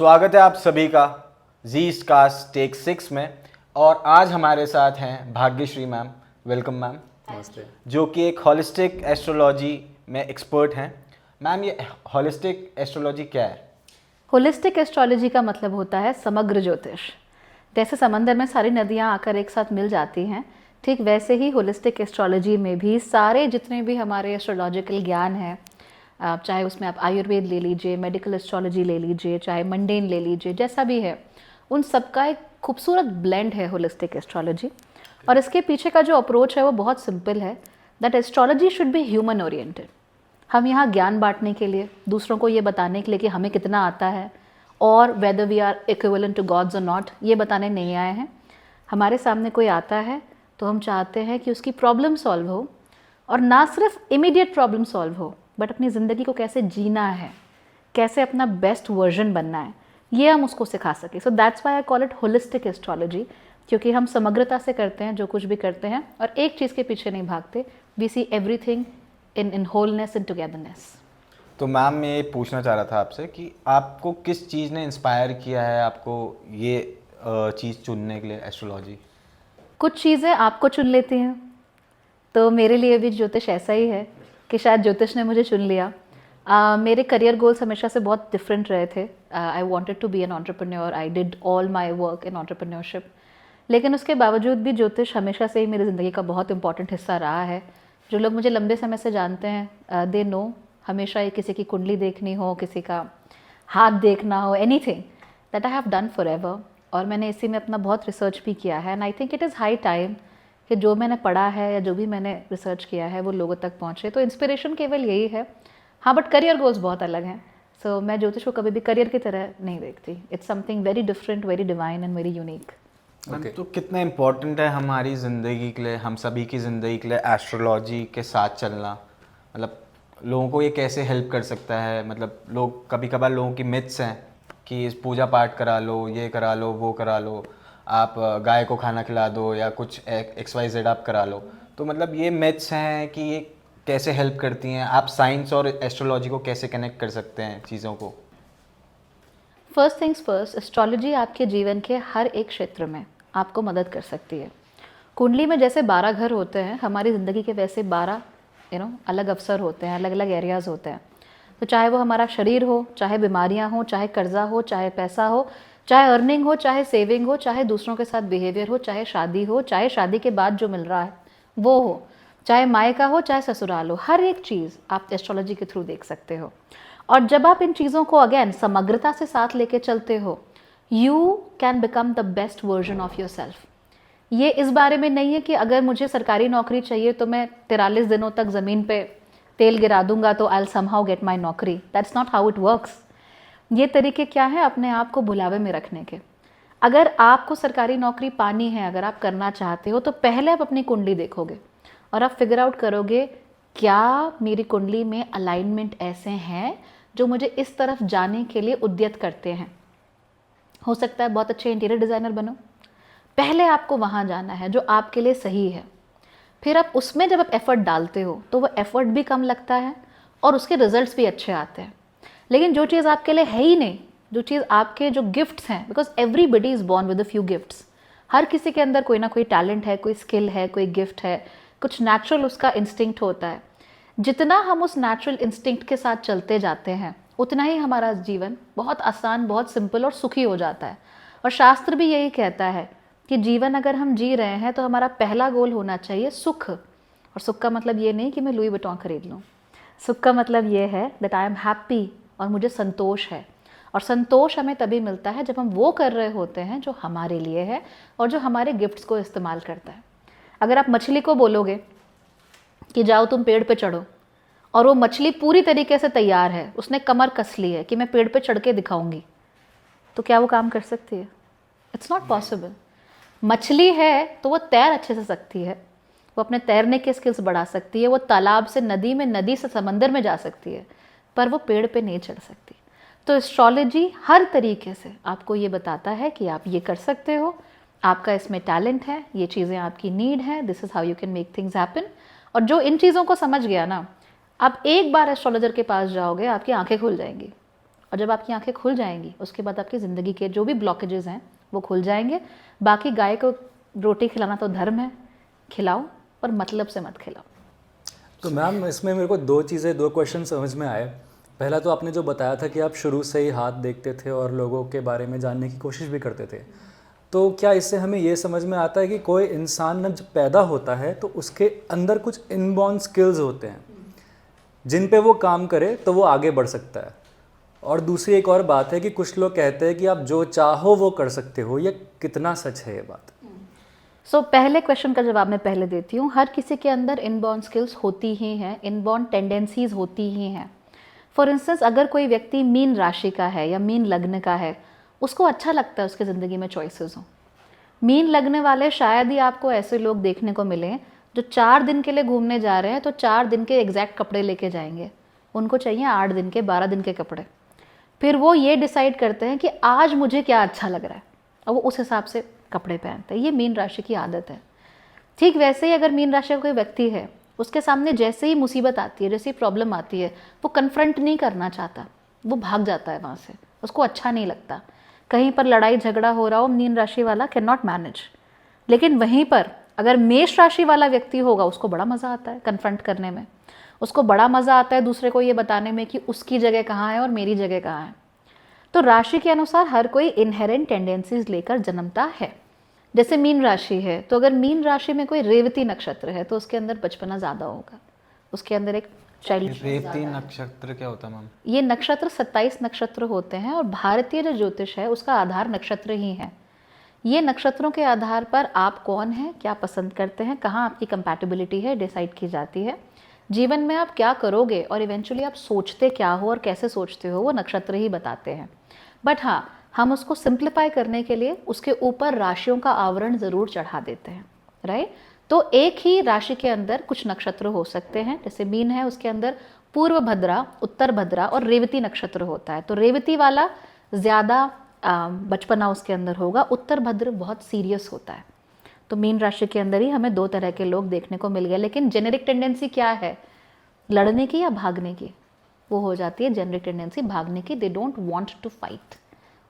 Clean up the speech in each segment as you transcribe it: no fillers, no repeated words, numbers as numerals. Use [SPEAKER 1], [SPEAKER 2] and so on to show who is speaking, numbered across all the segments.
[SPEAKER 1] स्वागत है आप सभी का जीस्ट कास्ट टेक 6 में। और आज हमारे साथ हैं भाग्यश्री मैम। Welcome ma'am.
[SPEAKER 2] नमस्ते।
[SPEAKER 1] जो कि एक हॉलिस्टिक एस्ट्रोलॉजी में एक्सपर्ट हैं। मैम, ये हॉलिस्टिक एस्ट्रोलॉजी क्या है?
[SPEAKER 2] होलिस्टिक एस्ट्रोलॉजी का मतलब होता है समग्र ज्योतिष। जैसे समंदर में सारी नदियाँ आकर एक साथ मिल जाती हैं, ठीक वैसे ही होलिस्टिक एस्ट्रोलॉजी में भी सारे जितने भी हमारे एस्ट्रोलॉजिकल ज्ञान हैं, चाहे उसमें आप आयुर्वेद ले लीजिए, मेडिकल एस्ट्रोलॉजी ले लीजिए, चाहे मंडेन ले लीजिए, जैसा भी है, उन सबका एक खूबसूरत ब्लेंड है होलिस्टिक एस्ट्रोलॉजी। और इसके पीछे का जो अप्रोच है वो बहुत सिंपल है, that astrology should be human oriented. हम यहाँ ज्ञान बांटने के लिए, दूसरों को ये बताने के लिए कि हमें कितना आता है और whether we are equivalent to gods और नॉट, ये बताने नहीं आए हैं। हमारे सामने कोई आता है तो हम चाहते हैं कि उसकी प्रॉब्लम सॉल्व हो, और ना सिर्फ इमीडिएट प्रॉब्लम सॉल्व हो, बट अपनी ज़िंदगी को कैसे जीना है, कैसे अपना बेस्ट वर्जन बनना है, ये हम उसको सिखा सकें। So that's why I call it holistic astrology, क्योंकि हम समग्रता से करते हैं जो कुछ भी करते हैं और एक चीज़ के पीछे नहीं भागते। We see everything in wholeness and togetherness।
[SPEAKER 1] तो मैम, मैं ये पूछना चाह रहा था आपसे कि आपको किस चीज़ ने इंस्पायर किया है आपको ये चीज़ चुनने के लिए, एस्ट्रोलॉजी?
[SPEAKER 2] कुछ चीज़ें आपको चुन लेती हैं, तो मेरे लिए भी ज्योतिष ऐसा ही है कि शायद ज्योतिष ने मुझे चुन लिया। मेरे करियर गोल्स हमेशा से बहुत डिफरेंट रहे थे। I wanted to be an entrepreneur, I did all my work in entrepreneurship, लेकिन उसके बावजूद भी ज्योतिष हमेशा से ही मेरी ज़िंदगी का बहुत इंपॉर्टेंट हिस्सा रहा है। जो लोग मुझे लंबे समय से जानते हैं, दे नो, हमेशा ही किसी की कुंडली देखनी हो, किसी का हाथ देखना हो, anything that I have done for ever. और मैंने इसी में अपना बहुत रिसर्च भी किया है, and I think it is high time कि जो मैंने पढ़ा है या जो भी मैंने रिसर्च किया है वो लोगों तक पहुँचे। तो इंस्पिरेशन केवल यही है। हाँ, बट करियर गोल्स बहुत अलग हैं। सो मैं ज्योतिष को कभी भी करियर की तरह नहीं देखती। It's something very different, very divine and very unique.
[SPEAKER 1] तो कितना इम्पोर्टेंट है हमारी ज़िंदगी के लिए, हम सभी की ज़िंदगी के लिए एस्ट्रोलॉजी के साथ चलना? मतलब लोगों को ये कैसे हेल्प कर सकता है? मतलब लोग, कभी कभार लोगों की मिथ्स हैं कि इस पूजा पाठ करा लो, ये करा लो, वो करा लो, आप गाय को खाना खिला दो, या कुछ XYZ आप करा लो। तो मतलब ये मिथ्स हैं कि ये कैसे हेल्प करती हैं? आप साइंस और एस्ट्रोलॉजी को कैसे कनेक्ट कर सकते हैं चीज़ों को?
[SPEAKER 2] फर्स्ट थिंग्स फर्स्ट, एस्ट्रोलॉजी आपके जीवन के हर एक क्षेत्र में आपको मदद कर सकती है। कुंडली में जैसे 12 घर होते हैं, हमारी ज़िंदगी के वैसे 12 अलग अवसर होते हैं, अलग अलग एरियाज़ होते हैं। तो चाहे वो हमारा शरीर हो, चाहे बीमारियां हो, चाहे कर्जा हो, चाहे पैसा हो, चाहे अर्निंग हो, चाहे सेविंग हो, चाहे दूसरों के साथ बिहेवियर हो, चाहे शादी हो, चाहे शादी के बाद जो मिल रहा है वो हो, चाहे मायका हो, चाहे ससुराल हो, हर एक चीज़ आप एस्ट्रोलॉजी के थ्रू देख सकते हो। और जब आप इन चीज़ों को अगेन समग्रता से साथ लेके चलते हो, you can become the best version of your self. ये इस बारे में नहीं है कि अगर मुझे सरकारी नौकरी चाहिए तो मैं 43 दिनों तक ज़मीन पे तेल गिरा दूंगा तो I will somehow get my नौकरी। That's not how it works. ये तरीके क्या है अपने आप को भुलावे में रखने के। अगर आपको सरकारी नौकरी पानी है, अगर आप करना चाहते हो, तो पहले आप अपनी कुंडली देखोगे और आप फिगर आउट करोगे क्या मेरी कुंडली में अलाइनमेंट ऐसे हैं जो मुझे इस तरफ जाने के लिए उद्यत करते हैं। हो सकता है बहुत अच्छे इंटीरियर डिज़ाइनर बनो, पहले आपको वहाँ जाना है जो आपके लिए सही है। फिर आप उसमें जब आप एफ़र्ट डालते हो तो वो एफ़र्ट भी कम लगता है और उसके रिजल्ट्स भी अच्छे आते हैं। लेकिन जो चीज़ आपके लिए है ही नहीं, जो चीज़ आपके जो गिफ्ट्स हैं, because everybody is born with a few gifts. हर किसी के अंदर कोई ना कोई टैलेंट है, कोई स्किल है, कोई गिफ्ट है, कुछ नेचुरल उसका इंस्टिंक्ट होता है। जितना हम उस नेचुरल इंस्टिंक्ट के साथ चलते जाते हैं, उतना ही हमारा जीवन बहुत आसान, बहुत सिंपल और सुखी हो जाता है। और शास्त्र भी यही कहता है कि जीवन अगर हम जी रहे हैं तो हमारा पहला गोल होना चाहिए सुख। और सुख का मतलब ये नहीं कि मैं लुई विटॉन खरीद लूँ। सुख का मतलब ये है दैट आई एम हैप्पी और मुझे संतोष है। और संतोष हमें तभी मिलता है जब हम वो कर रहे होते हैं जो हमारे लिए है और जो हमारे गिफ्ट्स को इस्तेमाल करता है। अगर आप मछली को बोलोगे कि जाओ तुम पेड़ पे चढ़ो, और वो मछली पूरी तरीके से तैयार है, उसने कमर कस ली है कि मैं पेड़ पे चढ़ के दिखाऊंगी, तो क्या वो काम कर सकती है? It's not possible. मछली है तो वो तैर अच्छे से सकती है, वो अपने तैरने के स्किल्स बढ़ा सकती है, वो तालाब से नदी में, नदी से समंदर में जा सकती है, पर वो पेड़ पे नहीं चढ़ सकती। तो एस्ट्रोलॉजी हर तरीके से आपको ये बताता है कि आप ये कर सकते हो, आपका इसमें टैलेंट है, ये चीज़ें आपकी नीड है, this is how you can make things happen. और जो इन चीज़ों को समझ गया ना, आप एक बार एस्ट्रोलॉजर के पास जाओगे, आपकी आंखें खुल जाएंगी और जब आपकी आंखें खुल जाएंगी उसके बाद आपकी ज़िंदगी के जो भी ब्लॉकेजेस हैं वो खुल जाएंगे। बाकी गाय को रोटी खिलाना तो धर्म है, खिलाओ पर मतलब से मत खिलाओ।
[SPEAKER 3] तो मैम इसमें मेरे को दो क्वेश्चन समझ में आए। पहला तो आपने जो बताया था कि आप शुरू से ही हाथ देखते थे और लोगों के बारे में जानने की कोशिश भी करते थे, तो क्या इससे हमें ये समझ में आता है कि कोई इंसान जब पैदा होता है तो उसके अंदर कुछ इनबॉर्न स्किल्स होते हैं जिन पे वो काम करे तो वो आगे बढ़ सकता है? और दूसरी एक और बात है कि कुछ लोग कहते हैं कि आप जो चाहो वो कर सकते हो, ये कितना सच है ये बात?
[SPEAKER 2] पहले क्वेश्चन का जवाब मैं पहले देती हूँ। हर किसी के अंदर इनबॉर्न स्किल्स होती ही हैं, इनबॉर्न टेंडेंसीज होती ही हैं। फॉर इंस्टेंस अगर कोई व्यक्ति मीन राशि का है या मीन लग्न का है, उसको अच्छा लगता है उसकी ज़िंदगी में चॉइसेस हों। मीन लगने वाले शायद ही आपको ऐसे लोग देखने को मिलें जो 4 दिन के लिए घूमने जा रहे हैं तो 4 दिन के एग्जैक्ट कपड़े लेके जाएंगे। उनको चाहिए 8 दिन के, 12 दिन के कपड़े। फिर वो ये डिसाइड करते हैं कि आज मुझे क्या अच्छा लग रहा है और वो उस हिसाब से कपड़े पहनते हैं। ये मीन राशि की आदत है। ठीक वैसे ही अगर मीन राशि का कोई व्यक्ति है, उसके सामने जैसे ही मुसीबत आती है, जैसे ही प्रॉब्लम आती है, वो कन्फ्रंट नहीं करना चाहता, वो भाग जाता है वहाँ से, उसको अच्छा नहीं लगता। कहीं पर लड़ाई झगड़ा हो रहा हो, मीन राशि वाला कैन नॉट मैनेज। लेकिन वहीं पर अगर मेष राशि वाला व्यक्ति होगा, उसको बड़ा मज़ा आता है कन्फ्रंट करने में, उसको बड़ा मज़ा आता है दूसरे को ये बताने में कि उसकी जगह कहाँ है और मेरी जगह कहाँ है। तो राशि के अनुसार हर कोई इनहेरेंट टेंडेंसीज लेकर जन्मता है। जैसे मीन राशि है तो अगर मीन राशि में कोई रेवती नक्षत्र है तो उसके अंदर बचपना ज़्यादा होगा, उसके अंदर एक चाइल्ड।
[SPEAKER 1] रेवती नक्षत्र क्या होता है मैम?
[SPEAKER 2] ये नक्षत्र 27 नक्षत्र होते हैं और भारतीय जो ज्योतिष है उसका आधार नक्षत्र ही है। ये नक्षत्रों के आधार पर आप कौन हैं, क्या पसंद करते हैं, कहाँ आपकी कंपैटिबिलिटी है, डिसाइड की जाती है। जीवन में आप क्या करोगे और इवेंचुअली आप सोचते क्या हो और कैसे सोचते हो, वो नक्षत्र ही बताते हैं। बट हाँ, हम उसको सिंप्लीफाई करने के लिए उसके ऊपर राशियों का आवरण ज़रूर चढ़ा देते हैं, राइट। तो एक ही राशि के अंदर कुछ नक्षत्र हो सकते हैं। जैसे मीन है, उसके अंदर पूर्व भद्रा, उत्तर भद्रा और रेवती नक्षत्र होता है। तो रेवती वाला ज़्यादा बचपना उसके अंदर होगा, उत्तर भद्र बहुत सीरियस होता है। तो मीन राशि के अंदर ही हमें 2 तरह के लोग देखने को मिल गए। लेकिन जेनेरिक टेंडेंसी क्या है, लड़ने की या भागने की? वो हो जाती है जेनेरिक टेंडेंसी भागने की। They don't want to fight,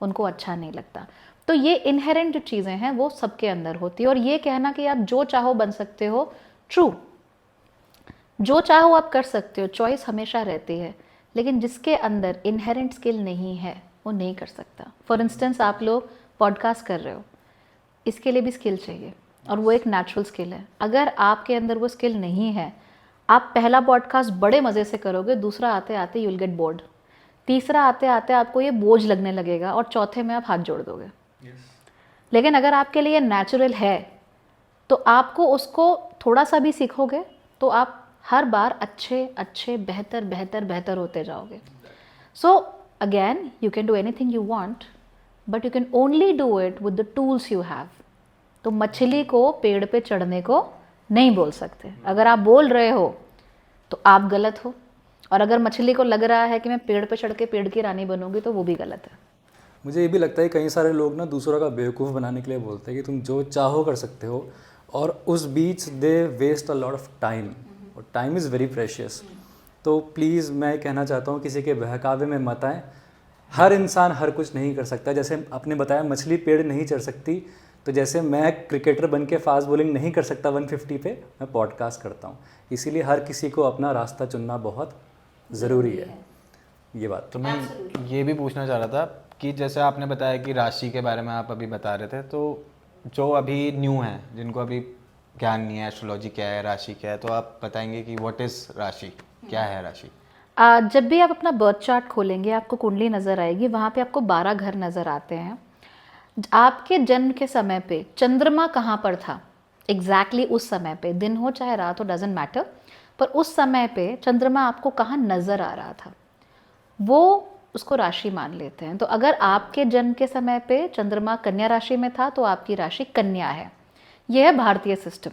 [SPEAKER 2] उनको अच्छा नहीं लगता। तो ये इनहेरेंट जो चीज़ें हैं वो सबके अंदर होती है। और ये कहना कि आप जो चाहो बन सकते हो, ट्रू, जो चाहो आप कर सकते हो, चॉइस हमेशा रहती है। लेकिन जिसके अंदर इनहेरेंट स्किल नहीं है वो नहीं कर सकता। फॉर इंस्टेंस आप लोग पॉडकास्ट कर रहे हो, इसके लिए भी स्किल चाहिए और वो एक नेचुरल स्किल है। अगर आपके अंदर वो स्किल नहीं है, आप पहला पॉडकास्ट बड़े मज़े से करोगे, दूसरा आते आते यू विल गेट बोर्ड, तीसरा आते आते आपको ये बोझ लगने लगेगा और चौथे में आप हाथ जोड़ दोगे। लेकिन अगर आपके लिए नेचुरल है तो आपको उसको थोड़ा सा भी सीखोगे तो आप हर बार अच्छे अच्छे बेहतर बेहतर बेहतर होते जाओगे। So again, you can do anything you want, but you can only do it with the tools you have. तो मछली को पेड़ पे चढ़ने को नहीं बोल सकते। अगर आप बोल रहे हो तो आप गलत हो, और अगर मछली को लग रहा है कि मैं पेड़ पे चढ़ के पेड़ की रानी बनूंगी तो वो भी गलत है।
[SPEAKER 3] मुझे ये भी लगता है कई सारे लोग ना दूसरों का बेवकूफ़ बनाने के लिए बोलते हैं कि तुम जो चाहो कर सकते हो, और उस बीच they waste a lot of time, और टाइम इज़ वेरी प्रेशियस। तो प्लीज़ मैं कहना चाहता हूँ किसी के बहकावे में मत आएँ। हर इंसान हर कुछ नहीं कर सकता। जैसे आपने बताया मछली पेड़ नहीं चढ़ सकती, तो जैसे मैं क्रिकेटर बन के फास्ट बॉलिंग नहीं कर सकता 150 पे, मैं पॉडकास्ट करता हूँ। इसीलिए हर किसी को अपना रास्ता चुनना बहुत ज़रूरी है। ये बात
[SPEAKER 1] तो मैं ये भी पूछना चाह रहा था कि जैसे आपने बताया कि राशि के बारे में आप अभी बता रहे थे, तो जो अभी न्यू हैं, जिनको अभी ज्ञान नहीं है एस्ट्रोलॉजी क्या है, राशि क्या है, तो आप बताएंगे कि व्हाट इज़ राशि, क्या है राशि?
[SPEAKER 2] जब भी आप अपना बर्थ चार्ट खोलेंगे आपको कुंडली नज़र आएगी, वहाँ पे आपको 12 घर नज़र आते हैं। आपके जन्म के समय पे चंद्रमा कहाँ पर था एग्जैक्टली उस समय पे, दिन हो चाहे रात हो, डजेंट मैटर, पर उस समय पे चंद्रमा आपको कहाँ नज़र आ रहा था, वो उसको राशि मान लेते हैं। तो अगर आपके जन्म के समय पे चंद्रमा कन्या राशि में था तो आपकी राशि कन्या है। यह है भारतीय सिस्टम।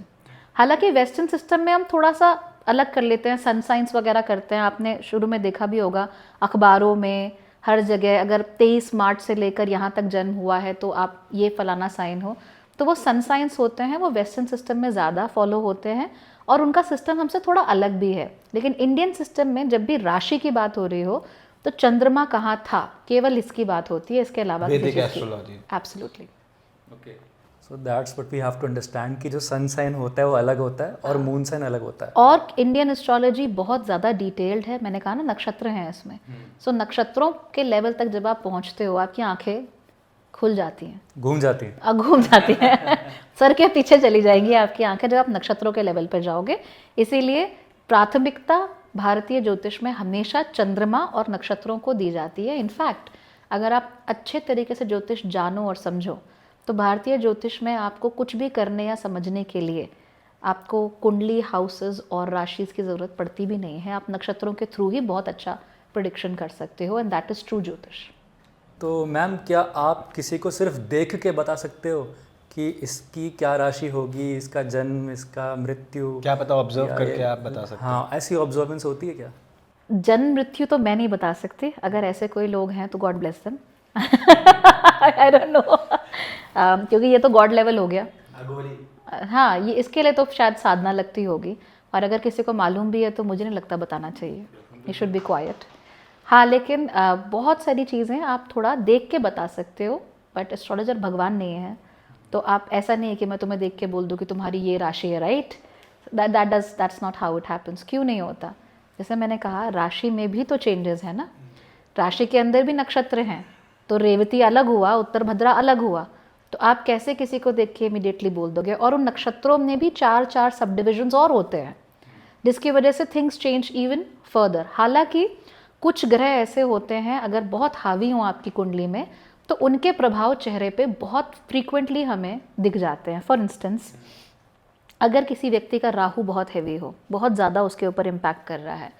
[SPEAKER 2] हालांकि वेस्टर्न सिस्टम में हम थोड़ा सा अलग कर लेते हैं, सन साइंस वगैरह करते हैं। आपने शुरू में देखा भी होगा अखबारों में, हर जगह, अगर 23 मार्च से लेकर यहाँ तक जन्म हुआ है तो आप ये फलाना साइन हो, तो वो सन साइंस होते हैं, वो वेस्टर्न सिस्टम में ज़्यादा फॉलो होते हैं और उनका सिस्टम हमसे थोड़ा अलग भी है। लेकिन इंडियन सिस्टम में जब भी राशि की बात हो रही हो तो तो चंद्रमा कहाँ था, केवल इसकी बात होती है, इसके अलावा
[SPEAKER 1] Vedic astrology.
[SPEAKER 2] Absolutely.
[SPEAKER 3] Okay, so that's what we have to understand कि जो सन साइन होता है वो अलग होता है और मून साइन अलग होता है।
[SPEAKER 2] और इंडियन एस्ट्रोलॉजी बहुत ज़्यादा डिटेल्ड है, मैंने कहा ना नक्षत्र हैं इसमें। सो नक्षत्रों के लेवल तक जब आप पहुंचते हो आपकी आंखें खुल जाती हैं,
[SPEAKER 3] घूम जाती है।
[SPEAKER 2] घूम जाती हैं सर के पीछे चली जाएंगी आपकी आंखें जब आप नक्षत्रों के लेवल पर जाओगे। इसीलिए प्राथमिकता भारतीय ज्योतिष में हमेशा चंद्रमा और नक्षत्रों को दी जाती है। इनफैक्ट अगर आप अच्छे तरीके से ज्योतिष जानो और समझो तो भारतीय ज्योतिष में आपको कुछ भी करने या समझने के लिए आपको कुंडली, हाउसेस और राशिस की ज़रूरत पड़ती भी नहीं है। आप नक्षत्रों के थ्रू ही बहुत अच्छा प्रिडिक्शन कर सकते हो, एंड दैट इज़ ट्रू ज्योतिष।
[SPEAKER 3] तो मैम क्या आप किसी को सिर्फ देख के बता सकते हो कि इसकी क्या राशि होगी, इसका जन्म, इसका मृत्यु?
[SPEAKER 1] क्या पता ऑब्जर्व करके आप बता सकते हैं।
[SPEAKER 3] हाँ, ऐसी ऑब्जर्वेंस होती है क्या?
[SPEAKER 2] जन्म मृत्यु तो मैं नहीं बता सकती, अगर ऐसे कोई लोग हैं तो God bless them. I don't know, क्योंकि ये तो गॉड लेवल हो गया। हाँ, ये इसके लिए तो शायद साधना लगती होगी, और अगर किसी को मालूम भी है तो मुझे नहीं लगता बताना चाहिए। You should be quite. हाँ, लेकिन बहुत सारी चीज़ें आप थोड़ा देख के बता सकते हो, बट एस्ट्रोलॉजर भगवान नहीं है, तो आप ऐसा नहीं है कि मैं तुम्हें देख के बोल दूँ कि तुम्हारी ये राशि है, right? That's not how it happens. क्यों नहीं होता? जैसे मैंने कहा, राशि में भी तो चेंजेस है ना, राशि के अंदर भी नक्षत्र हैं, तो रेवती अलग हुआ, उत्तर भद्रा अलग हुआ, तो आप कैसे किसी को देख के इमीडिएटली बोल दोगे? और उन नक्षत्रों में भी 4 सब डिविजन्स और होते हैं, जिसकी वजह से थिंग्स चेंज इवन फर्दर। हालांकि कुछ ग्रह ऐसे होते हैं अगर बहुत हावी हों आपकी कुंडली में तो उनके प्रभाव चेहरे पे बहुत फ्रीक्वेंटली हमें दिख जाते हैं। फॉर इंस्टेंस, अगर किसी व्यक्ति का राहु बहुत हैवी हो, बहुत ज़्यादा उसके ऊपर इम्पैक्ट कर रहा है,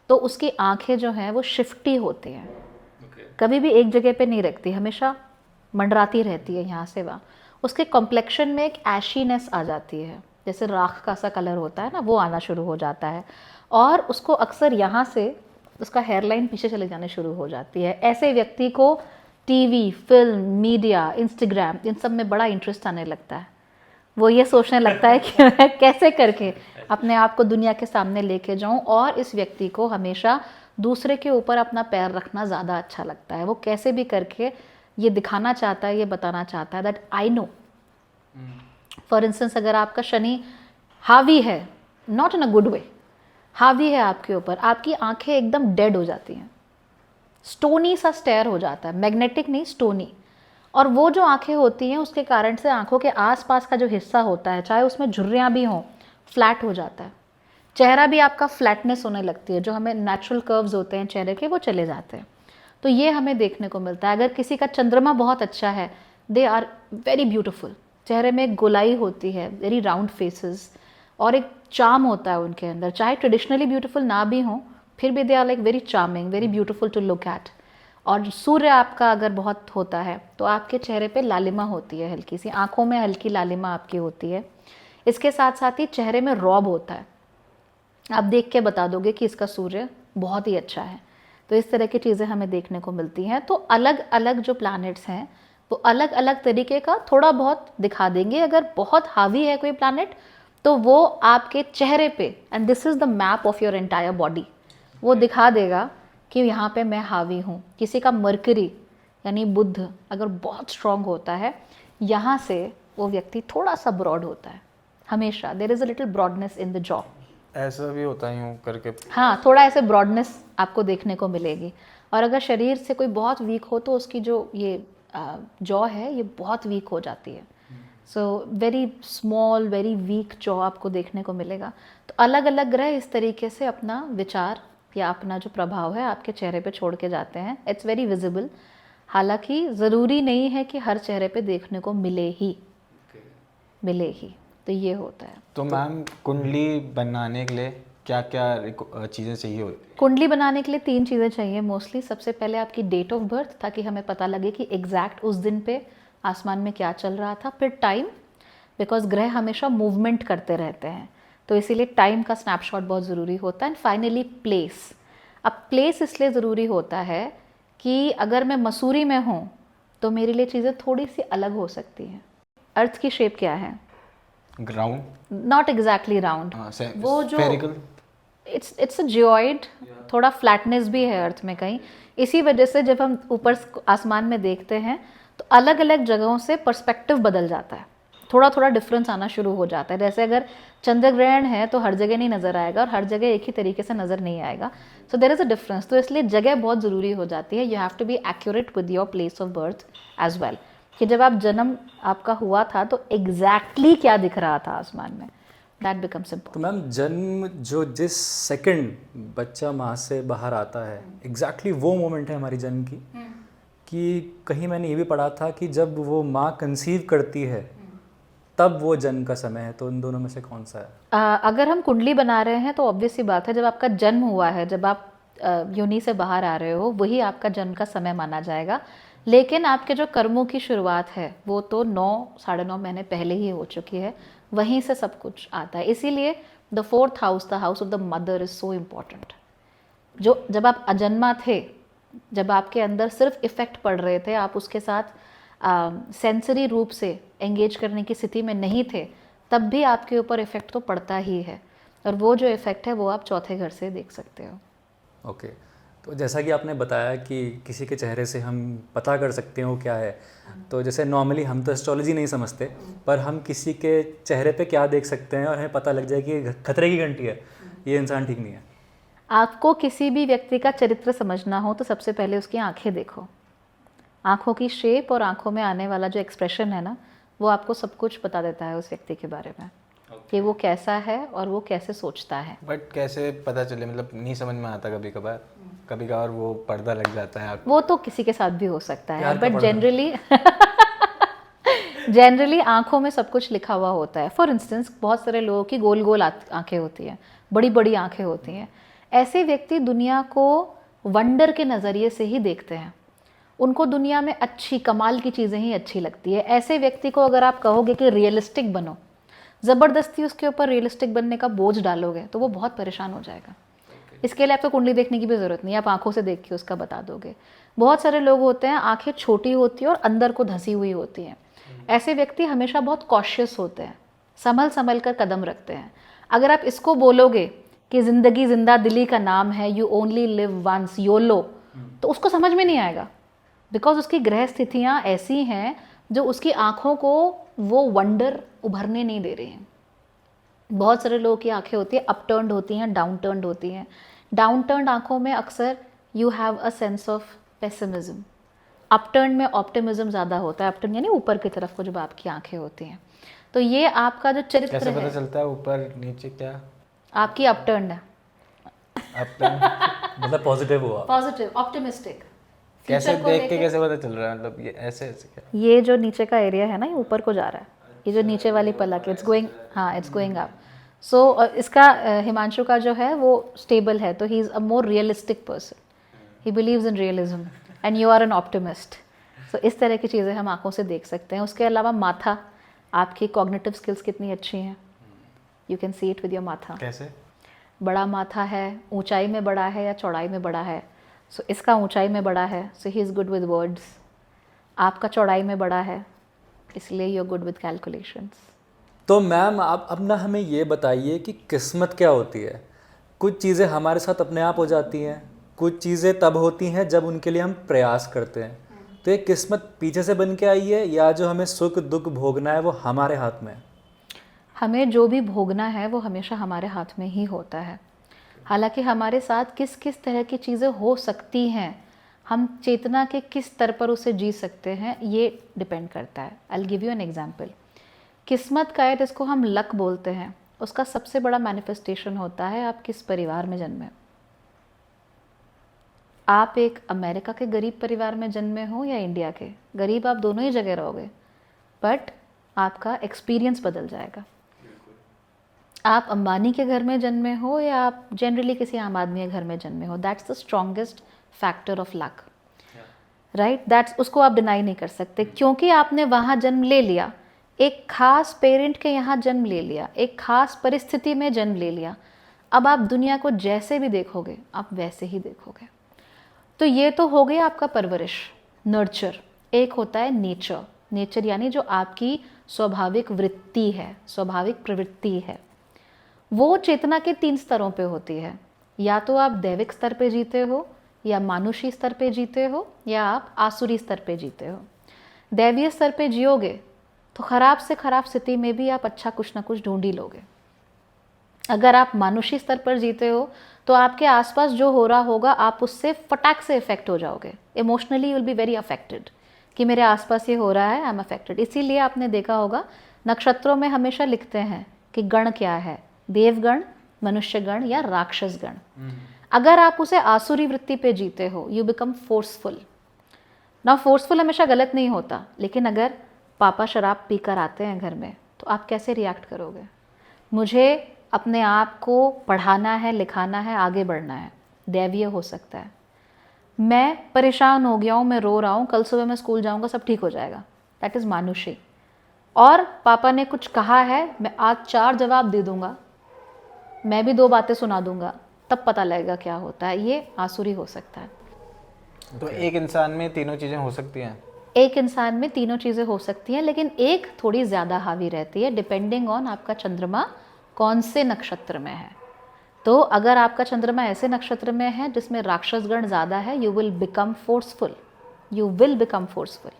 [SPEAKER 2] तो उसकी आंखें जो हैं वो शिफ्टी होती हैं, कभी भी एक जगह पे नहीं रखती, हमेशा मंडराती रहती है यहाँ से वहाँ। उसके कॉम्प्लेक्शन में एक एशीनेस आ जाती है, जैसे राख का सा कलर होता है ना, वो आना शुरू हो जाता है, और उसको अक्सर यहाँ से उसका हेयरलाइन पीछे चले जाने शुरू हो जाती है। ऐसे व्यक्ति को टीवी, फिल्म, मीडिया, इंस्टाग्राम, इन सब में बड़ा इंटरेस्ट आने लगता है। वो ये सोचने लगता है कि मैं कैसे करके अपने आप को दुनिया के सामने लेके जाऊं, और इस व्यक्ति को हमेशा दूसरे के ऊपर अपना पैर रखना ज़्यादा अच्छा लगता है। वो कैसे भी करके ये दिखाना चाहता है, ये बताना चाहता है that I know. For instance, अगर आपका शनि हावी है, not in a good way, हावी है आपके ऊपर, आपकी आंखें एकदम डेड हो जाती हैं, स्टोनी सा स्टेयर हो जाता है, मैग्नेटिक नहीं, स्टोनी। और वो जो आंखें होती हैं उसके कारण से आंखों के आसपास का जो हिस्सा होता है, चाहे उसमें झुर्रियाँ भी हों, फ्लैट हो जाता है। चेहरा भी आपका फ्लैटनेस होने लगती है, जो हमें नेचुरल कर्व्स होते हैं चेहरे के वो चले जाते हैं। तो ये हमें देखने को मिलता है। अगर किसी का चंद्रमा बहुत अच्छा है, दे आर वेरी ब्यूटिफुल, चेहरे में एक गोलाई होती है, वेरी राउंड फेसेस, और एक चार्म होता है उनके अंदर, चाहे ट्रेडिशनली ब्यूटीफुल ना भी हों फिर भी they are like very charming, very beautiful to look at. और सूर्य आपका अगर बहुत होता है तो आपके चेहरे पे लालिमा होती है, हल्की सी आंखों में हल्की लालिमा आपकी होती है। इसके साथ साथ ही चेहरे में रौब होता है, आप देख के बता दोगे कि इसका सूर्य बहुत ही अच्छा है। तो इस तरह की चीज़ें हमें देखने को मिलती हैं। तो अलग अलग जो प्लैनेट्स हैं वो अलग अलग तरीके का थोड़ा बहुत दिखा देंगे। अगर बहुत हावी है कोई प्लैनेट तो वो आपके चेहरे पे, and this is the map of your entire body, वो दिखा देगा कि यहाँ पे मैं हावी हूँ। किसी का मरकरी यानी बुध अगर बहुत स्ट्रॉन्ग होता है, यहाँ से वो व्यक्ति थोड़ा सा ब्रॉड होता है, हमेशा there is a little broadness in the jaw.
[SPEAKER 1] ऐसा भी होता है यूँ करके?
[SPEAKER 2] हाँ, थोड़ा ऐसे ब्रॉडनेस आपको देखने को मिलेगी। और अगर शरीर से कोई बहुत वीक हो तो उसकी जो ये जॉ है ये बहुत वीक हो जाती है। So very small, very weak jaw आपको देखने को मिलेगा। तो अलग अलग ग्रह इस तरीके से अपना विचार या अपना जो प्रभाव है आपके चेहरे पे छोड़ के जाते हैं। It's very visible. हालांकि ज़रूरी नहीं है कि हर चेहरे पे देखने को मिले ही। तो ये होता है।
[SPEAKER 1] तो मैम कुंडली बनाने के लिए क्या क्या चीज़ें चाहिए होती है?
[SPEAKER 2] कुंडली बनाने के लिए 3 चीज़ें चाहिए मोस्टली। सबसे पहले आपकी डेट ऑफ बर्थ, ताकि हमें पता लगे कि एग्जैक्ट उस दिन पे आसमान में क्या चल रहा था। फिर टाइम, बिकॉज ग्रह हमेशा मूवमेंट करते रहते हैं, तो इसीलिए टाइम का स्नैपशॉट बहुत ज़रूरी होता है। And finally place. अब प्लेस इसलिए ज़रूरी होता है कि अगर मैं मसूरी में हूँ तो मेरे लिए चीज़ें थोड़ी सी अलग हो सकती हैं। अर्थ की शेप क्या है?
[SPEAKER 1] ग्राउंड?
[SPEAKER 2] नॉट एग्जैक्टली राउंड, वो जो
[SPEAKER 1] स्फेरिकल?
[SPEAKER 2] इट्स अ जियोइड, थोड़ा फ्लैटनेस भी है अर्थ में कहीं। इसी वजह से जब हम ऊपर आसमान में देखते हैं तो अलग अलग जगहों से पर्सपेक्टिव बदल जाता है, थोड़ा थोड़ा डिफरेंस आना शुरू हो जाता है। जैसे अगर चंद्र ग्रहण है तो हर जगह नहीं नज़र आएगा और हर जगह एक ही तरीके से नज़र नहीं आएगा, so there is a difference. तो इसलिए जगह बहुत ज़रूरी हो जाती है। You have to be accurate with your place of birth as well, कि जब आप जन्म आपका हुआ था तो एग्जैक्टली क्या दिख रहा था आसमान में, दैट बिकम्स
[SPEAKER 3] तो
[SPEAKER 2] इम्पोर्टेंट।
[SPEAKER 3] मैम जन्म जो जिस सेकंड बच्चा माँ से बाहर आता है एग्जैक्टली वो मोमेंट है हमारी जन्म की, कि कहीं मैंने ये भी पढ़ा था कि जब वो माँ कंसीव करती है तब वो जन्म का समय है। तो इन दोनों में से कौन सा है?
[SPEAKER 2] अगर हम कुंडली बना रहे हैं तो ऑब्वियस सी बात है, जब आपका जन्म हुआ है, जब आप योनि से बाहर आ रहे हो, वही आपका जन्म का समय माना जाएगा। लेकिन आपके जो कर्मों की शुरुआत है वो तो 9-9.5 महीने पहले ही हो चुकी है, वहीं से सब कुछ आता है। इसीलिए the 4th house, the house of the mother, is so important. जो जब आप अजन्मा थे, जब आपके अंदर सिर्फ इफ़ेक्ट पड़ रहे थे, आप उसके साथ सेंसरी रूप से एंगेज करने की स्थिति में नहीं थे, तब भी आपके ऊपर इफ़ेक्ट तो पड़ता ही है। और वो जो इफ़ेक्ट है वो आप चौथे घर से देख सकते हो।
[SPEAKER 3] ओके, तो जैसा कि आपने बताया कि किसी के चेहरे से हम पता कर सकते हैं वो क्या है, तो जैसे नॉर्मली हम तो एस्ट्रोलॉजी नहीं समझते, पर हम किसी के चेहरे पे क्या देख सकते हैं और हमें पता लग जाए कि खतरे की घंटी है, ये इंसान ठीक नहीं है?
[SPEAKER 2] आपको किसी भी व्यक्ति का चरित्र समझना हो तो सबसे पहले उसकी आंखें देखो। आंखों की शेप और आंखों में आने वाला जो एक्सप्रेशन है ना, वो आपको सब कुछ बता देता है उस व्यक्ति के बारे में, कि वो कैसा है और वो कैसे सोचता है।
[SPEAKER 1] बट कैसे पता चले, मतलब नहीं समझ में आता कभी कभार, कभी कभार वो पर्दा लग जाता है
[SPEAKER 2] वो तो किसी के साथ भी हो सकता है,
[SPEAKER 3] प्यार का
[SPEAKER 2] बट
[SPEAKER 3] पर्दा।
[SPEAKER 2] जनरली आंखों में सब कुछ लिखा हुआ होता है। फॉर इंस्टेंस, बहुत सारे लोगों की गोल गोल आंखें होती हैं, बड़ी बड़ी आंखें होती हैं। ऐसे व्यक्ति दुनिया को वंडर के नज़रिए से ही देखते हैं, उनको दुनिया में अच्छी कमाल की चीज़ें ही अच्छी लगती है। ऐसे व्यक्ति को अगर आप कहोगे कि रियलिस्टिक बनो, ज़बरदस्ती उसके ऊपर रियलिस्टिक बनने का बोझ डालोगे तो वो बहुत परेशान हो जाएगा। इसके लिए आपको कुंडली देखने की भी ज़रूरत नहीं है, आप आंखों से देख के उसका बता दोगे। बहुत सारे लोग होते हैं आंखें छोटी होती हैं और अंदर को धंसी हुई होती हैं। ऐसे व्यक्ति हमेशा बहुत कॉशियस होते हैं, संभल संभल कर कदम रखते हैं। अगर आप इसको बोलोगे कि ज़िंदगी जिंदा दिली का नाम है, you only live once, YOLO, तो उसको समझ में नहीं आएगा, बिकॉज उसकी ग्रह स्थितियाँ ऐसी हैं जो उसकी आँखों को वो वंडर उभरने नहीं दे रही हैं। बहुत सारे लोगों की आंखें होती हैं अपटर्न्ड होती हैं, डाउन टर्न्ड होती हैं। डाउन टर्न्ड आँखों में अक्सर you have a sense of pessimism, upturn में ऑप्टिमिज्म ज़्यादा होता है। अपटर्न यानी ऊपर की तरफ को जब आपकी आंखें होती हैं, तो ये आपका जो चरित्र
[SPEAKER 1] कैसे पता
[SPEAKER 2] है,
[SPEAKER 1] चलता है ऊपर नीचे क्या?
[SPEAKER 2] आपकी अपटर्न है,
[SPEAKER 3] मतलब पॉजिटिव हुआ?
[SPEAKER 2] Positive, optimistic.
[SPEAKER 1] कैसे देख के कैसे पता चल रहा है, मतलब ये ऐसे ऐसे क्या?
[SPEAKER 2] ये जो नीचे का एरिया है ना, ये ऊपर को जा रहा है, ये जो नीचे वाली पलक है, इट्स गोइंग, हाँ इट्स गोइंग अप। सो इसका हिमांशु का जो है वो स्टेबल है, तो he is a more realistic person, he believes in realism and you are an optimist. So इस तरह की चीज़ें हम आंखों से देख सकते हैं। उसके अलावा माथा, आपकी कॉग्निटिव स्किल्स कितनी अच्छी हैं, you can see it with your माथा।
[SPEAKER 1] कैसे?
[SPEAKER 2] बड़ा माथा है, ऊंचाई में बड़ा है या चौड़ाई में बड़ा है, सो इसका ऊंचाई में बड़ा है, so he is good with words. आपका चौड़ाई में बड़ा है, इसलिए you are good with calculations.
[SPEAKER 3] तो मैम आप अब ना हमें ये बताइए कि किस्मत क्या होती है? कुछ चीज़ें हमारे साथ अपने आप हो जाती हैं, कुछ चीज़ें तब होती हैं जब उनके लिए हम प्रयास करते हैं। तो ये किस्मत पीछे से बन के आई है या जो हमें सुख दुख भोगना है वो हमारे हाथ में है?
[SPEAKER 2] हमें जो भी भोगना है वो हमेशा हमारे हाथ में ही होता है। हालांकि हमारे साथ किस किस तरह की चीज़ें हो सकती हैं, हम चेतना के किस स्तर पर उसे जी सकते हैं, ये डिपेंड करता है। I will give you an example. किस्मत का है जिसको हम लक बोलते हैं, उसका सबसे बड़ा मैनिफेस्टेशन होता है आप किस परिवार में जन्मे। आप एक अमेरिका के गरीब परिवार में जन्मे हो या इंडिया के, गरीब आप दोनों ही जगह रहोगे, बट आपका एक्सपीरियंस बदल जाएगा। आप अंबानी के घर में जन्मे हो या आप जनरली किसी आम आदमी के घर में जन्मे हो, that's the strongest factor of luck, right? That's, उसको आप डिनाई नहीं कर सकते, क्योंकि आपने वहाँ जन्म ले लिया, एक खास पेरेंट के यहाँ जन्म ले लिया, एक खास परिस्थिति में जन्म ले लिया। अब आप दुनिया को जैसे भी देखोगे आप वैसे ही देखोगे। तो ये तो हो गया आपका परवरिश, नर्चर। एक होता है नेचर। नेचर यानी जो आपकी स्वाभाविक वृत्ति है, स्वाभाविक प्रवृत्ति है। वो चेतना के 3 स्तरों पे होती है, या तो आप दैविक स्तर पे जीते हो, या मानुषी स्तर पे जीते हो, या आप आसुरी स्तर पे जीते हो। दैवीय स्तर पे जियोगे तो खराब से खराब स्थिति में भी आप अच्छा कुछ ना कुछ ढूंढ ही लोगे। अगर आप मानुषी स्तर पर जीते हो तो आपके आसपास जो हो रहा होगा आप उससे फटाक से इफेक्ट हो जाओगे, emotionally you will be very affected कि मेरे आसपास ये हो रहा है, आई एम अफेक्टेड। इसीलिए आपने देखा होगा नक्षत्रों में हमेशा लिखते हैं कि गण क्या है, देवगण, मनुष्यगण या राक्षस गण। अगर आप उसे आसुरी वृत्ति पे जीते हो, यू बिकम फोर्सफुल। ना फोर्सफुल हमेशा गलत नहीं होता, लेकिन अगर पापा शराब पीकर आते हैं घर में तो आप कैसे रिएक्ट करोगे? मुझे अपने आप को पढ़ाना है, लिखाना है, आगे बढ़ना है, दैवीय हो सकता है। मैं परेशान हो गया हूँ, मैं रो रहा हूँ, कल सुबह मैं स्कूल जाऊँगा, सब ठीक हो जाएगा, दैट इज़ मानुषी। और पापा ने कुछ कहा है, मैं आज 4 जवाब दे दूँगा, मैं भी 2 बातें सुना दूँगा, तब पता लगेगा क्या होता है, ये आसुरी हो सकता है।
[SPEAKER 1] तो एक इंसान में तीनों चीज़ें हो सकती हैं?
[SPEAKER 2] एक इंसान में तीनों चीज़ें हो सकती हैं, लेकिन एक थोड़ी ज़्यादा हावी रहती है, डिपेंडिंग ऑन आपका चंद्रमा कौन से नक्षत्र में है। तो अगर आपका चंद्रमा ऐसे नक्षत्र में है जिसमें राक्षस गण ज़्यादा है, you will become forceful, you will become forceful.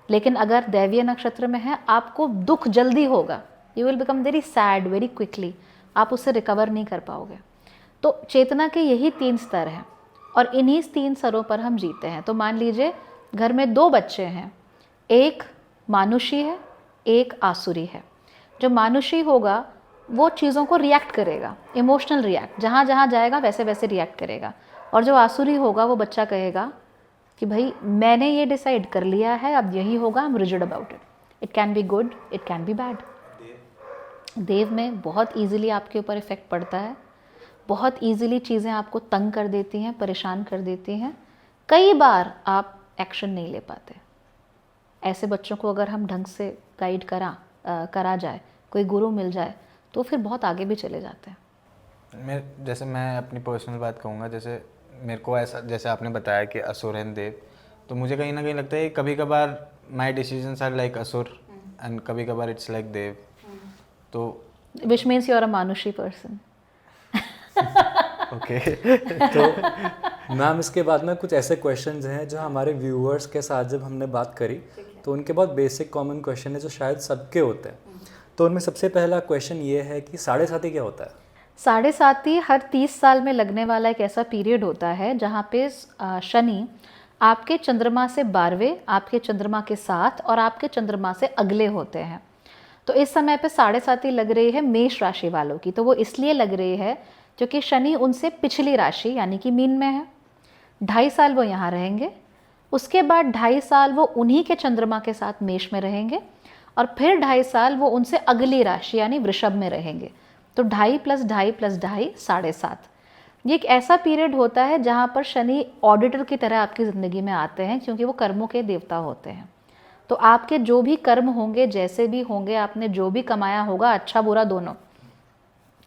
[SPEAKER 2] लेकिन अगर दैवीय नक्षत्र में है, आपको दुख जल्दी होगा, you will become very sad very quickly, आप उससे रिकवर नहीं कर पाओगे। तो चेतना के यही 3 स्तर हैं और इन्हीं 3 स्तरों पर हम जीते हैं। तो मान लीजिए घर में 2 बच्चे हैं, एक मानुषी है, एक आसुरी है। जो मानुषी होगा वो चीज़ों को रिएक्ट करेगा, इमोशनल रिएक्ट, जहाँ जहाँ जाएगा वैसे वैसे रिएक्ट करेगा। और जो आसुरी होगा वो बच्चा कहेगा कि भाई मैंने ये डिसाइड कर लिया है, अब यही होगा, I am rigid about it. It can be good, it can be bad. देव में बहुत ईजिली आपके ऊपर इफेक्ट पड़ता है, बहुत ईजिली चीज़ें आपको तंग कर देती हैं, परेशान कर देती हैं। कई बार आप एक्शन नहीं ले पाते। ऐसे बच्चों को अगर हम ढंग से गाइड करा जाए, कोई गुरु मिल जाए, तो फिर बहुत आगे भी चले जाते हैं।
[SPEAKER 1] मैं अपनी पर्सनल बात कहूँगा, जैसे मेरे को ऐसा, जैसे आपने बताया कि असुर एंड देव, तो मुझे कहीं ना कहीं लगता है कभी कभार my decisions are like asur and कभी कभार इट्स लाइक देव। तो
[SPEAKER 2] which means you are a manushi person.
[SPEAKER 1] Okay.
[SPEAKER 3] तो मैम इसके बाद में कुछ ऐसे क्वेश्चंस हैं जो हमारे व्यूअर्स के साथ जब हमने बात करी तो उनके बहुत बेसिक कॉमन क्वेश्चन है जो शायद सबके होते हैं। तो उनमें सबसे पहला क्वेश्चन ये है कि 7.5 क्या होता है?
[SPEAKER 2] 7.5 हर 30 साल में लगने वाला एक ऐसा पीरियड होता है जहाँ पे शनि आपके चंद्रमा से 12वें, आपके चंद्रमा के साथ और आपके चंद्रमा से अगले होते हैं। तो इस समय पे 7.5 लग रही है मेष राशि वालों की। तो वो इसलिए लग रही है क्योंकि शनि उनसे पिछली राशि यानी कि मीन में है। 2.5 साल वो यहाँ रहेंगे, उसके बाद 2.5 साल वो उन्हीं के चंद्रमा के साथ मेष में रहेंगे और फिर 2.5 साल वो उनसे अगली राशि यानी वृषभ में रहेंगे। तो 2.5 + 2.5 + 2.5 7.5। ये एक ऐसा पीरियड होता है जहाँ पर शनि ऑडिटर की तरह आपकी ज़िंदगी में आते हैं, क्योंकि वो कर्मों के देवता होते हैं। तो आपके जो भी कर्म होंगे, जैसे भी होंगे, आपने जो भी कमाया होगा, अच्छा बुरा दोनों।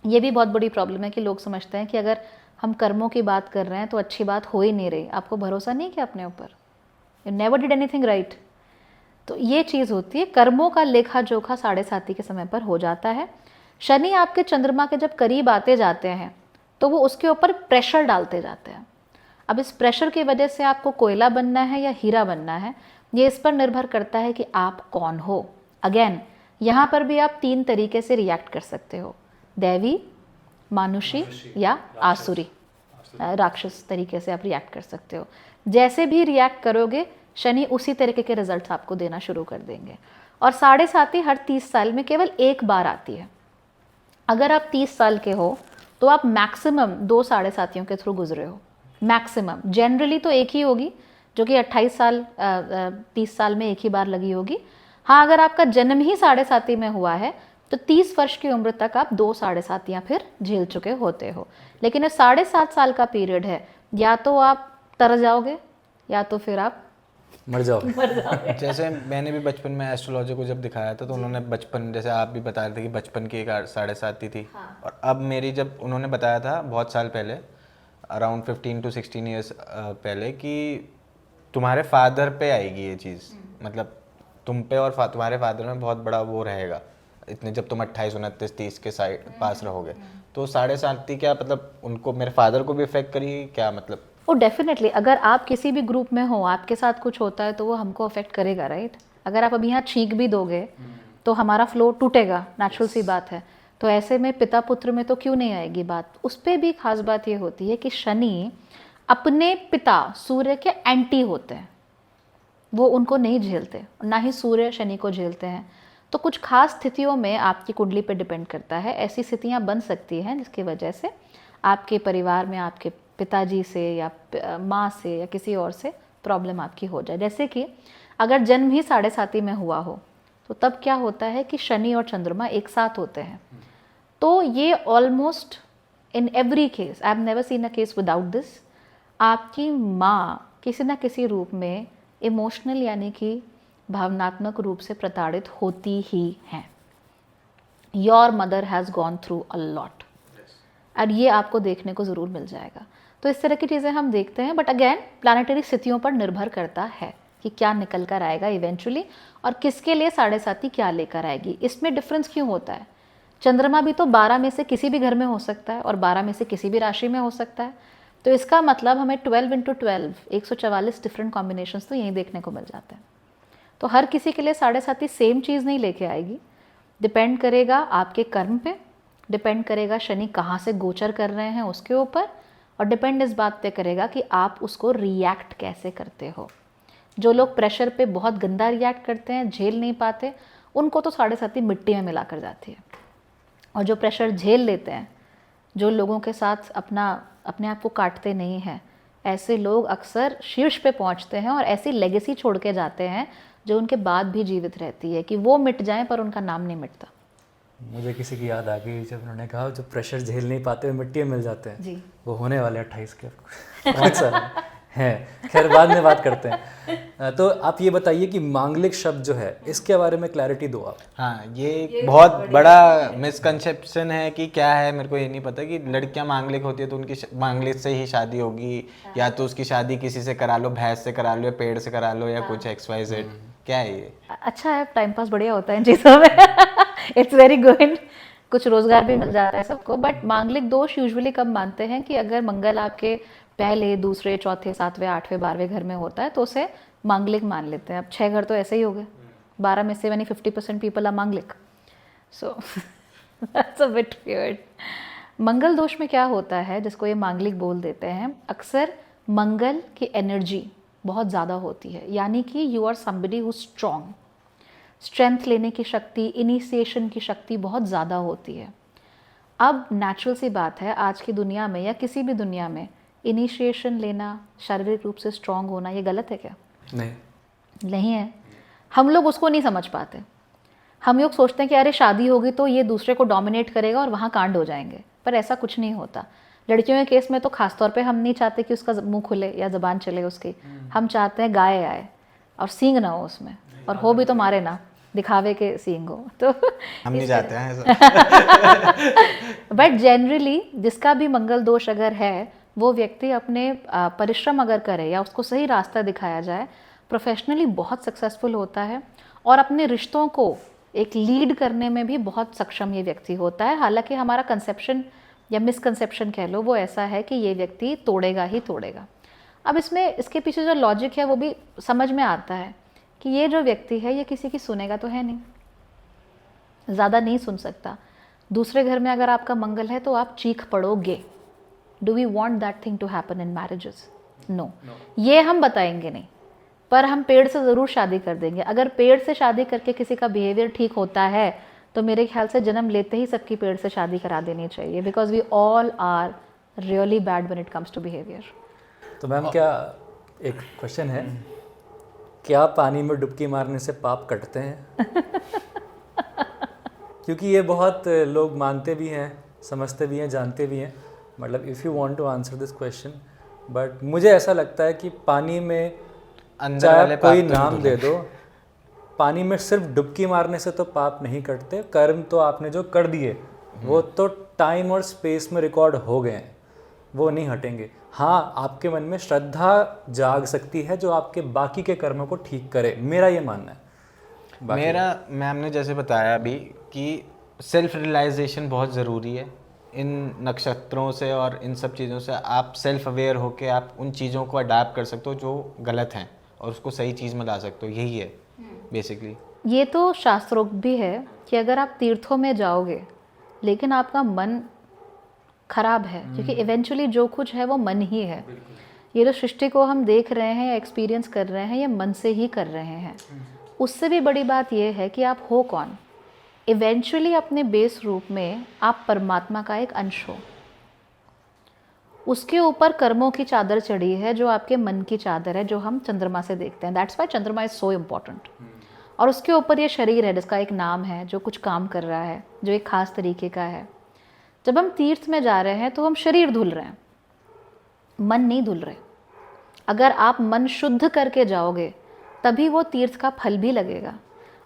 [SPEAKER 2] ये भी बहुत बड़ी प्रॉब्लम है कि लोग समझते हैं कि अगर हम कर्मों की बात कर रहे हैं तो अच्छी बात हो ही नहीं रही। आपको भरोसा नहीं क्या अपने ऊपर? You never did anything right. तो ये चीज़ होती है, कर्मों का लेखा जोखा 7.5 के समय पर हो जाता है। शनि आपके चंद्रमा के जब करीब आते जाते हैं तो वो उसके ऊपर प्रेशर डालते जाते हैं। अब इस प्रेशर की वजह से आपको कोयला बनना है या हीरा बनना है, ये इस पर निर्भर करता है कि आप कौन हो। अगेन यहाँ पर भी आप 3 तरीके से रिएक्ट कर सकते हो, दैवी, मानुषी या आसुरी, राक्षस तरीके से आप रिएक्ट कर सकते हो। जैसे भी रिएक्ट करोगे शनि उसी तरीके के रिजल्ट्स आपको देना शुरू कर देंगे। और 7.5 हर 30 साल में केवल एक बार आती है। अगर आप 30 साल के हो तो आप मैक्सिमम 2 7.5 के थ्रू गुजरे हो, मैक्सिमम। जनरली तो एक ही होगी जो कि 28 साल 30 साल में एक ही बार लगी होगी। हाँ, अगर आपका जन्म ही 7.5 में हुआ है तो 30 वर्ष की उम्र तक आप 2 7.5 फिर झेल चुके होते हो। लेकिन ये 7.5 साल का पीरियड है, या तो आप तर जाओगे या तो फिर आप
[SPEAKER 3] मर जाओ।
[SPEAKER 1] जैसे मैंने भी बचपन में एस्ट्रोलॉजी को जब दिखाया था तो उन्होंने बचपन, जैसे आप भी बता रहे थे कि बचपन की एक 7.5 थी। हाँ। और अब मेरी, जब उन्होंने बताया था बहुत साल पहले, अराउंड 15 to 16 ईयर्स पहले, कि तुम्हारे फादर पे आएगी ये चीज़, मतलब तुम पे और तुम्हारे फादर में बहुत बड़ा वो रहेगा, इतने जब तुम 28, 29, 30 के साइड पास रहोगे, तो 7.5 क्या मतलब उनको, मेरे फादर को भी इफेक्ट करेगी क्या मतलब?
[SPEAKER 2] वो डेफिनेटली, अगर आप किसी भी ग्रुप में हो, आपके साथ कुछ होता है तो वो हमको अफेक्ट करेगा, राइट? अगर आप अभी यहाँ छींक भी दोगे तो हमारा फ्लो टूटेगा, नेचुरल सी बात है। तो ऐसे में पिता पुत्र में तो क्यों नहीं आएगी बात। उस पर भी खास बात ये होती है कि शनि अपने पिता सूर्य के एंटी होते हैं, वो उनको नहीं झेलते, ना ही सूर्य शनि को झेलते हैं। तो कुछ खास स्थितियों में आपकी कुंडली पे डिपेंड करता है, ऐसी स्थितियाँ बन सकती हैं जिसकी वजह से आपके परिवार में आपके पिताजी से या माँ से या किसी और से प्रॉब्लम आपकी हो जाए। जैसे कि अगर जन्म ही 7.5 में हुआ हो तो तब क्या होता है कि शनि और चंद्रमा एक साथ होते हैं। तो ये almost in every case, I have never seen a case without this, आपकी माँ किसी ना किसी रूप में इमोशनल यानी कि भावनात्मक रूप से प्रताड़ित होती ही हैं। Your mother has gone through a lot, और ये आपको देखने को ज़रूर मिल जाएगा। तो इस तरह की चीज़ें हम देखते हैं, बट अगेन प्लानिटरी स्थितियों पर निर्भर करता है कि क्या निकल कर आएगा इवेंचुअली, और किसके लिए 7.5 क्या लेकर आएगी। इसमें डिफरेंस क्यों होता है? चंद्रमा भी तो 12 में से किसी भी घर में हो सकता है और 12 में से किसी भी राशि में हो सकता है। तो इसका मतलब हमें 12 × 12 144 डिफरेंट कॉम्बिनेशंस तो यहीं देखने को मिल जाते हैं। तो हर किसी के लिए 7.5 सेम चीज़ नहीं लेके आएगी, डिपेंड करेगा आपके कर्म पे, डिपेंड करेगा शनि कहाँ से गोचर कर रहे हैं उसके ऊपर, और डिपेंड इस बात पे करेगा कि आप उसको रिएक्ट कैसे करते हो। जो लोग प्रेशर पे बहुत गंदा रिएक्ट करते हैं, झेल नहीं पाते, उनको तो 7.5 मिट्टी में मिला कर जाती है। और जो प्रेशर झेल लेते हैं, जो लोगों के साथ अपने आप को काटते नहीं हैं, ऐसे लोग अक्सर शीर्ष पे पहुंचते हैं और ऐसी लेगेसी छोड़ के जाते हैं जो उनके बाद भी जीवित रहती है, कि वो मिट जाएं पर उनका नाम नहीं मिटता।
[SPEAKER 3] मुझे किसी की याद आ गई जब उन्होंने कहा जो प्रेशर झेल नहीं पाते वो मिट्टी में मिल जाते हैं
[SPEAKER 2] जी।
[SPEAKER 3] वो होने वाले 28 के बहुत सारे हैं, खैर बाद में बात करते हैं। तो आप ये बताइए कि मांगलिक शब्द जो है इसके बारे में क्लैरिटी दो आप।
[SPEAKER 1] हाँ, ये बहुत बड़ा मिसकंसेप्शन है कि क्या है, मेरे को ये नहीं पता कि लड़कियां मांगलिक होती है तो उनकी मांगलिक से ही शादी होगी, या तो उसकी शादी किसी से करा लो, भैंस से करा लो या पेड़ से करा लो या कुछ XYZ। क्या है ये?
[SPEAKER 2] अच्छा है, टाइम पास बढ़िया होता है इन चीज़ों में। इट्स वेरी गुड, कुछ रोजगार भी मिल जाता है सबको। बट मांगलिक दोष यूजुअली कब मानते हैं कि अगर मंगल आपके पहले, दूसरे, चौथे, 7वें, 8वें, 12वें घर में होता है तो उसे मांगलिक मान लेते हैं। अब 6 घर तो ऐसे ही हो गए, 12 में से 50% पीपल आर मांगलिक, so that's a bit weird. मंगल दोष में क्या होता है जिसको ये मांगलिक बोल देते हैं, अक्सर मंगल की एनर्जी बहुत ज़्यादा होती है, यानी कि you are somebody who strong, strength लेने की शक्ति, इनिशिएशन की शक्ति बहुत ज़्यादा होती है। अब नेचुरल सी बात है, आज की दुनिया में या किसी भी दुनिया में इनिशिएशन लेना, शारीरिक रूप से स्ट्रॉन्ग होना, ये गलत है क्या? नहीं है। हम लोग उसको नहीं समझ पाते। हम लोग सोचते हैं कि अरे शादी होगी तो ये दूसरे को डोमिनेट करेगा और वहाँ कांड हो जाएंगे, पर ऐसा कुछ नहीं होता। लड़कियों के केस में तो खास तौर पे हम नहीं चाहते कि उसका मुंह खुले या ज़बान चले उसकी, हम चाहते हैं गाय आए और सींग ना हो उसमें, और हो भी तो मारे ना, दिखावे के सींग हो। तो
[SPEAKER 1] हम नहीं चाहते हैं ऐसा।
[SPEAKER 2] बट जनरली जिसका भी मंगल दोष अगर है, वो व्यक्ति अपने परिश्रम अगर करे या उसको सही रास्ता दिखाया जाए, प्रोफेशनली बहुत सक्सेसफुल होता है और अपने रिश्तों को एक लीड करने में भी बहुत सक्षम ये व्यक्ति होता है। हालांकि हमारा कंसेप्शन या मिसकंसेप्शन कह लो वो ऐसा है कि ये व्यक्ति तोड़ेगा ही तोड़ेगा। अब इसके पीछे जो लॉजिक है वो भी समझ में आता है कि ये जो व्यक्ति है ये किसी की सुनेगा तो है नहीं, ज़्यादा नहीं सुन सकता। दूसरे घर में अगर आपका मंगल है तो आप चीख पड़ोगे। Do we want that thing to happen in marriages? No, ये हम बताएंगे नहीं, पर हम पेड़ से ज़रूर शादी कर देंगे। अगर पेड़ से शादी करके किसी का बिहेवियर ठीक होता है तो मेरे ख्याल से जन्म लेते ही सबकी पेड़ से शादी करा देनी चाहिए, because we all are really bad when it comes to behaviour.
[SPEAKER 3] तो मैम क्या एक क्वेश्चन है, क्या पानी में डुबकी मारने से पाप कटते हैं? क्योंकि ये बहुत लोग मानते भी हैं, समझते भी हैं, जानते भी हैं। मतलब if you want to answer this question, but मुझे ऐसा लगता है कि पानी में चाहे कोई नाम दे दो, पानी में सिर्फ डुबकी मारने से तो पाप नहीं कटते। कर्म तो आपने जो कर दिए वो तो टाइम और स्पेस में रिकॉर्ड हो गए हैं, वो नहीं हटेंगे। हाँ, आपके मन में श्रद्धा जाग सकती है जो आपके बाकी के कर्मों को ठीक करे, मेरा ये मानना है।
[SPEAKER 1] मेरा मैम ने जैसे बताया अभी कि सेल्फ रियलाइजेशन बहुत ज़रूरी है। इन नक्षत्रों से और इन सब चीज़ों से आप सेल्फ अवेयर होके आप उन चीज़ों को अडाप्ट कर सकते हो जो गलत हैं और उसको सही चीज़ में ला सकते हो, यही है बेसिकली।
[SPEAKER 2] ये तो शास्त्रोक्त भी है कि अगर आप तीर्थों में जाओगे लेकिन आपका मन खराब है, क्योंकि इवेंचुअली जो कुछ है वो मन ही है। ये जो सृष्टि को हम देख रहे हैं या एक्सपीरियंस कर रहे हैं ये मन से ही कर रहे हैं। उससे भी बड़ी बात ये है कि आप हो कौन। इवेंचुअली अपने बेस रूप में आप परमात्मा का एक अंश हो। उसके ऊपर कर्मों की चादर चढ़ी है जो आपके मन की चादर है, जो हम चंद्रमा से देखते हैं। दैट्स वाई चंद्रमा इज सो इम्पॉर्टेंट। और उसके ऊपर ये शरीर है जिसका एक नाम है, जो कुछ काम कर रहा है, जो एक खास तरीके का है। जब हम तीर्थ में जा रहे हैं तो हम शरीर धुल रहे हैं, मन नहीं धुल रहे। अगर आप मन शुद्ध करके जाओगे तभी वो तीर्थ का फल भी लगेगा।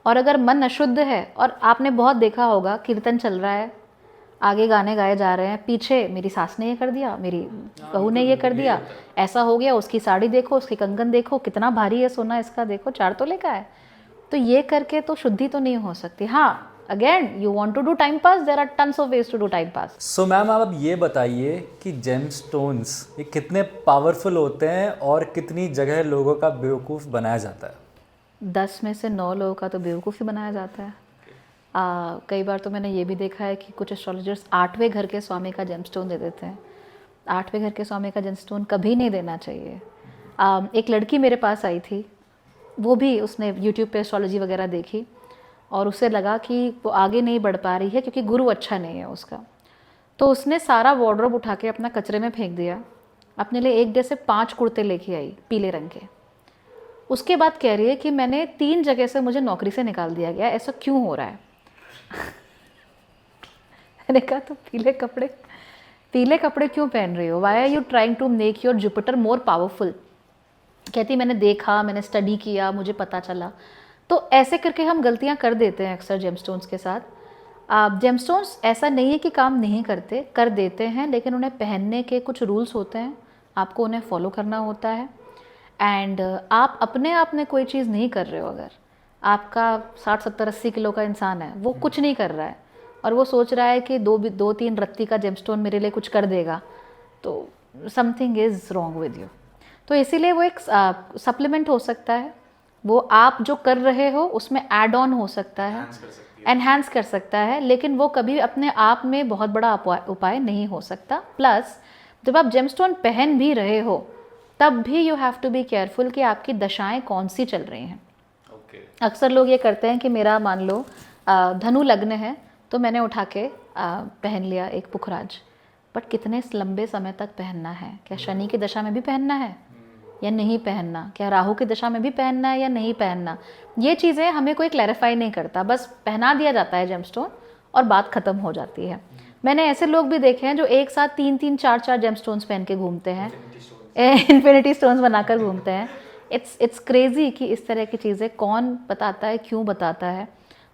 [SPEAKER 2] और अगर मन अशुद्ध है, और आपने बहुत देखा होगा कीर्तन चल रहा है, आगे गाने गाए जा रहे हैं, पीछे मेरी सास ने ये कर दिया, मेरी बहू ने ये कर दिया, ऐसा हो गया, उसकी साड़ी देखो, उसकी कंगन देखो, कितना भारी है सोना इसका, देखो 4 तोले का है। तो ये करके तो शुद्धि तो नहीं हो सकती। हाँ, again you want to do time pass, there are tons of ways to do time pass.
[SPEAKER 3] So ma'am आप अब ये बताइए कि जेमस्टोन्स ये कितने पावरफुल होते हैं और कितनी जगह लोगों का बेवकूफ़ बनाया जाता है?
[SPEAKER 2] 10 में से 9 लोगों का तो बेवकूफ़ ही बनाया जाता है। कई बार तो मैंने ये भी देखा है कि कुछ एस्ट्रोलॉजर्स 8वें घर के स्वामी का जेमस्टोन दे देते हैं। 8वें घर के स्वामी का जेमस्टोन कभी नहीं देना चाहिए। एक लड़की मेरे पास आई थी, वो भी उसने यूट्यूब पे एस्ट्रोलॉजी वगैरह देखी और उसे लगा कि वो आगे नहीं बढ़ पा रही है क्योंकि गुरु अच्छा नहीं है उसका। तो उसने सारा वार्डरोब उठा के अपना कचरे में फेंक दिया, अपने लिए एक जैसे 5 कुर्ते लेके आई पीले रंग के। उसके बाद कह रही है कि मैंने 3 जगह से मुझे नौकरी से निकाल दिया गया, ऐसा क्यों हो रहा है? मैंने कहा तो पीले कपड़े क्यों पहन रही हो? Why are you trying to make your Jupiter more powerful? कहती मैंने देखा, मैंने स्टडी किया, मुझे पता चला। तो ऐसे करके हम गलतियां कर देते हैं अक्सर जेमस्टोन्स के साथ। जेमस्टोन्स ऐसा नहीं है कि काम नहीं करते, कर देते हैं, लेकिन उन्हें पहनने के कुछ रूल्स होते हैं, आपको उन्हें फॉलो करना होता है। एंड आप अपने आप में कोई चीज़ नहीं कर रहे हो। अगर आपका 60, 70, 80 किलो का इंसान है, वो कुछ नहीं कर रहा है और वो सोच रहा है कि 2-3 रत्ती का जेमस्टोन मेरे लिए कुछ कर देगा, तो something is wrong with you. तो इसीलिए वो एक सप्लीमेंट हो सकता है, वो आप जो कर रहे हो उसमें ऐड ऑन हो सकता है, एनहांस कर सकता है, लेकिन वो कभी अपने आप में बहुत बड़ा उपाय नहीं हो सकता। प्लस जब आप जेमस्टोन पहन भी रहे हो तब भी you have to be careful कि आपकी दशाएं कौन सी चल रही हैं। अक्सर लोग ये करते हैं कि मेरा मान लो धनु लग्न है तो मैंने उठा के पहन लिया एक पुखराज, बट कितने लंबे समय तक पहनना है? क्या शनि की दशा में भी पहनना है या नहीं पहनना? क्या राहु की दशा में भी पहनना है या नहीं पहनना? ये चीज़ें हमें कोई क्लैरिफाई नहीं करता, बस पहना दिया जाता है जेमस्टोन और बात ख़त्म हो जाती है। मैंने ऐसे लोग भी देखे हैं जो एक साथ 3-3, 4-4 जेमस्टोन्स पहन के घूमते हैं, इन्फिनिटी स्टोन्स बनाकर घूमते हैं। इट्स क्रेजी कि इस तरह की चीज़ें कौन बताता है, क्यों बताता है,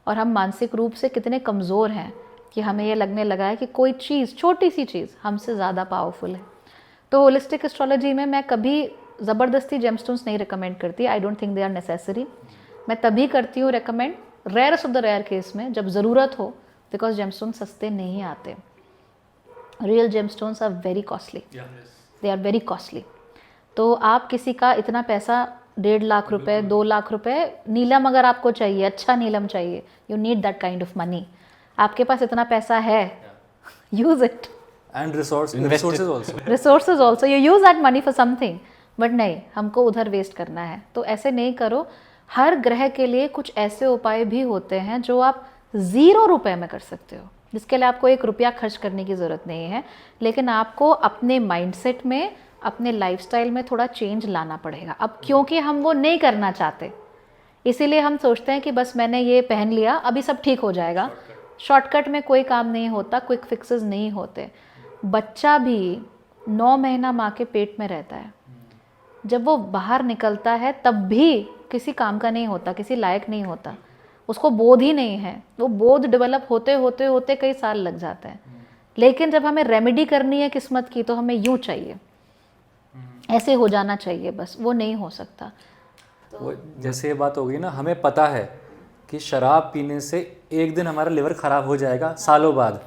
[SPEAKER 2] और हम मानसिक रूप से कितने कमज़ोर हैं कि हमें ये लगने लगा है कि कोई चीज़, छोटी सी चीज़ हमसे ज़्यादा पावरफुल है। तो होलिस्टिक एस्ट्रोलॉजी में मैं कभी ज़बरदस्ती जेमस्टोन्स नहीं रिकमेंड करती। I don't think they are necessary. मैं तभी करती हूँ recommend rarest of the rare case में, जब ज़रूरत हो, बिकॉज जेमस्टोन सस्ते नहीं आते। Real gemstones are very costly, they are very costly. तो आप किसी का इतना पैसा, 1.5 लाख रुपए, 2 लाख रुपए, नीलम अगर आपको चाहिए, अच्छा नीलम चाहिए, you need that kind of money. आपके पास इतना पैसा है, use it.
[SPEAKER 3] And resources also you
[SPEAKER 2] use that money for something, but नहीं, हमको उधर वेस्ट करना है तो ऐसे नहीं करो। हर ग्रह के लिए कुछ ऐसे उपाय भी होते हैं जो आप 0 रुपए में कर सकते हो, जिसके लिए आपको 1 रुपया खर्च करने की ज़रूरत नहीं है, लेकिन आपको अपने माइंडसेट में, अपने लाइफस्टाइल में थोड़ा चेंज लाना पड़ेगा। अब क्योंकि हम वो नहीं करना चाहते, इसीलिए हम सोचते हैं कि बस मैंने ये पहन लिया, अभी सब ठीक हो जाएगा। शॉर्टकट में कोई काम नहीं होता, क्विक फिक्सेस नहीं होते। बच्चा भी 9 महीना माँ के पेट में रहता है, जब वो बाहर निकलता है तब भी किसी काम का नहीं होता, किसी लायक नहीं होता, उसको बोध ही नहीं है। वो बोध डेवलप होते होते होते कई साल लग जाते हैं। लेकिन जब हमें रेमेडी करनी है किस्मत की, तो हमें यूँ चाहिए, ऐसे हो जाना चाहिए, बस वो नहीं हो सकता।
[SPEAKER 3] वो जैसे ये बात होगी ना, हमें पता है कि शराब पीने से एक दिन हमारा लिवर ख़राब हो जाएगा सालों बाद,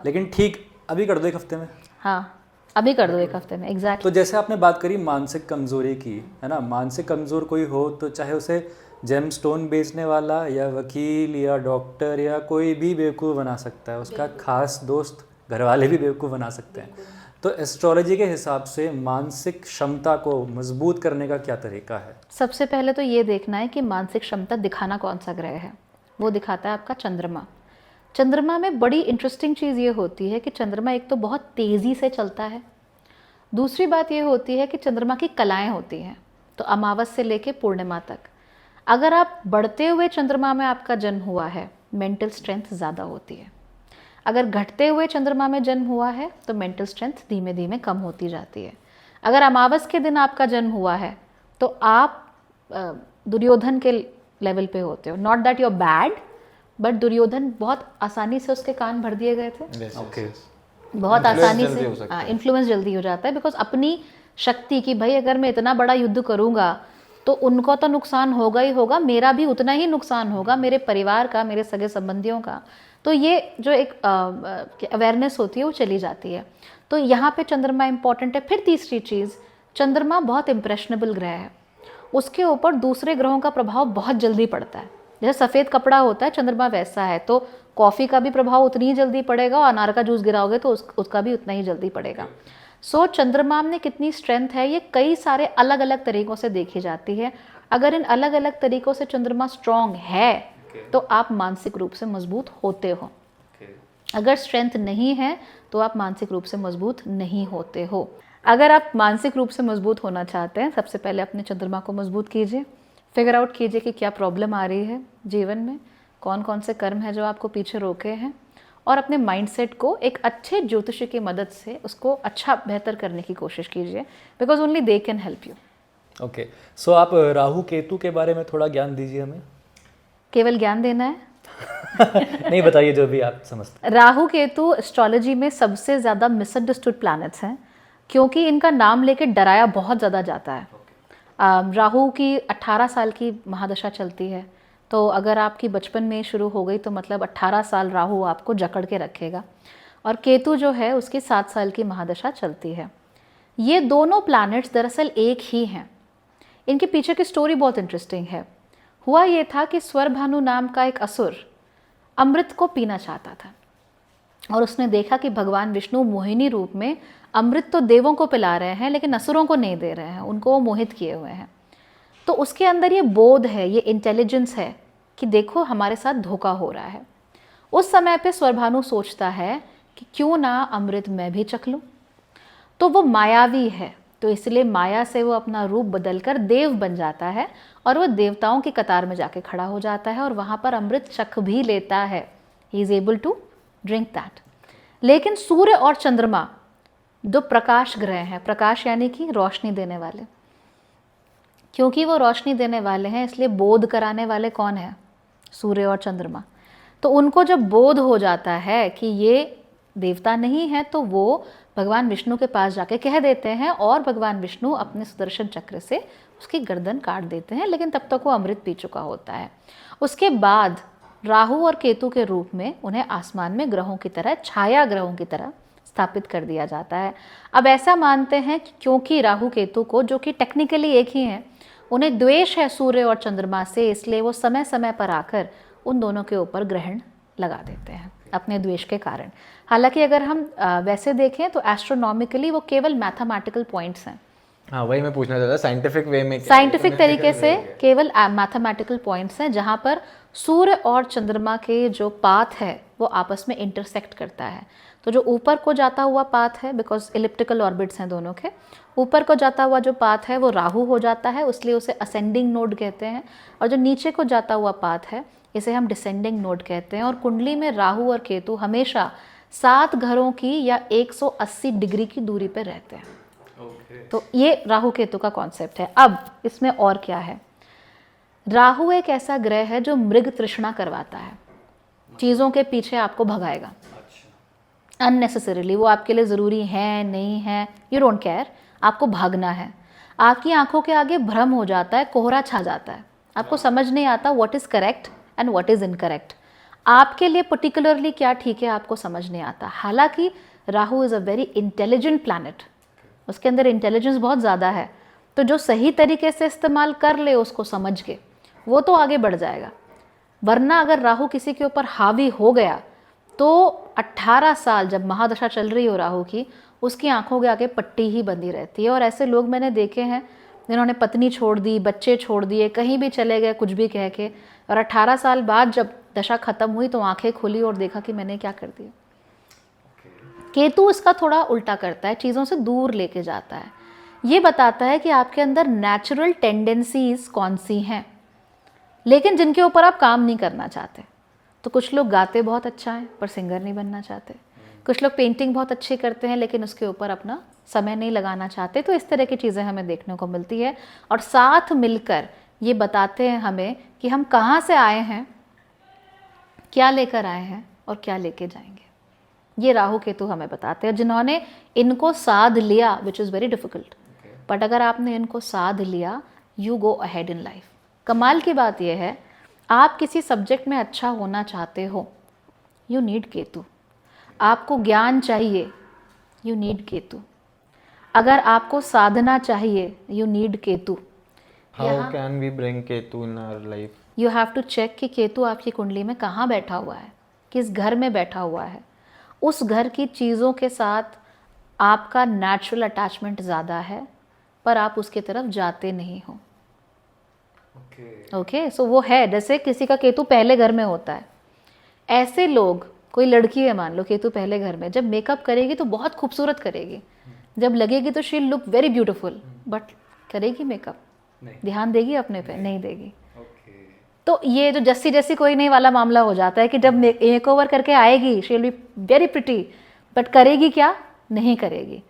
[SPEAKER 3] लेकिन ठीक अभी कर दो 1 हफ्ते में।
[SPEAKER 2] हाँ, अभी कर दो 1 हफ्ते में, एग्जैक्ट।
[SPEAKER 3] तो जैसे आपने बात करी मानसिक कमज़ोरी की, है ना, मानसिक कमज़ोर कोई हो तो चाहे उसे जेम स्टोन बेचने वाला या वकील या डॉक्टर या कोई भी बेवकूफ़ बना सकता है, उसका खास दोस्त घर वाले भी बेवकूफ़ बना सकते हैं। तो एस्ट्रोलॉजी के हिसाब से मानसिक क्षमता को मजबूत करने का क्या तरीका है?
[SPEAKER 2] सबसे पहले तो ये देखना है कि मानसिक क्षमता दिखाना कौन सा ग्रह है। वो दिखाता है आपका चंद्रमा। चंद्रमा में बड़ी इंटरेस्टिंग चीज़ ये होती है कि चंद्रमा एक तो बहुत तेज़ी से चलता है, दूसरी बात ये होती है कि चंद्रमा की कलाएं होती हैं, तो अमावस से लेके पूर्णिमा तक। अगर आप बढ़ते हुए चंद्रमा में आपका जन्म हुआ है, मेंटल स्ट्रेंथ ज़्यादा होती है। अगर घटते हुए चंद्रमा में जन्म हुआ है तो मेंटल स्ट्रेंथ धीमे धीमे कम होती जाती है। अगर अमावस के दिन आपका जन्म हुआ है तो आप दुर्योधन के लेवल पे होते हो। Not that you are bad, but Duryodhan बहुत आसानी से उसके कान भर दिए गए थे।
[SPEAKER 3] ओके,
[SPEAKER 2] बहुत आसानी से इन्फ्लुएंस जल्दी हो जाता है, बिकॉज अपनी शक्ति की, भाई अगर मैं इतना बड़ा युद्ध करूंगा तो उनको तो नुकसान होगा ही होगा, मेरा भी उतना ही नुकसान होगा, मेरे परिवार का, मेरे सगे संबंधियों का। तो ये जो एक अवेयरनेस होती है वो चली जाती है। तो यहाँ पे चंद्रमा इंपॉर्टेंट है। फिर तीसरी चीज़, चंद्रमा बहुत इम्प्रेशनेबल ग्रह है, उसके ऊपर दूसरे ग्रहों का प्रभाव बहुत जल्दी पड़ता है। जैसे सफ़ेद कपड़ा होता है, चंद्रमा वैसा है, तो कॉफ़ी का भी प्रभाव उतनी ही जल्दी पड़ेगा और अनार का जूस गिराओगे तो उसका भी उतना ही जल्दी पड़ेगा। सो चंद्रमा में कितनी स्ट्रेंथ है ये कई सारे अलग अलग तरीक़ों से देखी जाती है। अगर इन अलग अलग तरीक़ों से चंद्रमा स्ट्रॉन्ग है तो आप मानसिक रूप से मजबूत होते हो। अगर स्ट्रेंथ नहीं है तो आप मानसिक रूप से मजबूत नहीं होते हो। अगर आप मानसिक रूप से मजबूत होना चाहते हैं, सबसे पहले अपने चंद्रमा को मजबूत कीजिए, फिगर आउट कीजिए कि क्या प्रॉब्लम आ रही है जीवन में, कौन कौन से कर्म हैं जो आपको पीछे रोके हैं, और अपने माइंडसेट को एक अच्छे ज्योतिषी की मदद से उसको अच्छा बेहतर करने की कोशिश कीजिए, because only they can help you.
[SPEAKER 3] Okay, so आप राहु केतु के बारे में थोड़ा ज्ञान दीजिए हमें।
[SPEAKER 2] केवल ज्ञान देना है?
[SPEAKER 3] नहीं, बताइए जो भी आप समझते हैं।
[SPEAKER 2] राहु केतु एस्ट्रोलॉजी में सबसे ज़्यादा मिसअंडरस्टूड प्लैनेट्स हैं, क्योंकि इनका नाम लेके डराया बहुत ज़्यादा जाता है। राहु की 18 साल की महादशा चलती है, तो अगर आपकी बचपन में शुरू हो गई तो मतलब 18 साल राहु आपको जकड़ के रखेगा, और केतु जो है उसकी 7 साल की महादशा चलती है। ये दोनों प्लैनेट्स दरअसल एक ही हैं। इनके पीछे की स्टोरी बहुत इंटरेस्टिंग है। हुआ ये था कि स्वरभानु नाम का एक असुर अमृत को पीना चाहता था, और उसने देखा कि भगवान विष्णु मोहिनी रूप में अमृत तो देवों को पिला रहे हैं लेकिन असुरों को नहीं दे रहे हैं, उनको वो मोहित किए हुए हैं। तो उसके अंदर ये बोध है, ये इंटेलिजेंस है कि देखो हमारे साथ धोखा हो रहा है। उस समय पे स्वरभानु सोचता है कि क्यों ना अमृत मैं भी चख लूं। तो वो मायावी है, तो इसलिए माया से वो अपना रूप बदलकर देव बन जाता है, और वो देवताओं की कतार में जाके खड़ा हो जाता है और वहाँ पर अमृत चख भी लेता है। He is able to drink that. लेकिन सूर्य और चंद्रमा दो प्रकाश ग्रह हैं, प्रकाश यानी कि रोशनी देने वाले। क्योंकि वो रोशनी देने वाले हैं इसलिए बोध कराने वाले कौन है? सूर्य और चंद्रमा। तो उनको जब बोध हो जाता है कि ये देवता नहीं है तो वो भगवान विष्णु के पास जाके कह देते हैं, और भगवान विष्णु अपने सुदर्शन चक्र से उसकी गर्दन काट देते हैं, लेकिन तब तक वो अमृत पी चुका होता है। उसके बाद राहु और केतु के रूप में उन्हें आसमान में ग्रहों की तरह, छाया ग्रहों की तरह स्थापित कर दिया जाता है। अब ऐसा मानते हैं कि क्योंकि राहु केतु को, जो कि टेक्निकली एक ही हैं, उन्हें द्वेष है सूर्य और चंद्रमा से, इसलिए वो समय समय पर आकर उन दोनों के ऊपर ग्रहण लगा देते हैं अपने द्वेष के कारण। हालांकि अगर हम वैसे देखें तो एस्ट्रोनॉमिकली वो केवल मैथमेटिकल पॉइंट्स हैं।
[SPEAKER 1] हाँ, वही मैं पूछना चाहता था, साइंटिफिक वे में,
[SPEAKER 2] साइंटिफिक तरीके से केवल मैथमेटिकल पॉइंट्स हैं, जहाँ पर सूर्य और चंद्रमा के जो पाथ है वो आपस में इंटरसेक्ट करता है। तो जो ऊपर को जाता हुआ पाथ है, बिकॉज इलिप्टिकल ऑर्बिट्स हैं दोनों के, ऊपर को जाता हुआ जो पाथ है वो राहु हो जाता है, इसलिए उसे असेंडिंग नोड कहते हैं, और जो नीचे को जाता हुआ पाथ है इसे हम डिसेंडिंग नोड कहते हैं। और कुंडली में राहु और केतु हमेशा 7 घरों की या 180 डिग्री की दूरी पर रहते हैं। तो ये राहु केतु का कॉन्सेप्ट है। अब इसमें और क्या है? राहु एक ऐसा ग्रह है जो मृग तृष्णा करवाता है, चीज़ों के पीछे आपको भगाएगा अननेसेसरीली। वो आपके लिए ज़रूरी है नहीं है, यू डोंट केयर, आपको भागना है। आपकी आंखों के आगे भ्रम हो जाता है, कोहरा छा जाता है, आपको समझ नहीं आता what is correct and what is incorrect. आपके लिए पर्टिकुलरली क्या ठीक है आपको समझ नहीं आता। हालांकि Rahu is a very intelligent planet, उसके अंदर इंटेलिजेंस बहुत ज़्यादा है, तो जो सही तरीके से इस्तेमाल कर ले उसको समझ के, वो तो आगे बढ़ जाएगा। वरना अगर राहु किसी के ऊपर हावी हो गया तो 18 साल जब महादशा चल रही हो राहु की, उसकी आंखों के आगे पट्टी ही बंधी रहती है। और ऐसे लोग मैंने देखे हैं जिन्होंने पत्नी छोड़ दी, बच्चे छोड़ दिए, कहीं भी चले गए कुछ भी कह के, और 18 साल बाद जब दशा खत्म हुई तो आंखें खुली और देखा कि मैंने क्या कर दिया। केतु इसका थोड़ा उल्टा करता है, चीज़ों से दूर लेके जाता है। ये बताता है कि आपके अंदर नेचुरल टेंडेंसीज कौन सी हैं, लेकिन जिनके ऊपर आप काम नहीं करना चाहते। तो कुछ लोग गाते बहुत अच्छा है पर सिंगर नहीं बनना चाहते, कुछ लोग पेंटिंग बहुत अच्छी करते हैं लेकिन उसके ऊपर अपना समय नहीं लगाना चाहते। तो इस तरह की चीज़ें हमें देखने को मिलती है, और साथ मिलकर ये बताते हैं हमें कि हम कहाँ से आए हैं, क्या लेकर आए हैं और क्या लेके जाएंगे। ये राहु केतु हमें बताते हैं। जिन्होंने इनको साध लिया, विच इज़ वेरी डिफिकल्ट, बट अगर आपने इनको साध लिया, you go ahead in life. कमाल की बात यह है, आप किसी सब्जेक्ट में अच्छा होना चाहते हो, यू नीड केतु। आपको ज्ञान चाहिए, यू नीड केतु। अगर आपको साधना चाहिए, you need Ketu.
[SPEAKER 1] How can we bring Ketu in our life?
[SPEAKER 2] You have to check कि केतु आपकी कुंडली में कहाँ बैठा हुआ है, किस घर में बैठा हुआ है। उस घर की चीज़ों के साथ आपका नेचुरल अटैचमेंट ज़्यादा है, पर आप उसकी तरफ जाते नहीं हो। ओके, सो वो है, जैसे किसी का केतु पहले घर में होता है, ऐसे लोग, कोई लड़की है मान लो केतु पहले घर में, जब मेकअप करेगी तो बहुत खूबसूरत करेगी, जब लगेगी तो she look very beautiful, but करेगी मेकअप, ध्यान देगी अपने पे? नहीं देगी। तो ये जो जस्सी जैसी कोई नहीं वाला मामला हो जाता है कि जब मेकओवर करके आएगी she will be very pretty, but करेगी क्या? नहीं करेगी।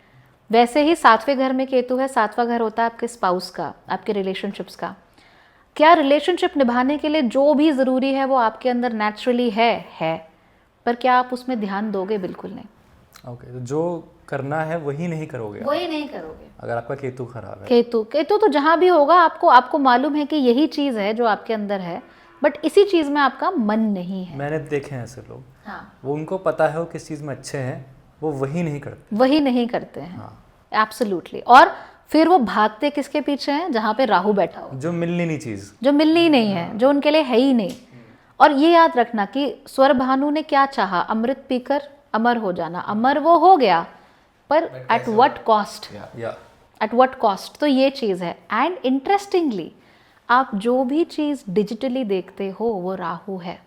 [SPEAKER 2] वैसे ही 7वें घर में केतु है। 7वां घर होता है आपके स्पाउस का, आपके रिलेशनशिप्स का। क्या रिलेशनशिप निभाने के लिए जो भी ज़रूरी है वो आपके अंदर नेचुरली है, पर क्या आप उसमें ध्यान दोगे? बिल्कुल नहीं।
[SPEAKER 3] ओके, तो जो करना है वही नहीं करोगे आप,
[SPEAKER 2] वही नहीं करोगे
[SPEAKER 3] अगर आपका केतु खराब है।
[SPEAKER 2] केतु तो जहाँ भी होगा आपको मालूम है कि यही चीज़ है जो आपके अंदर है, बट इसी चीज़ में आपका मन नहीं है।
[SPEAKER 3] मैंने देखे हैं ऐसे लोग,
[SPEAKER 2] हाँ,
[SPEAKER 3] वो उनको पता है वो किस चीज़ में अच्छे हैं, वो वही नहीं करते।
[SPEAKER 2] वही नहीं करते हैं।
[SPEAKER 3] हाँ,
[SPEAKER 2] एब्सोल्युटली। और फिर वो भागते किसके पीछे हैं? जहाँ पे राहु बैठा हो,
[SPEAKER 3] जो मिलनी नहीं चीज़,
[SPEAKER 2] जो मिलनी ही नहीं है, जो उनके लिए है ही नहीं। और ये याद रखना कि स्वर भानु ने क्या चाहा? अमृत पीकर अमर हो जाना। अमर वो हो गया, पर एट व्हाट कॉस्ट?
[SPEAKER 3] या
[SPEAKER 2] एट व्हाट कॉस्ट? तो ये चीज़ है। एंड इंटरेस्टिंगली, आप जो भी चीज़ डिजिटली देखते हो वो राहु है।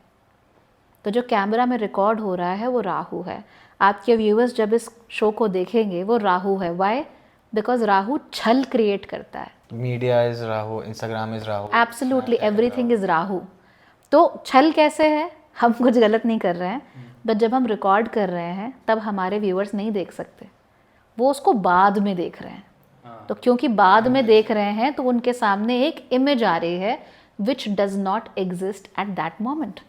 [SPEAKER 2] तो जो कैमरा में रिकॉर्ड हो रहा है वो राहु है। आपके व्यूअर्स जब इस शो को देखेंगे वो राहु है। वाई? बिकॉज राहु छल क्रिएट करता है।
[SPEAKER 1] Media is Rahu, Instagram is Rahu,
[SPEAKER 2] absolutely everything is Rahu. तो छल कैसे है? हम कुछ गलत नहीं कर रहे हैं, बट जब हम रिकॉर्ड कर रहे हैं तब हमारे व्यूअर्स नहीं देख सकते, वो उसको बाद में देख रहे हैं। तो क्योंकि बाद में देख रहे हैं तो उनके सामने एक इमेज आ रही है which does not exist at that moment.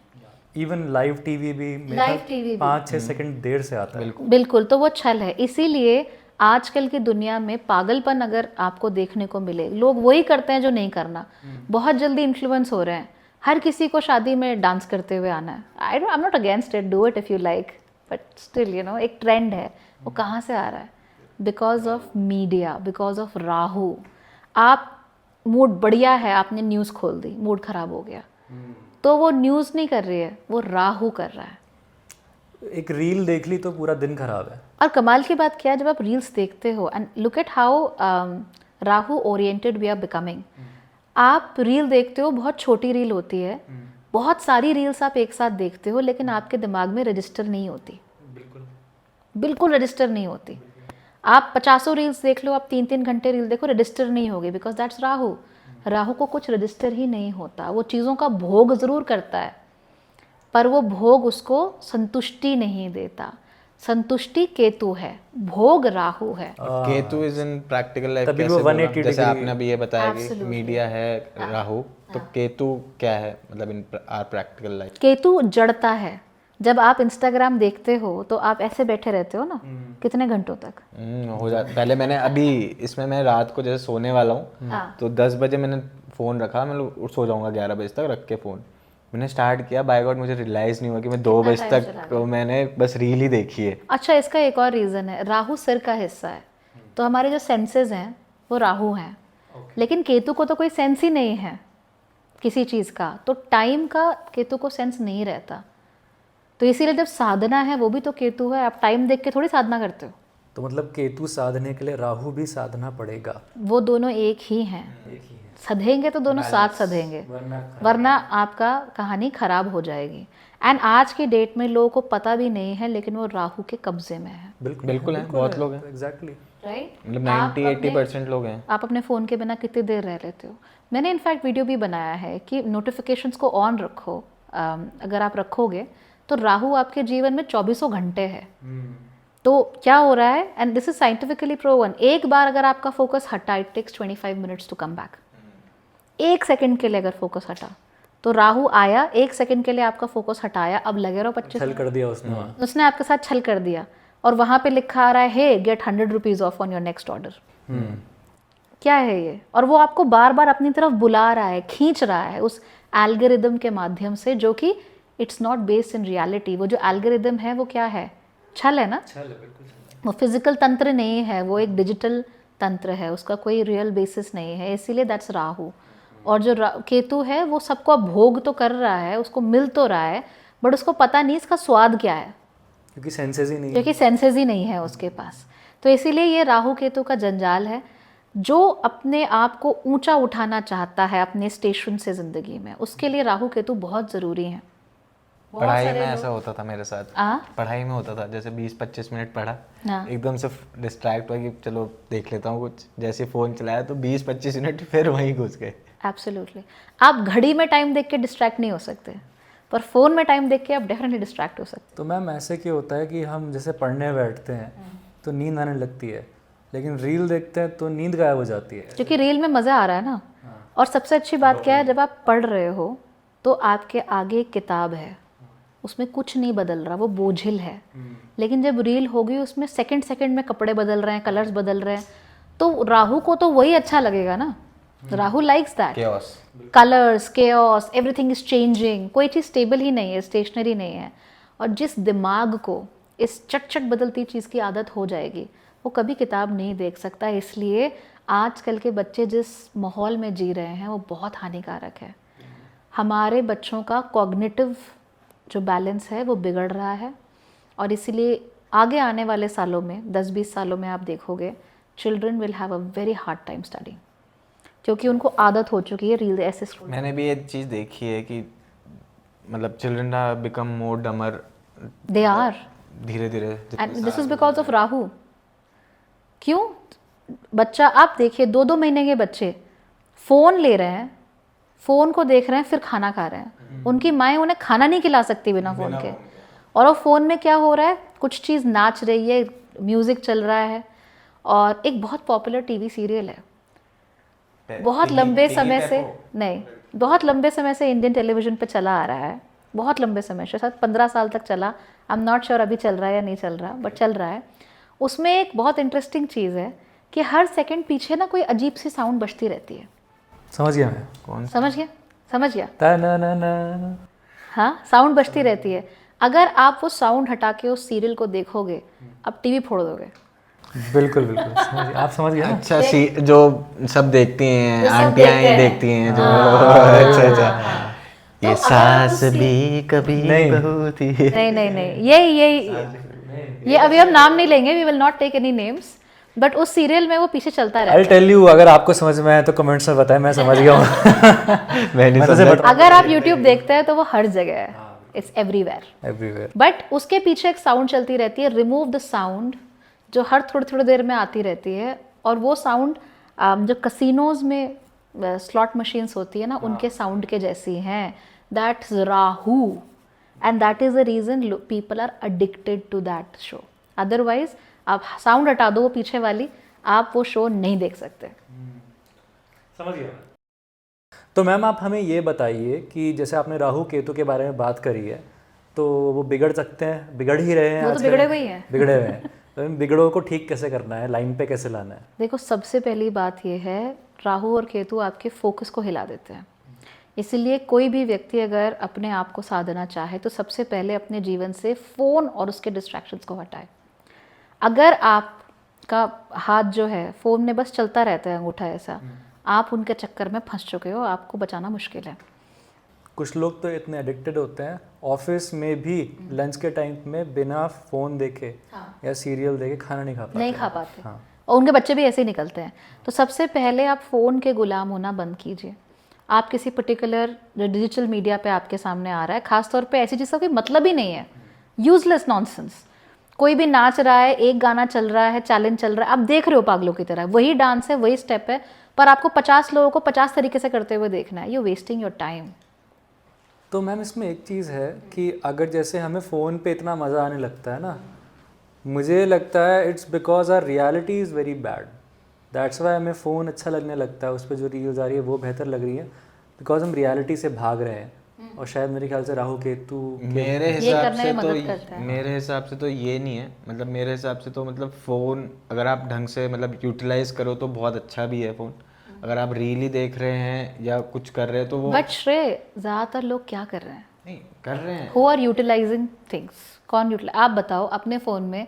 [SPEAKER 3] Even live TV भी
[SPEAKER 2] लाइव टीवी
[SPEAKER 3] 5-6 सेकंड देर से आता है।
[SPEAKER 2] बिल्कुल, तो वो छल है। इसीलिए आजकल की दुनिया में पागलपन अगर आपको देखने को मिले, लोग वही करते हैं जो नहीं करना। बहुत जल्दी इन्फ्लुएंस हो रहे हैं, हर किसी को शादी में डांस करते हुए आना है। आई am not against it, do it if you like, but still एक ट्रेंड है। वो कहाँ से आ रहा है? Because of media, because of Rahu. आप मूड बढ़िया है, आपने न्यूज़ खोल दी, मूड खराब हो गया, तो वो न्यूज़ नहीं कर रही है, वो राहु कर रहा है।
[SPEAKER 3] एक रील देख ली तो पूरा दिन खराब है।
[SPEAKER 2] और कमाल की बात क्या है, जब आप रील्स देखते हो and look at how Rahu oriented we are becoming. आप रील देखते हो, बहुत छोटी रील होती है, बहुत सारी रील्स आप एक साथ देखते हो, लेकिन आपके दिमाग में रजिस्टर नहीं होती, बिल्कुल रजिस्टर नहीं होती। आप 50 रील्स देख लो, आप 3-3 घंटे रील देखो, रजिस्टर नहीं होगी, बिकॉज दैट्स राहु। राहु को कुछ रजिस्टर ही नहीं होता। वो चीज़ों का भोग ज़रूर करता है, पर वो भोग उसको संतुष्टि नहीं देता। संतुष्टि केतु है, भोग राहु है।
[SPEAKER 1] Ketu is in practical life.
[SPEAKER 3] तभी
[SPEAKER 1] कैसे
[SPEAKER 3] वो
[SPEAKER 1] बोला?
[SPEAKER 3] 180
[SPEAKER 1] जैसे
[SPEAKER 3] डिग्री।
[SPEAKER 1] आपने अभी ये बताया कि
[SPEAKER 2] Absolutely.
[SPEAKER 1] मीडिया है राहु, तो केतु क्या है मतलब इन आर प्रैक्टिकल लाइफ?
[SPEAKER 2] केतु जड़ता है। जब आप इंस्टाग्राम देखते हो तो आप ऐसे बैठे रहते हो ना, कितने घंटों तक?
[SPEAKER 1] हो जाता। पहले मैंने अभी इसमें मैं रात को जैसे सोने वाला हूँ तो 10 बजे मैंने फ़ोन रखा, मैं सो जाऊँगा 11 बजे तक रख के फ़ोन, मैंने स्टार्ट किया, बाय गॉड मुझे रियलाइज़ नहीं हुआ कि मैं 2 बजे तक मैंने बस रील ही देखी है।
[SPEAKER 2] अच्छा, इसका एक और रीज़न है, राहु सिर का हिस्सा है, तो हमारे जो सेंसेस हैं वो राहु हैं, लेकिन केतु को तो कोई सेंस ही नहीं है किसी चीज़ का, तो टाइम का केतु को सेंस नहीं रहता। तो इसीलिए जब साधना है वो भी तो केतु है, आप टाइम देख के थोड़ी साधना करते हो।
[SPEAKER 3] तो मतलब केतु साधने के लिए राहु भी साधना पड़ेगा।
[SPEAKER 2] वो दोनों एक ही हैं, सधेंगे तो दोनों साथ सधेंगे, वरना आपका कहानी खराब हो जाएगी। एंड आज की डेट में लोगों को पता भी नहीं है, लेकिन वो राहु के कब्जे में है।
[SPEAKER 1] बिल्कुल है, बहुत लोग हैं,
[SPEAKER 3] एग्जैक्टली,
[SPEAKER 2] राइट,
[SPEAKER 1] मतलब 90-80% लोग हैं।
[SPEAKER 2] आप अपने फ़ोन के बिना कितनी देर रह लेते हो। मैंने इनफैक्ट वीडियो भी बनाया है कि नोटिफिकेशंस को ऑन रखो, अगर आप रखोगे तो राहु आपके जीवन में 24 घंटे है। तो क्या हो रहा है, and this is scientifically proven, एक बार अगर आपका फोकस हटा, it takes 25 minutes to come back. 1 second के लिए अगर फोकस हटा, तो राहु आया, 1 सेकंड के लिए आपका फोकस हटाया, अब लगे रहो 25
[SPEAKER 3] छल कर दिया उसने वहाँ।
[SPEAKER 2] उसने आपके साथ छल कर दिया, और वहाँ पे लिखा आ रहा है, hey get 100 rupees off on your next order. क्या है ये? और वो आपको बार बार अपनी तरफ बुला रहा है, खींच रहा है उस एल्गोरिदम के माध्यम से, जो कि it's not based in reality. वो जो एल्गोरिदम है वो क्या है? छल है ना, वो फिजिकल तंत्र नहीं है, वो एक डिजिटल तंत्र है, उसका कोई रियल बेसिस नहीं है, इसीलिए दैट्स राहु। और जो केतु है वो सबको अब भोग तो कर रहा है, उसको मिल तो रहा है, बट उसको पता नहीं इसका स्वाद क्या है,
[SPEAKER 3] क्योंकि सेंसेस ही नहीं है।
[SPEAKER 2] क्योंकि सेंसेस ही नहीं है उसके पास। तो इसीलिए ये राहु केतु का जंजाल है। जो अपने आप को ऊंचा उठाना चाहता है अपने स्टेशन से ज़िंदगी में, उसके लिए राहु केतु बहुत ज़रूरी हैं।
[SPEAKER 1] पढ़ाई में ऐसा होता था मेरे साथ,
[SPEAKER 2] आ?
[SPEAKER 1] पढ़ाई में होता था, जैसे 20-25 मिनट पढ़ा,
[SPEAKER 2] हाँ।
[SPEAKER 1] एकदम से डिस्ट्रैक्ट हुआ कि चलो देख लेता हूँ कुछ, जैसे फ़ोन चलाया तो 20-25 मिनट फिर वहीं घुस गए।
[SPEAKER 2] एब्सोल्युटली। आप घड़ी में टाइम देख के डिस्ट्रैक्ट नहीं हो सकते, पर फ़ोन में टाइम देख के आप डेफिनेटली डिस्ट्रैक्ट हो सकते।
[SPEAKER 3] तो मैम ऐसे क्या होता है कि हम जैसे पढ़ने बैठते हैं तो नींद आने लगती है, लेकिन रील देखते हैं तो नींद गायब हो जाती है।
[SPEAKER 2] क्योंकि रील में मज़ा आ रहा है ना। और सबसे अच्छी बात क्या है, जब आप पढ़ रहे हो तो आपके आगे एक किताब है, उसमें कुछ नहीं बदल रहा, वो बोझिल है। लेकिन जब रील होगी उसमें सेकंड सेकंड में कपड़े बदल रहे हैं, कलर्स बदल रहे हैं, तो राहु को तो वही अच्छा लगेगा ना। Rahu likes that,
[SPEAKER 1] chaos,
[SPEAKER 2] colours, chaos, everything is changing, कोई चीज़ स्टेबल ही नहीं है, स्टेशनरी नहीं है। और जिस दिमाग को इस चट चट बदलती चीज़ की आदत हो जाएगी, वो कभी किताब नहीं देख सकता। इसलिए आजकल के बच्चे जिस माहौल में जी रहे हैं वो बहुत हानिकारक है। हमारे बच्चों का कॉग्निटिव जो बैलेंस है वो बिगड़ रहा है, और इसीलिए आगे आने वाले सालों में, 10-20 सालों में आप देखोगे children will have a very hard time study, क्योंकि उनको आदत हो चुकी है रील ऐसे scroll।
[SPEAKER 1] मैंने भी ये चीज़ देखी है कि मतलब children become more dumber,
[SPEAKER 2] they are,
[SPEAKER 1] धीरे धीरे।
[SPEAKER 2] And this is because of Rahu. क्यों? बच्चा, आप देखिए 2-2 महीने के बच्चे फ़ोन ले रहे हैं, फ़ोन को देख रहे हैं, फिर खाना खा रहे हैं। उनकी माएँ उन्हें खाना नहीं खिला सकती बिना फ़ोन के। और वो फ़ोन में क्या हो रहा है, कुछ चीज़ नाच रही है, म्यूज़िक चल रहा है। और एक बहुत पॉपुलर टीवी सीरियल है, बहुत लंबे समय से, नहीं, बहुत लंबे समय से इंडियन टेलीविज़न पे चला आ रहा है, बहुत लंबे समय से, शायद 15 साल तक चला। आई एम नॉट श्योर अभी चल रहा है या नहीं चल रहा, बट चल रहा है। उसमें एक बहुत इंटरेस्टिंग चीज़ है कि हर सेकंड पीछे ना कोई अजीब सी साउंड बजती रहती है।
[SPEAKER 3] समझ गया मैं।
[SPEAKER 1] कौन?
[SPEAKER 2] समझ गया? समझ गया?
[SPEAKER 3] ता-ना-ना-ना।
[SPEAKER 2] हाँ, साउंड बजती रहती है। अगर आप वो साउंड हटा के उस सीरियल को देखोगे, आप टीवी फोड़ दोगे।
[SPEAKER 3] बिल्कुल बिल्कुल समझ गया। आप समझ गए ना?
[SPEAKER 1] अच्छा, जो सब देखती हैं,
[SPEAKER 2] जो सब
[SPEAKER 1] आंटियाँ
[SPEAKER 2] देखते
[SPEAKER 1] ही
[SPEAKER 2] हैं।
[SPEAKER 1] देखती हैं जो।
[SPEAKER 2] हाँ।
[SPEAKER 1] अच्छा अच्छा, ये सास भी कभी
[SPEAKER 3] नहीं।
[SPEAKER 1] बहू थी।
[SPEAKER 2] नहीं नहीं नहीं, ये अभी हम नाम नहीं लेंगे, we will not take any names, but उस सीरियल में वो पीछे चलता
[SPEAKER 3] आई
[SPEAKER 2] रहता
[SPEAKER 3] टेल यू, अगर आपको समझ में आए तो कमेंट्स में बताएं, मैं समझ गया हूँ।
[SPEAKER 1] मैं नहीं
[SPEAKER 3] मैं तो
[SPEAKER 1] समझा।
[SPEAKER 2] है। अगर आप YouTube देखते हैं तो वो हर जगह है, इट्स एवरीवेयर।
[SPEAKER 3] एवरीवेयर।
[SPEAKER 2] बट उसके पीछे एक साउंड चलती रहती है, रिमूव द साउंड, जो हर थोड़ी थोड़ी देर में आती रहती है। और वो साउंड जो कसिनोज में स्लॉट मशीन्स होती है ना, उनके साउंड के जैसी हैं। That's Rahu, and that is the reason people are addicted to that show. Otherwise आप साउंड हटा दो वो पीछे वाली, आप वो शो नहीं देख सकते।
[SPEAKER 3] समझ गया। तो मैम आप हमें ये बताइए कि जैसे आपने राहु केतु के बारे में बात करी है, तो वो बिगड़ सकते हैं, बिगड़ ही रहे हैं
[SPEAKER 2] वो तो
[SPEAKER 3] आजकल।
[SPEAKER 2] बिगड़े हुए ही हैं।
[SPEAKER 3] बिगड़े हुए हैं। तो इन बिगड़ों को ठीक कैसे करना है, लाइन पे कैसे लाना है?
[SPEAKER 2] देखो, सबसे पहली बात ये है, राहु और केतु आपके फोकस को हिला देते हैं। इसीलिए कोई भी व्यक्ति अगर अपने आप को साधना चाहे तो सबसे पहले अपने जीवन से फ़ोन और उसके डिस्ट्रैक्शंस को हटाए। अगर आपका हाथ जो है फ़ोन में बस चलता रहता है अंगूठा ऐसा, आप उनके चक्कर में फंस चुके हो, आपको बचाना मुश्किल है।
[SPEAKER 3] कुछ लोग तो इतने एडिक्टेड होते हैं, ऑफिस में भी लंच के टाइम में बिना फ़ोन देखे या सीरियल देखे खाना नहीं खा पाते। हाँ।
[SPEAKER 2] और उनके बच्चे भी ऐसे ही निकलते हैं। तो सबसे पहले आप फ़ोन के गुलाम होना बंद कीजिए। आप किसी पर्टिकुलर जो डिजिटल मीडिया पे आपके सामने आ रहा है, खासतौर पे ऐसी चीज़ का कोई मतलब ही नहीं है, यूजलेस नॉनसेंस। कोई भी नाच रहा है, एक गाना चल रहा है, चैलेंज चल रहा है, आप देख रहे हो पागलों की तरह, वही डांस है, वही स्टेप है, पर आपको 50 लोगों को 50 तरीके से करते हुए देखना है। You wasting your time.
[SPEAKER 3] तो मैम इसमें एक चीज़ है कि अगर जैसे हमें फ़ोन पे इतना मज़ा आने लगता है ना, मुझे लगता है it's because our reality is very bad. That's why हमें फ़ोन अच्छा लगने लगता है, उस पर जो रील्स आ रही है वो बेहतर लग रही है, बिकॉज हम रियलिटी से भाग रहे हैं। और शायद मेरे ख्याल से राहु केतु
[SPEAKER 1] मेरे हिसाब से तो ये नहीं है, मतलब मेरे हिसाब से तो मतलब फ़ोन अगर आप ढंग से मतलब यूटिलाइज करो तो बहुत अच्छा भी है फ़ोन। अगर आप रील ही देख रहे हैं या कुछ कर रहे हैं तो वो
[SPEAKER 2] बट श्रेय, ज़्यादातर लोग क्या कर रहे हैं?
[SPEAKER 1] नहीं कर रहे हैं।
[SPEAKER 2] Who are utilizing things? कौन यूटिलाइज? आप बताओ अपने फ़ोन में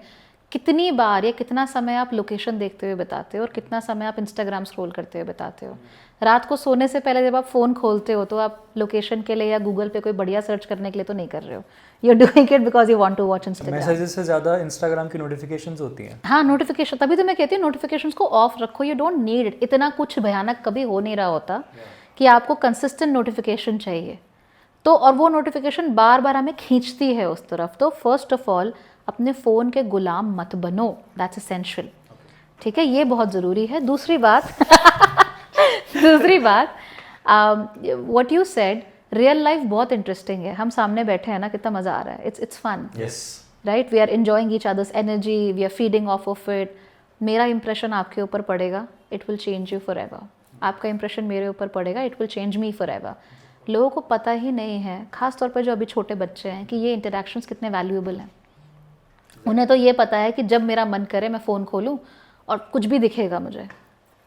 [SPEAKER 2] कितनी बार या कितना समय आप लोकेशन देखते हुए बताते हो और कितना समय आप इंस्टाग्राम स्क्रॉल करते हुए बताते हो? रात को सोने से पहले जब आप फ़ोन खोलते हो तो आप लोकेशन के लिए या गूगल पे कोई बढ़िया सर्च करने के लिए तो नहीं कर रहे हो। You are doing it because you want to watch Instagram.
[SPEAKER 3] Messages से ज़्यादा इंस्टाग्राम की नोटिफिकेशंस होती हैं।
[SPEAKER 2] हाँ, नोटिफिकेशन, तभी तो मैं कहती हूँ नोटिफिकेशंस को ऑफ रखो। You don't need it. इतना कुछ भयानक कभी हो नहीं रहा होता कि आपको कंसिस्टेंट नोटिफिकेशन चाहिए। तो और वो नोटिफिकेशन बार बार हमें खींचती है उस तरफ। तो फर्स्ट ऑफ ऑल अपने फ़ोन के गुलाम मत बनो, दैट्स एसेंशियल। ठीक है, ये बहुत ज़रूरी है। दूसरी बात what you said, real life बहुत इंटरेस्टिंग है। हम सामने बैठे हैं ना, कितना मज़ा आ रहा है, it's fun, right? We are enjoying each others energy, we are feeding off it. मेरा इंप्रेशन आपके ऊपर पड़ेगा, it will change you forever. आपका इंप्रेशन मेरे ऊपर पड़ेगा, it will change me forever. लोगों को पता ही नहीं है, खास तौर पर जो अभी छोटे बच्चे हैं, कि ये इंटरेक्शंस कितने वैल्यूएबल हैं। उन्हें तो ये पता है कि जब मेरा मन करे मैं फ़ोन खोलूं और कुछ भी दिखेगा मुझे।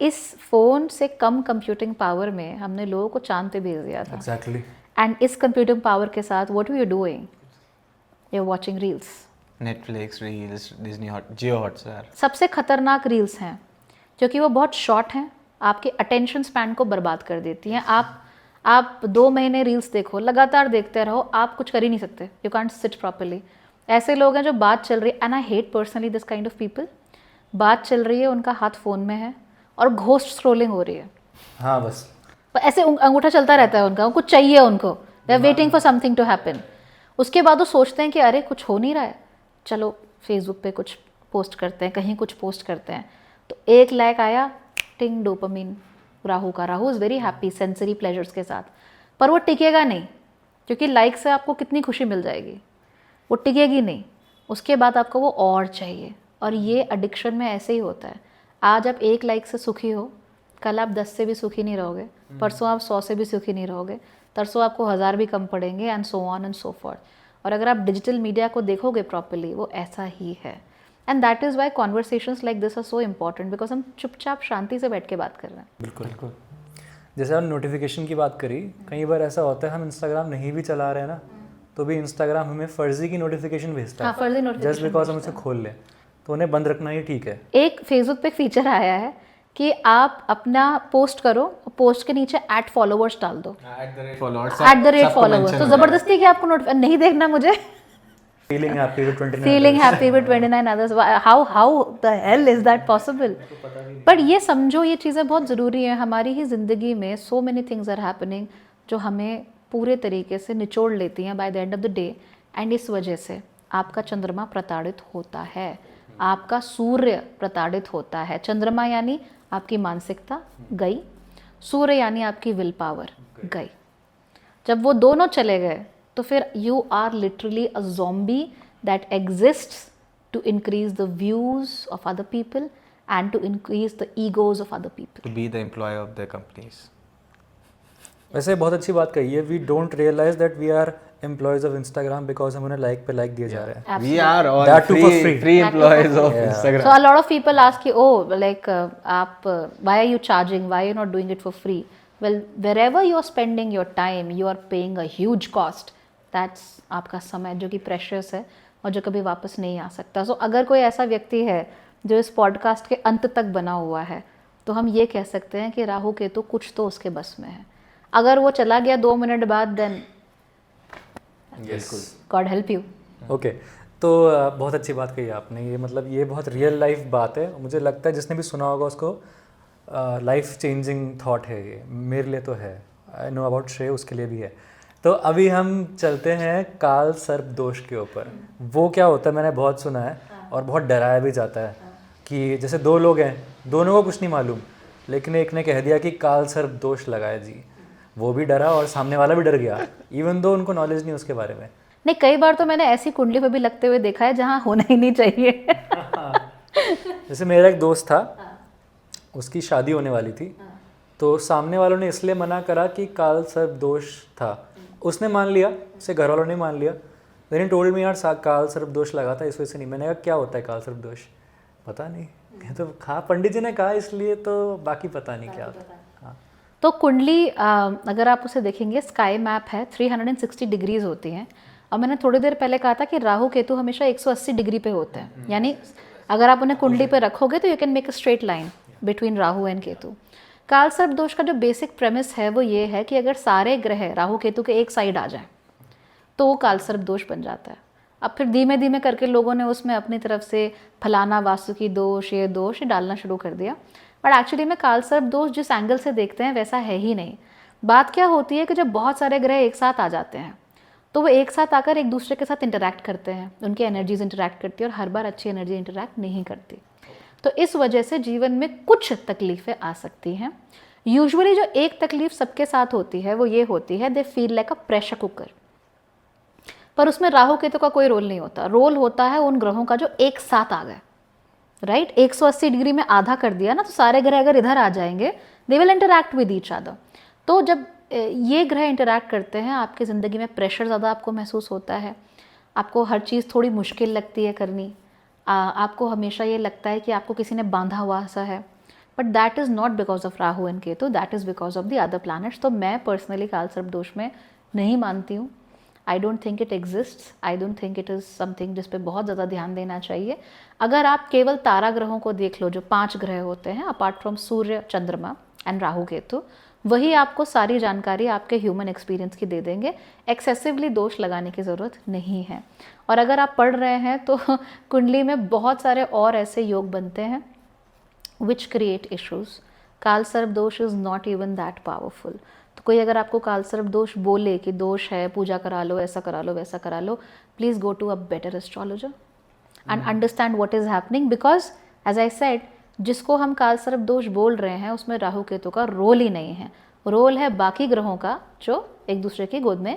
[SPEAKER 2] इस फ़ोन से कम कंप्यूटिंग पावर में हमने लोगों को चांद पे भेज दिया था।
[SPEAKER 3] एग्जैक्टली।
[SPEAKER 2] एंड इस कंप्यूटिंग पावर के साथ what we are doing, you are watching reels,
[SPEAKER 1] Netflix, reels, Disney hot, Jio Hotstar.
[SPEAKER 2] सबसे खतरनाक रील्स हैं क्योंकि वो बहुत शॉर्ट हैं, आपके अटेंशन स्पैन को बर्बाद कर देती हैं। आप 2 महीने रील्स देखो, लगातार देखते रहो, आप कुछ कर ही नहीं सकते। You can't sit properly. ऐसे लोग हैं जो बात चल रही है, and I hate personally this kind of people. बात चल रही है, उनका हाथ फ़ोन में है और घोस्ट स्क्रोलिंग हो रही है।
[SPEAKER 3] हाँ, बस
[SPEAKER 2] ऐसे अंगूठा चलता रहता है उनका, कुछ चाहिए उनको, they are waiting for something to happen. उसके बाद वो सोचते हैं कि अरे कुछ हो नहीं रहा है, चलो फेसबुक पे कुछ पोस्ट करते हैं, कहीं कुछ पोस्ट करते हैं, तो 1 लाइक आया, टिंग, dopamine, Rahu is very happy sensory pleasures के साथ। पर वो टिकेगा नहीं, क्योंकि लाइक से आपको कितनी खुशी मिल जाएगी, वो टिकेगी नहीं। उसके बाद आपको वो और चाहिए। और ये एडिक्शन में ऐसे ही होता है। आज आप 1 लाइक से सुखी हो, कल आप 10 से भी सुखी नहीं रहोगे, परसों आप 100 से भी सुखी नहीं रहोगे, तरसों आपको 1000 भी कम पड़ेंगे, and so on and so forth. और अगर आप डिजिटल मीडिया को देखोगे प्रॉपर्ली, वो ऐसा ही है। And that is why conversations like this are so important, because हम चुपचाप शांति से बैठ के बात कर रहे हैं।
[SPEAKER 3] बिल्कुल। जैसे हम नोटिफिकेशन की बात करी, कई बार ऐसा होता है हम इंस्टाग्राम नहीं भी चला रहे हैं ना, तो भी इंस्टाग्राम हमें फर्जी की नोटिफिकेशन भेजता है।
[SPEAKER 2] हाँ, फर्जी नोटिफिकेशन
[SPEAKER 3] जस्ट बिकॉज हम उसे खोल लें, तो उन्हें बंद रखना ही ठीक है।
[SPEAKER 2] एक फेसबुक पे फीचर आया है कि आप अपना पोस्ट करो, पोस्ट के नीचे @फॉलोवर्स डाल दो, @फॉलोवर्स। तो ज़बरदस्ती कि आपको नहीं देखना मुझे,
[SPEAKER 3] feeling happy with
[SPEAKER 2] 29 others, how the hell is that possible? पर ये समझो, ये चीज़ें बहुत ज़रूरी हैं हमारी ही ज़िंदगी में। so many things are happening जो हमें पूरे तरीके से निचोड़ लेती हैं by the end of the day। And इस वजह से आपका चंद्रमा प्रताड़ित होता है, आपका सूर्य प्रताड़ित होता है। चंद्रमा यानी आपकी मानसिकता गई, सूर्य यानी आपकी विल पावर गई। जब वो दोनों चले गए तो फिर you are literally a zombie that exists to increase the views of other people and to increase the egos of other people,
[SPEAKER 1] to be the employ of the companies.
[SPEAKER 3] वैसे बहुत अच्छी बात कही है। We don't realize that we are employees of Instagram because हम उन्हें like पे like दिए जा रहे हैं।
[SPEAKER 1] We are all
[SPEAKER 3] That too for free.
[SPEAKER 1] free employees of Instagram.
[SPEAKER 2] So a lot of people ask you, oh, like why are you charging? Why are you not doing it for free? Well wherever you are spending your time you are paying a huge cost. That's आपका समय जो कि precious है और जो कभी वापस नहीं आ सकता. सो अगर कोई ऐसा व्यक्ति है जो इस पॉडकास्ट के अंत तक बना हुआ है तो हम ये कह सकते हैं कि राहु केतु कुछ तो उसके बस में है. अगर वो चला गया 2 मिनट बाद then God help you.
[SPEAKER 3] Okay, तो बहुत अच्छी बात कही आपने. ये मतलब ये बहुत रियल लाइफ बात है. मुझे लगता है जिसने भी सुना होगा उसको लाइफ चेंजिंग थॉट है. ये मेरे लिए तो है, आई नो अबाउट श्रेय, उसके लिए भी है. तो अभी हम चलते हैं काल सर्प दोष के ऊपर. वो क्या होता है मैंने बहुत सुना है और बहुत डराया भी जाता है कि जैसे 2 लोग हैं, दोनों को कुछ नहीं मालूम, लेकिन एक ने कह दिया कि काल सर्प दोष लगाया जी. वो भी डरा और सामने वाला भी डर गया, इवन दो उनको नॉलेज नहीं उसके बारे में.
[SPEAKER 2] नहीं, कई बार तो मैंने ऐसी कुंडली पे भी लगते हुए देखा है जहाँ होना ही नहीं चाहिए.
[SPEAKER 3] जैसे मेरा एक दोस्त था, उसकी शादी होने वाली थी, तो सामने वालों ने इसलिए मना करा कि काल सर्प दोष था. उसने मान लिया, उसके घर वालों ने मान लिया. देन ही टोल्ड मी यार काल सर्प दोष लगा था इस वजह से नहीं. मैंने कहा क्या होता है काल सर्प दोष? पता नहीं. तो पंडित जी ने कहा इसलिए, तो बाकी पता नहीं क्या होता. हाँ.
[SPEAKER 2] तो कुंडली अगर आप उसे देखेंगे, स्काई मैप है, 360 डिग्रीज होती हैं. और मैंने थोड़ी देर पहले कहा था कि राहु केतु हमेशा 180 डिग्री पे होते हैं. यानी अगर आप उन्हें कुंडली पे रखोगे तो you can make a straight line between Rahu and Ketu. काल सर्प दोष का जो बेसिक प्रेमिस है वो ये है कि अगर सारे ग्रह राहु केतु के एक साइड आ जाएं तो वो काल सर्प दोष बन जाता है. अब फिर धीमे धीमे करके लोगों ने उसमें अपनी तरफ से फलाना वास्तुकी दोष, ये दोष डालना शुरू कर दिया. बट एक्चुअली में काल सर्प दोष जिस एंगल से देखते हैं वैसा है ही नहीं. बात क्या होती है कि जब बहुत सारे ग्रह एक साथ आ जाते हैं तो वो एक साथ आकर एक दूसरे के साथ इंटरैक्ट करते हैं, उनकी एनर्जीज इंटरैक्ट करती है और हर बार अच्छी एनर्जी इंटरैक्ट नहीं करती. तो इस वजह से जीवन में कुछ तकलीफ़ें आ सकती हैं. यूजुअली जो एक तकलीफ सबके साथ होती है वो ये होती है, they feel like a pressure cooker. पर उसमें राहु केतु का कोई रोल नहीं होता. रोल होता है उन ग्रहों का जो एक साथ आ गए. राइट, 180 डिग्री में आधा कर दिया ना, तो सारे ग्रह अगर इधर आ जाएंगे they will interact with each other. तो जब ये ग्रह इंटरैक्ट करते हैं आपकी ज़िंदगी में प्रेशर ज़्यादा आपको महसूस होता है. आपको हर चीज़ थोड़ी मुश्किल लगती है करनी. आपको हमेशा ये लगता है कि आपको किसी ने बांधा हुआ सा है. But that is not because of Rahu and Ketu, that is because of the other planets. तो मैं पर्सनली काल सर्प दोष में नहीं मानती हूँ. आई don't think it exists. I don't think it is something जिस पे बहुत ज़्यादा ध्यान देना चाहिए. अगर आप केवल तारा ग्रहों को देख लो, जो 5 ग्रह होते हैं अपार्ट फ्रॉम सूर्य, चंद्रमा एंड राहु केतु, वही आपको सारी जानकारी आपके ह्यूमन एक्सपीरियंस की दे देंगे. एक्सेसिवली दोष लगाने की ज़रूरत नहीं है. और अगर आप पढ़ रहे हैं तो कुंडली में बहुत सारे और ऐसे योग बनते हैं विच क्रिएट इशूज़. काल सर्प दोष is not even that powerful. तो कोई अगर आपको काल सर्प दोष बोले कि दोष है, पूजा करा लो, ऐसा करा लो, वैसा करा लो, please go to a better astrologer and understand what is happening. Because as I said, जिसको हम काल सर्प दोष बोल रहे हैं उसमें राहु केतु का रोल ही नहीं है. रोल है बाकी ग्रहों का जो एक दूसरे की गोद में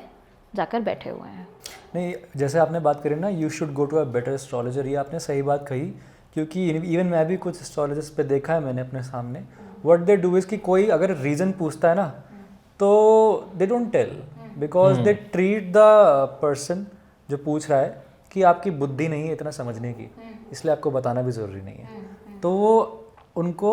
[SPEAKER 2] जाकर बैठे हुए हैं.
[SPEAKER 3] नहीं, जैसे आपने बात करी ना, you should go to a better astrologer, ये आपने सही बात कही. क्योंकि इवन मैं भी कुछ एस्ट्रोलॉजर्स पे देखा है मैंने अपने सामने. व्हाट दे डू इज़ कि कोई अगर रीज़न पूछता है ना तो they don't tell, because they treat the person जो पूछ रहा है कि आपकी बुद्धि नहीं है इतना समझने की, इसलिए आपको बताना भी ज़रूरी नहीं है. तो वो उनको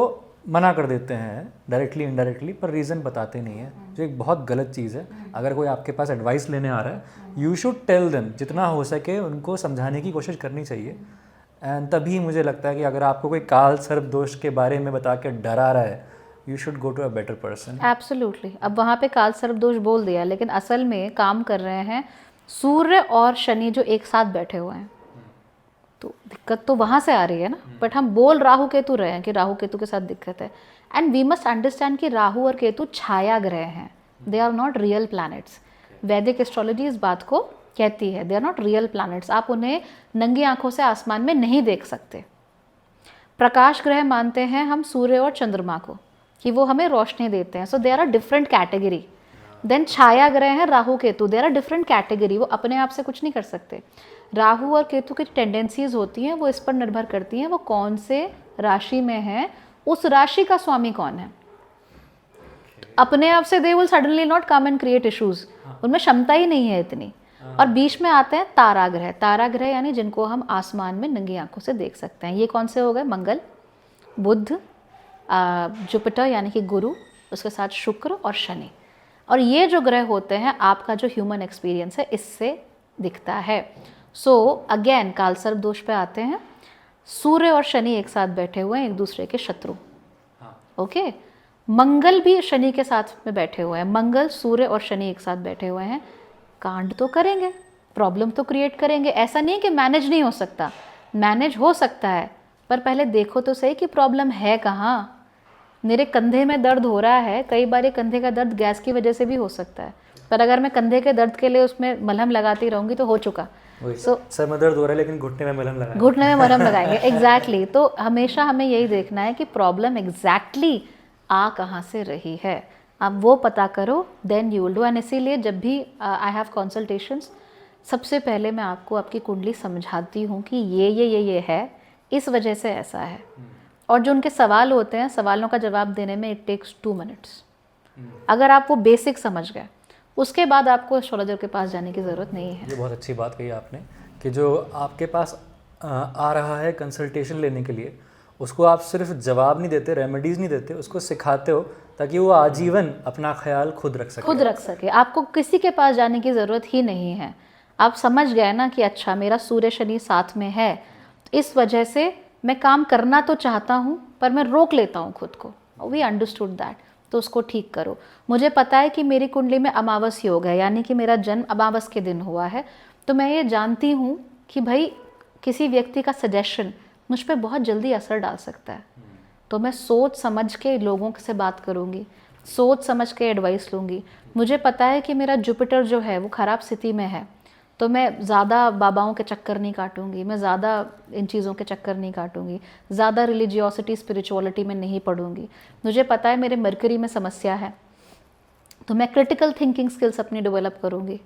[SPEAKER 3] मना कर देते हैं डायरेक्टली इनडायरेक्टली, पर रीज़न बताते नहीं है, जो एक बहुत गलत चीज़ है. अगर कोई आपके पास एडवाइस लेने आ रहा है, यू शुड टेल देम. जितना हो सके उनको समझाने की कोशिश करनी चाहिए. एंड तभी मुझे लगता है कि अगर आपको कोई काल सर्प दोष के बारे में बता के डरा रहा है, you should go to a better person.
[SPEAKER 2] Absolutely. अब वहाँ पे काल सर्प दोष बोल दिया, लेकिन असल में काम कर रहे हैं सूर्य और शनि जो एक साथ बैठे हुए हैं. तो दिक्कत तो वहाँ से आ रही है ना. बट हम बोल राहु केतु रहे हैं कि राहु केतु के साथ दिक्कत है. एंड वी मस्ट अंडरस्टैंड कि राहु और केतु छाया ग्रह हैं. They are not real planets. वैदिक एस्ट्रोलॉजी इस बात को कहती है, they are not real planets. आप उन्हें नंगी आंखों से आसमान में नहीं देख सकते. प्रकाश ग्रह मानते हैं हम सूर्य और चंद्रमा को कि वो हमें रोशनी देते हैं. So they are a different category. Then छाया ग्रह हैं Rahu Ketu, they are a different category. वो अपने आप से कुछ नहीं कर सकते. राहु और केतु की टेंडेंसीज होती हैं वो इस पर निर्भर करती हैं वो कौन से राशि में है, उस राशि का स्वामी कौन है. अपने आप से they will suddenly not come and create issues. उनमें क्षमता ही नहीं है इतनी. और बीच में आते हैं तारा ग्रह. तारा ग्रह यानी जिनको हम आसमान में नंगी आंखों से देख सकते हैं. ये कौन से हो गए? मंगल, बुध, जुपिटर यानी कि गुरु, उसके साथ शुक्र और शनि, और ये जो ग्रह होते हैं आपका जो ह्यूमन एक्सपीरियंस है इससे दिखता है। सो अगेन काल सर्प दोष पे आते हैं। सूर्य और शनि एक साथ बैठे हुए हैं, एक दूसरे के शत्रु। ओके, मंगल भी शनि के साथ में बैठे हुए हैं, मंगल सूर्य और शनि एक साथ बैठे हुए हैं, कांड तो करेंगे, प्रॉब्लम तो क्रिएट करेंगे। ऐसा नहीं कि मैनेज नहीं हो सकता, मैनेज हो सकता है, पर पहले देखो तो सही कि प्रॉब्लम है कहाँ। मेरे कंधे में दर्द हो रहा है, कई बार ये कंधे का दर्द गैस की वजह से भी हो सकता है, पर अगर मैं कंधे के दर्द के लिए उसमें मलहम लगाती रहूँगी तो हो चुका।
[SPEAKER 3] सर में दर्द हो रहा है लेकिन घुटने में मलहम लगाएंगे,
[SPEAKER 2] घुटने में मलहम लगाएंगे। एग्जैक्टली। तो हमेशा हमें यही देखना है कि प्रॉब्लम एग्जैक्टली आ कहाँ से रही है, आप वो पता करो, then you will do. And इसीलिए जब भी आई हैव कंसल्टेशंस, सबसे पहले मैं आपको आपकी कुंडली समझाती हूँ कि ये है, इस वजह से ऐसा है। और जो उनके सवाल होते हैं, सवालों का जवाब देने में इट टेक्स 2 मिनट्स। अगर आप वो बेसिक समझ गए, उसके बाद आपको एस्ट्रोलॉजर के पास जाने की ज़रूरत नहीं है।
[SPEAKER 3] ये बहुत अच्छी बात कही आपने कि जो आपके पास आ रहा है कंसल्टेशन लेने के लिए, उसको आप सिर्फ जवाब नहीं देते, रेमेडीज़ नहीं देते, उसको सिखाते हो ताकि वो आजीवन अपना ख्याल खुद रख सके।
[SPEAKER 2] आपको किसी के पास जाने की ज़रूरत ही नहीं है। आप समझ गए ना कि अच्छा मेरा सूर्य शनि साथ में है, इस वजह से मैं काम करना तो चाहता हूँ पर मैं रोक लेता हूँ खुद को। वी अंडरस्टूड दैट, तो उसको ठीक करो। मुझे पता है कि मेरी कुंडली में अमावस योग है, यानी कि मेरा जन्म अमावस के दिन हुआ है, तो मैं ये जानती हूँ कि भाई किसी व्यक्ति का सजेशन मुझ पर बहुत जल्दी असर डाल सकता है, तो मैं सोच समझ के लोगों से बात करूँगी, सोच समझ के एडवाइस लूँगी। मुझे पता है कि मेरा जुपिटर जो है वो ख़राब स्थिति में है, तो मैं ज़्यादा बाबाओं के चक्कर नहीं काटूंगी, मैं ज़्यादा इन चीज़ों के चक्कर नहीं काटूंगी, ज़्यादा रिलीजियोसिटी स्पिरिचुअलिटी में नहीं पढ़ूंगी। मुझे पता है मेरे मरकरी में समस्या है, तो मैं क्रिटिकल थिंकिंग स्किल्स अपनी डेवलप करूंगी,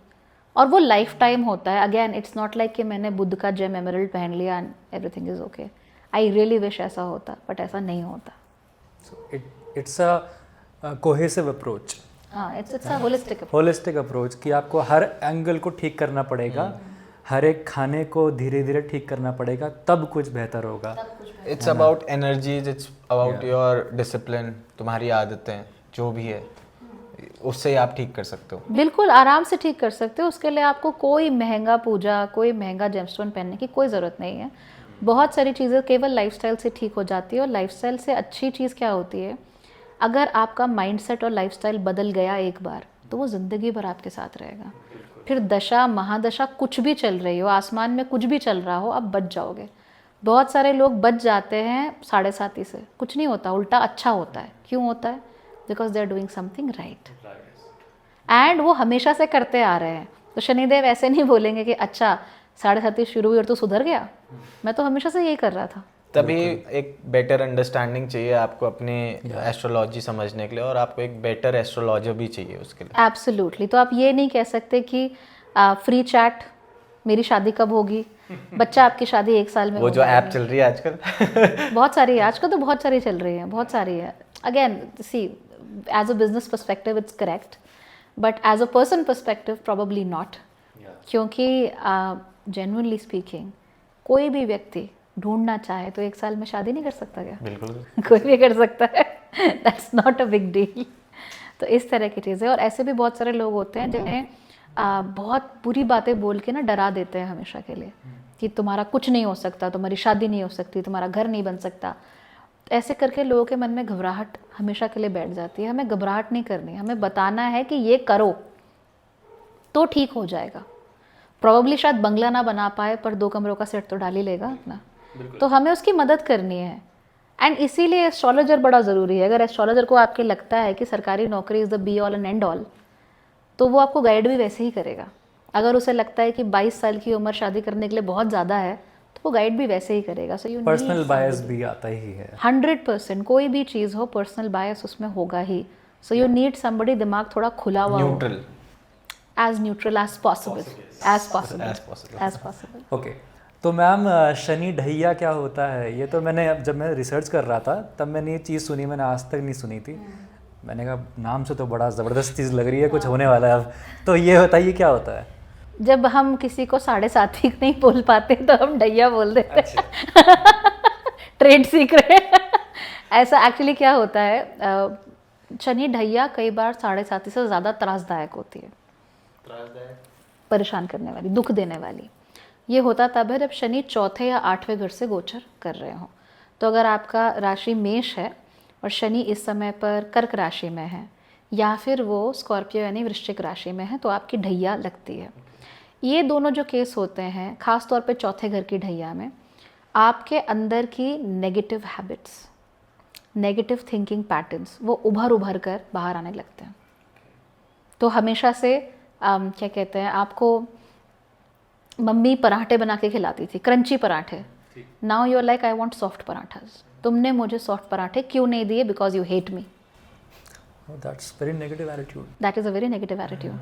[SPEAKER 2] और वो लाइफ टाइम होता है। अगेन इट्स नॉट लाइक कि मैंने बुद्ध का जेम एमरल्ड पहन लिया and everything is okay. I really wish ऐसा होता, बट ऐसा नहीं होता।
[SPEAKER 3] It's a cohesive approach.
[SPEAKER 2] हाँ, इट्स अ
[SPEAKER 3] होलिस्टिक अप्रोच कि आपको हर एंगल को ठीक करना पड़ेगा, हर एक खाने को धीरे धीरे ठीक करना पड़ेगा, तब कुछ बेहतर होगा।
[SPEAKER 1] It's about energies, it's about your discipline, तुम्हारी आदतें जो भी है उससे आप ठीक कर सकते हो।
[SPEAKER 2] बिल्कुल आराम से ठीक कर सकते हो। उसके लिए आपको कोई महंगा पूजा, कोई महंगा जेमस्टोन पहनने की कोई ज़रूरत नहीं है। बहुत सारी चीज़ें केवल लाइफस्टाइल से ठीक हो जाती है। और लाइफस्टाइल से अच्छी चीज़ क्या होती है, अगर आपका माइंडसेट और लाइफस्टाइल बदल गया एक बार, तो वो ज़िंदगी भर आपके साथ रहेगा। फिर दशा महादशा कुछ भी चल रही हो, आसमान में कुछ भी चल रहा हो, आप बच जाओगे। बहुत सारे लोग बच जाते हैं 7.5 से, कुछ नहीं होता, उल्टा अच्छा होता है। क्यों होता है? Because they are doing something right, and वो हमेशा से करते आ रहे हैं। तो शनिदेव ऐसे नहीं बोलेंगे कि अच्छा 7.5 शुरू हुई और तो सुधर गया, मैं तो हमेशा से यही कर रहा था।
[SPEAKER 1] तभी एक बेटर अंडरस्टैंडिंग चाहिए आपको अपने एस्ट्रोलॉजी समझने के लिए, और आपको एक बेटर एस्ट्रोलॉजर भी चाहिए उसके लिए।
[SPEAKER 2] एब्सोल्युटली। तो आप ये नहीं कह सकते कि फ्री चैट, मेरी शादी कब होगी, बच्चा आपकी शादी 1 साल में
[SPEAKER 1] वो जो ऐप चल रही है आजकल
[SPEAKER 2] बहुत सारी है आजकल, तो बहुत सारी चल रही है, बहुत सारी है। Again see, as a business perspective it's correct, but as a person perspective probably not. क्योंकि जेन्युइनली स्पीकिंग कोई भी व्यक्ति ढूंढना चाहे तो 1 साल में शादी नहीं कर सकता क्या?
[SPEAKER 1] बिल्कुल
[SPEAKER 2] कोई भी कर सकता है, that's not a big deal. तो इस तरह की चीज़ें। और ऐसे भी बहुत सारे लोग होते हैं जिन्हें बहुत बुरी बातें बोल के ना डरा देते हैं हमेशा के लिए, कि तुम्हारा कुछ नहीं हो सकता, तुम्हारी शादी नहीं हो सकती, तुम्हारा घर नहीं बन सकता। ऐसे करके लोगों के मन में घबराहट हमेशा के लिए बैठ जाती है। हमें घबराहट नहीं करनी, हमें बताना है कि ये करो तो ठीक हो जाएगा। प्रॉब्ली शायद बंगला ना बना पाए, पर 2 कमरों का सेट तो डाल ही लेगा अपना, तो हमें उसकी मदद करनी है। एंड इसीलिए एस्ट्रोलॉजर बड़ा ज़रूरी है। अगर एस्ट्रोलॉजर को आपके लगता है कि सरकारी नौकरी is the be all and and all, तो वो आपको गाइड भी वैसे ही करेगा। अगर उसे लगता है कि 22 साल की उम्र शादी करने के लिए बहुत ज़्यादा है, तो वो गाइड भी वैसे ही करेगा। सो यू
[SPEAKER 3] पर्सनल बायस भी आता ही है।
[SPEAKER 2] 100%। कोई भी चीज़ हो, पर्सनल बायस उसमें होगा ही। सो यू नीड समबडी दिमाग थोड़ा खुला हुआ,
[SPEAKER 1] neutral,
[SPEAKER 2] as neutral as possible, as possible.
[SPEAKER 3] Okay, तो मैम शनि ढैया क्या होता है? ये तो मैंने जब मैं रिसर्च कर रहा था तब मैंने ये चीज़ सुनी, मैंने आज तक नहीं सुनी थी। मैंने कहा नाम से तो बड़ा ज़बरदस्त चीज़ लग रही है, कुछ होने वाला है अब। तो ये बताइए क्या होता है?
[SPEAKER 2] जब हम किसी को 7.5 नहीं बोल पाते तो हम ढैया बोल देते हैं। Trade secret. ऐसा एक्चुअली क्या होता है, शनि ढैया कई बार 7.5 से ज़्यादा त्रासदायक होती है, परेशान करने वाली, दुख देने वाली। ये होता तब है जब शनि चौथे या 8वें घर से गोचर कर रहे हो। तो अगर आपका राशि मेष है और शनि इस समय पर कर्क राशि में है, या फिर वो स्कॉर्पियो यानी वृश्चिक राशि में है, तो आपकी ढैया लगती है। ये दोनों जो केस होते हैं, ख़ास तौर पे चौथे घर की ढैया में, आपके अंदर की negative habits, negative thinking patterns वो उभर कर बाहर आने लगते हैं। तो हमेशा से क्या कहते हैं, आपको मम्मी पराठे बना के खिलाती थी, क्रंची पराठे। Now you are like I want soft parathas. तुमने मुझे सॉफ्ट पराठे क्यों नहीं दिए? Because you hate me.
[SPEAKER 3] That's very negative attitude.
[SPEAKER 2] That is a very negative attitude.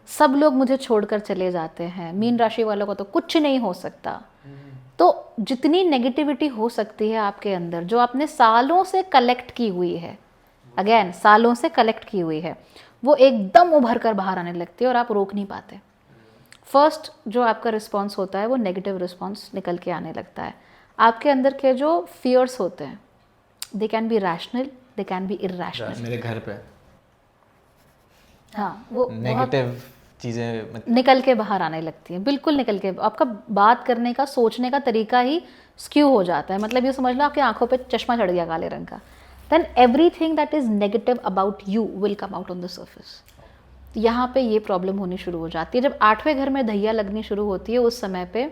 [SPEAKER 2] सब लोग मुझे छोड़कर चले जाते हैं, मीन राशि वालों को तो कुछ नहीं हो सकता। तो जितनी नेगेटिविटी हो सकती है आपके अंदर, जो आपने सालों से कलेक्ट की हुई है, अगेन सालों से कलेक्ट की हुई है, वो एकदम उभर कर बाहर आने लगती है और आप रोक नहीं पाते। फर्स्ट जो आपका रिस्पॉन्स होता है वो नेगेटिव रिस्पॉन्स निकल के आने लगता है। आपके अंदर के जो फियर्स होते हैं, they can be rational, they can be irrational.
[SPEAKER 1] मेरे घर पे
[SPEAKER 2] हाँ, वो
[SPEAKER 1] नेगेटिव चीज़ें
[SPEAKER 2] निकल के बाहर आने लगती हैं, बिल्कुल निकल के। आपका बात करने का, सोचने का तरीका ही स्क्यू हो जाता है। मतलब ये समझ लो आपकी आंखों पे चश्मा चढ़ गया काले रंग का। Then everything that is negative about you will come out on the surface. यहाँ पे ये प्रॉब्लम होनी शुरू हो जाती है। जब 8वें घर में ढैया लगनी शुरू होती है, उस समय पे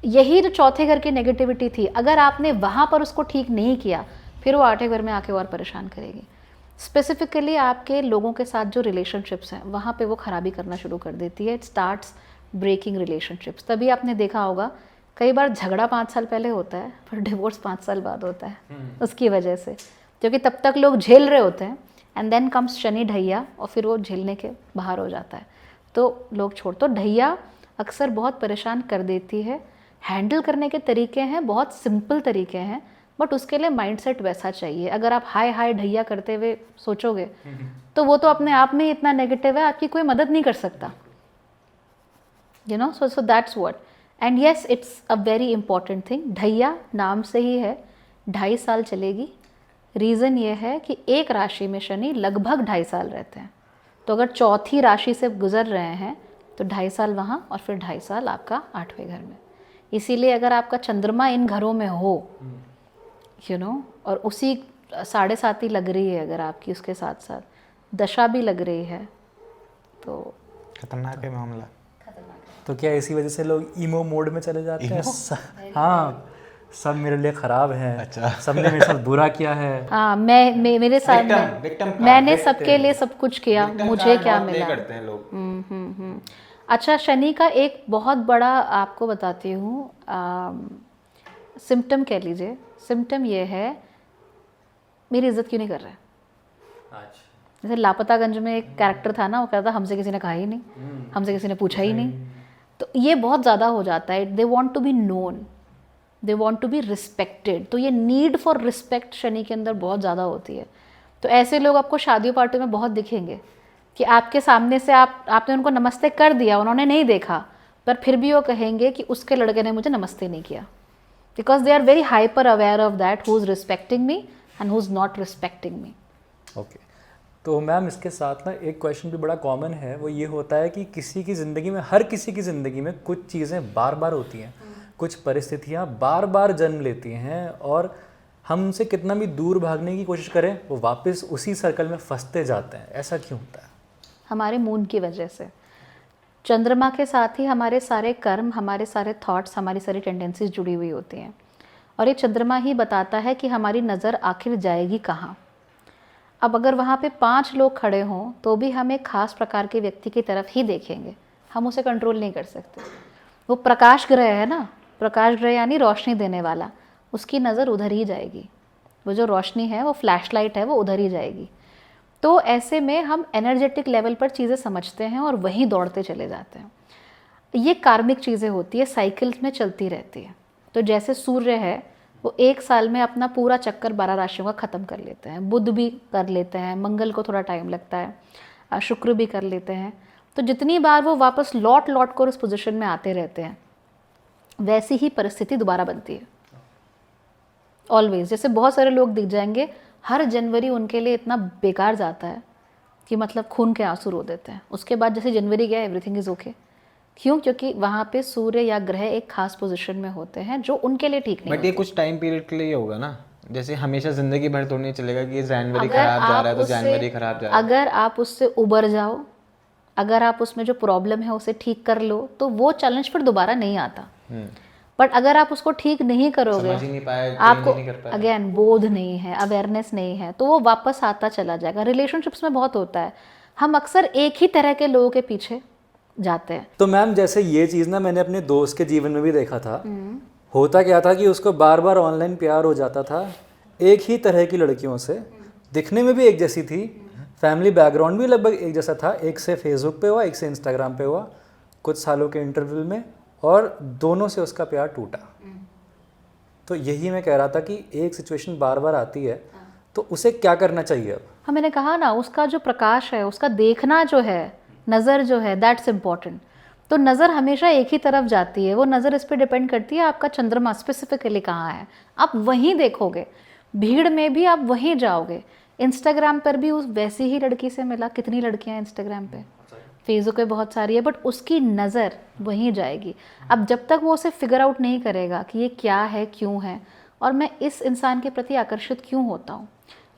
[SPEAKER 2] यही जो चौथे घर की नेगेटिविटी थी, अगर आपने वहाँ पर उसको ठीक नहीं किया, फिर वो 8वें घर में आके और परेशान करेगी। स्पेसिफिकली आपके लोगों के साथ जो रिलेशनशिप्स हैं, वहाँ पे वो खराबी करना शुरू कर देती है। It starts breaking relationships. तभी आपने देखा होगा कई बार झगड़ा 5 साल पहले होता है, पर डिवोर्स 5 साल बाद होता है उसकी वजह से, क्योंकि तब तक लोग झेल रहे होते हैं। एंड देन कम्स शनि ढैया और फिर वो झेलने के बाहर हो जाता है, तो लोग छोड़। तो ढैया अक्सर बहुत परेशान कर देती है। हैंडल करने के तरीके हैं, बहुत सिंपल तरीके हैं, बट उसके लिए माइंडसेट वैसा चाहिए। अगर आप हाय हाय ढैया करते हुए सोचोगे तो वो तो अपने आप में ही इतना नेगेटिव है, आपकी कोई मदद नहीं कर सकता। You know, so that's what. And yes, it's a very important thing. ढैया नाम से ही है, 2.5 साल चलेगी। रीज़न ये है कि एक राशि में शनि लगभग 2.5 साल रहते हैं। तो अगर चौथी राशि से गुजर रहे हैं तो 2.5 साल वहाँ और फिर 2.5 साल आपका 8वें घर में। इसीलिए अगर आपका चंद्रमा इन घरों में हो, यू नो, और उसी 7.5 लग रही है अगर आपकी, उसके साथ साथ दशा भी लग रही है, तो
[SPEAKER 1] खतरनाक है मामला।
[SPEAKER 3] तो क्या इसी वजह से लोग ईमो मोड में चले जाते हैं? हाँ, सब मेरे लिए ख़राब है।
[SPEAKER 1] अच्छा।
[SPEAKER 3] सबने मेरे साथ बुरा किया है।
[SPEAKER 2] हाँ, मेरे साथ मैंने सबके लिए सब कुछ किया, मुझे क्या मिला।
[SPEAKER 1] करते हैं लोग।
[SPEAKER 2] अच्छा, शनि का एक बहुत बड़ा आपको बताती हूँ सिम्टम कह लीजिए। सिम्टम ये है, मेरी इज्जत क्यों नहीं कर रहा है। जैसे लापतागंज में एक कैरेक्टर था ना, वो कहता हमसे किसी ने कहा ही नहीं, हमसे किसी ने पूछा ही नहीं। तो ये बहुत ज़्यादा हो जाता है। They want to be known, they want to be respected. तो ये नीड फॉर रिस्पेक्ट शनि के अंदर बहुत ज़्यादा होती है। तो ऐसे लोग आपको शादियों पार्टी में बहुत दिखेंगे कि आपके सामने से आपने उनको नमस्ते कर दिया, उन्होंने नहीं देखा, पर फिर भी वो कहेंगे कि उसके लड़के ने मुझे नमस्ते नहीं किया। Because they are very hyper aware of that who is respecting me and who is not respecting me.
[SPEAKER 3] Okay, तो मैम इसके साथ ना एक क्वेश्चन भी बड़ा कॉमन है, वो ये होता है कि किसी की ज़िंदगी में, हर किसी की ज़िंदगी में कुछ चीज़ें बार बार होती हैं, कुछ परिस्थितियाँ बार बार जन्म लेती हैं, और हम उनसे कितना भी दूर भागने की कोशिश करें, वो वापस उसी सर्कल में फंसते जाते हैं। ऐसा क्यों होता है?
[SPEAKER 2] हमारे मून की वजह से। चंद्रमा के साथ ही हमारे सारे कर्म, हमारे सारे थॉट्स, हमारी सारी टेंडेंसीज जुड़ी हुई होती हैं, और ये चंद्रमा ही बताता है कि हमारी नज़र आखिर जाएगी कहाँ। अब अगर वहाँ पे 5 लोग खड़े हों तो भी हम एक खास प्रकार के व्यक्ति की तरफ ही देखेंगे, हम उसे कंट्रोल नहीं कर सकते। वो प्रकाश ग्रह है ना, प्रकाश ग्रह यानी रोशनी देने वाला, उसकी नज़र उधर ही जाएगी। वो जो रोशनी है, वो फ्लैश लाइट है, वो उधर ही जाएगी। तो ऐसे में हम एनर्जेटिक लेवल पर चीज़ें समझते हैं और वहीं दौड़ते चले जाते हैं। ये कार्मिक चीज़ें होती है, साइकिल्स में चलती रहती है। तो जैसे सूर्य है, वो 1 साल में अपना पूरा चक्कर 12 राशियों का ख़त्म कर लेते हैं। बुध भी कर लेते हैं, मंगल को थोड़ा टाइम लगता है, शुक्र भी कर लेते हैं। तो जितनी बार वो वापस लौट कर उस पोजीशन में आते रहते हैं, वैसी ही परिस्थिति दोबारा बनती है ऑलवेज। जैसे बहुत सारे लोग दिख जाएंगे, हर जनवरी उनके लिए इतना बेकार जाता है कि मतलब खून के आंसू रो देते हैं। उसके बाद जैसे जनवरी गया एवरीथिंग इज़ ओके। क्यों? क्योंकि वहाँ पे सूर्य या ग्रह एक खास पोजीशन में होते हैं जो उनके लिए ठीक नहीं
[SPEAKER 1] बट ये कुछ टाइम पीरियड के लिए ही होगा ना, जैसे हमेशा ज़िंदगी भर तो नहीं चलेगा कि जनवरी खराब जा रहा है तो जनवरी खराब जा रहा है।
[SPEAKER 2] अगर आप उससे उबर जाओ, अगर आप उसमें जो प्रॉब्लम है उसे ठीक कर लो, तो वो चैलेंज फिर दोबारा नहीं आता। बट अगर आप उसको ठीक नहीं करोगे,
[SPEAKER 1] समझ ही नहीं पाए,
[SPEAKER 2] आपको
[SPEAKER 1] नहीं कर पाए,
[SPEAKER 2] अगेन बोध नहीं है, अवेयरनेस नहीं है, तो वो वापस आता चला जाएगा। रिलेशनशिप्स में बहुत होता है, हम अक्सर एक ही तरह के लोगों के पीछे जाते हैं।
[SPEAKER 3] तो मैम जैसे ये चीज़ ना मैंने अपने दोस्त के जीवन में भी देखा था। होता क्या था कि उसको बार बार ऑनलाइन प्यार हो जाता था एक ही तरह की लड़कियों से, दिखने में भी एक जैसी थी, फैमिली बैकग्राउंड भी लगभग एक जैसा था। एक से फेसबुक पे हुआ, एक से इंस्टाग्राम पे हुआ, कुछ सालों के इंटरवल में, और दोनों से उसका प्यार टूटा। तो यही मैं कह रहा था कि एक सिचुएशन बार बार आती है तो उसे क्या करना चाहिए अब?
[SPEAKER 2] हाँ, मैंने कहा ना, उसका जो प्रकाश है, उसका देखना जो है, नज़र जो है, दैट्स इम्पॉर्टेंट। तो नज़र हमेशा एक ही तरफ जाती है, वो नज़र इस पर डिपेंड करती है आपका चंद्रमा स्पेसिफिकली कहाँ है, आप वहीं देखोगे। भीड़ में भी आप वहीं जाओगे। इंस्टाग्राम पर भी उस वैसी ही लड़की से मिला, कितनी लड़कियां इंस्टाग्राम पे, फेसबुक पे बहुत सारी है, बट उसकी नज़र वहीं जाएगी। अब जब तक वो उसे फिगर आउट नहीं करेगा कि ये क्या है, क्यों है, और मैं इस इंसान के प्रति आकर्षित क्यों होता हूँ।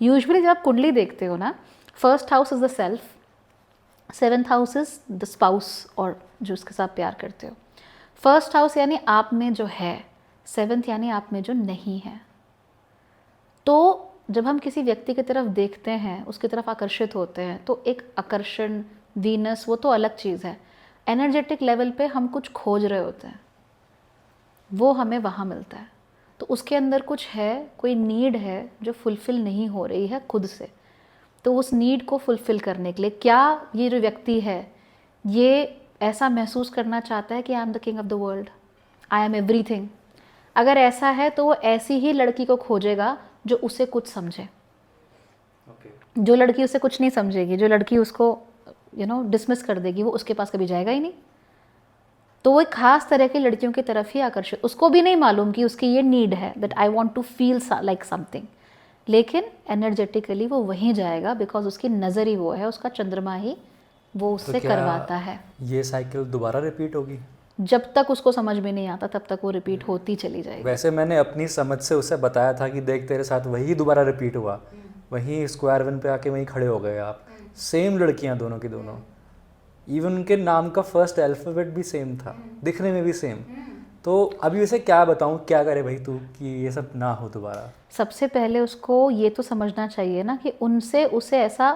[SPEAKER 2] यूजुअली जब आप कुंडली देखते हो ना, first house is the self, 7th house is the spouse और जो उसके साथ प्यार करते हो। फर्स्ट हाउस यानी आप में जो है, 7th यानी आप में जो नहीं है। तो जब हम किसी व्यक्ति की तरफ देखते हैं, उसकी तरफ आकर्षित होते हैं, तो एक आकर्षण, वीनस, वो तो अलग चीज़ है। एनर्जेटिक लेवल पे हम कुछ खोज रहे होते हैं, वो हमें वहाँ मिलता है। तो उसके अंदर कुछ है, कोई नीड है जो फुलफ़िल नहीं हो रही है खुद से। तो उस नीड को फुलफ़िल करने के लिए क्या ये जो व्यक्ति है, ये ऐसा महसूस करना चाहता है कि I am the king of the world, I am everything. अगर ऐसा है तो वो ऐसी ही लड़की को खोजेगा जो उसे कुछ समझे। जो लड़की उसे कुछ नहीं समझेगी, जो लड़की उसको डिसमिस कर देगी, वो उसके पास कभी जाएगा ही नहीं। तो वो एक खास तरह की लड़कियों की तरफ ही आकर्षित, उसको भी नहीं मालूम कि उसकी ये नीड है, that I want to feel like something, लेकिन एनर्जेटिकली वो वहीं जाएगा बिकॉज उसकी नज़र ही वो है, उसका चंद्रमा ही वो उससे करवाता है।
[SPEAKER 3] ये साइकिल दोबारा रिपीट होगी?
[SPEAKER 2] जब तक उसको समझ में नहीं आता तब तक वो रिपीट होती चली जाएगी।
[SPEAKER 3] वैसे मैंने अपनी समझ से उसे बताया था कि देख तेरे साथ वही दोबारा रिपीट हुआ, वहीं स्क्वायर वन पे आके वहीं खड़े हो गए आप। सेम लड़कियां दोनों की दोनों, इवन उनके नाम का फर्स्ट अल्फ़ाबेट भी सेम था, दिखने में भी सेम। तो अभी उसे क्या बताऊं, क्या करे भाई तू कि ये सब ना हो दोबारा?
[SPEAKER 2] सबसे पहले उसको ये तो समझना चाहिए ना कि उनसे उसे ऐसा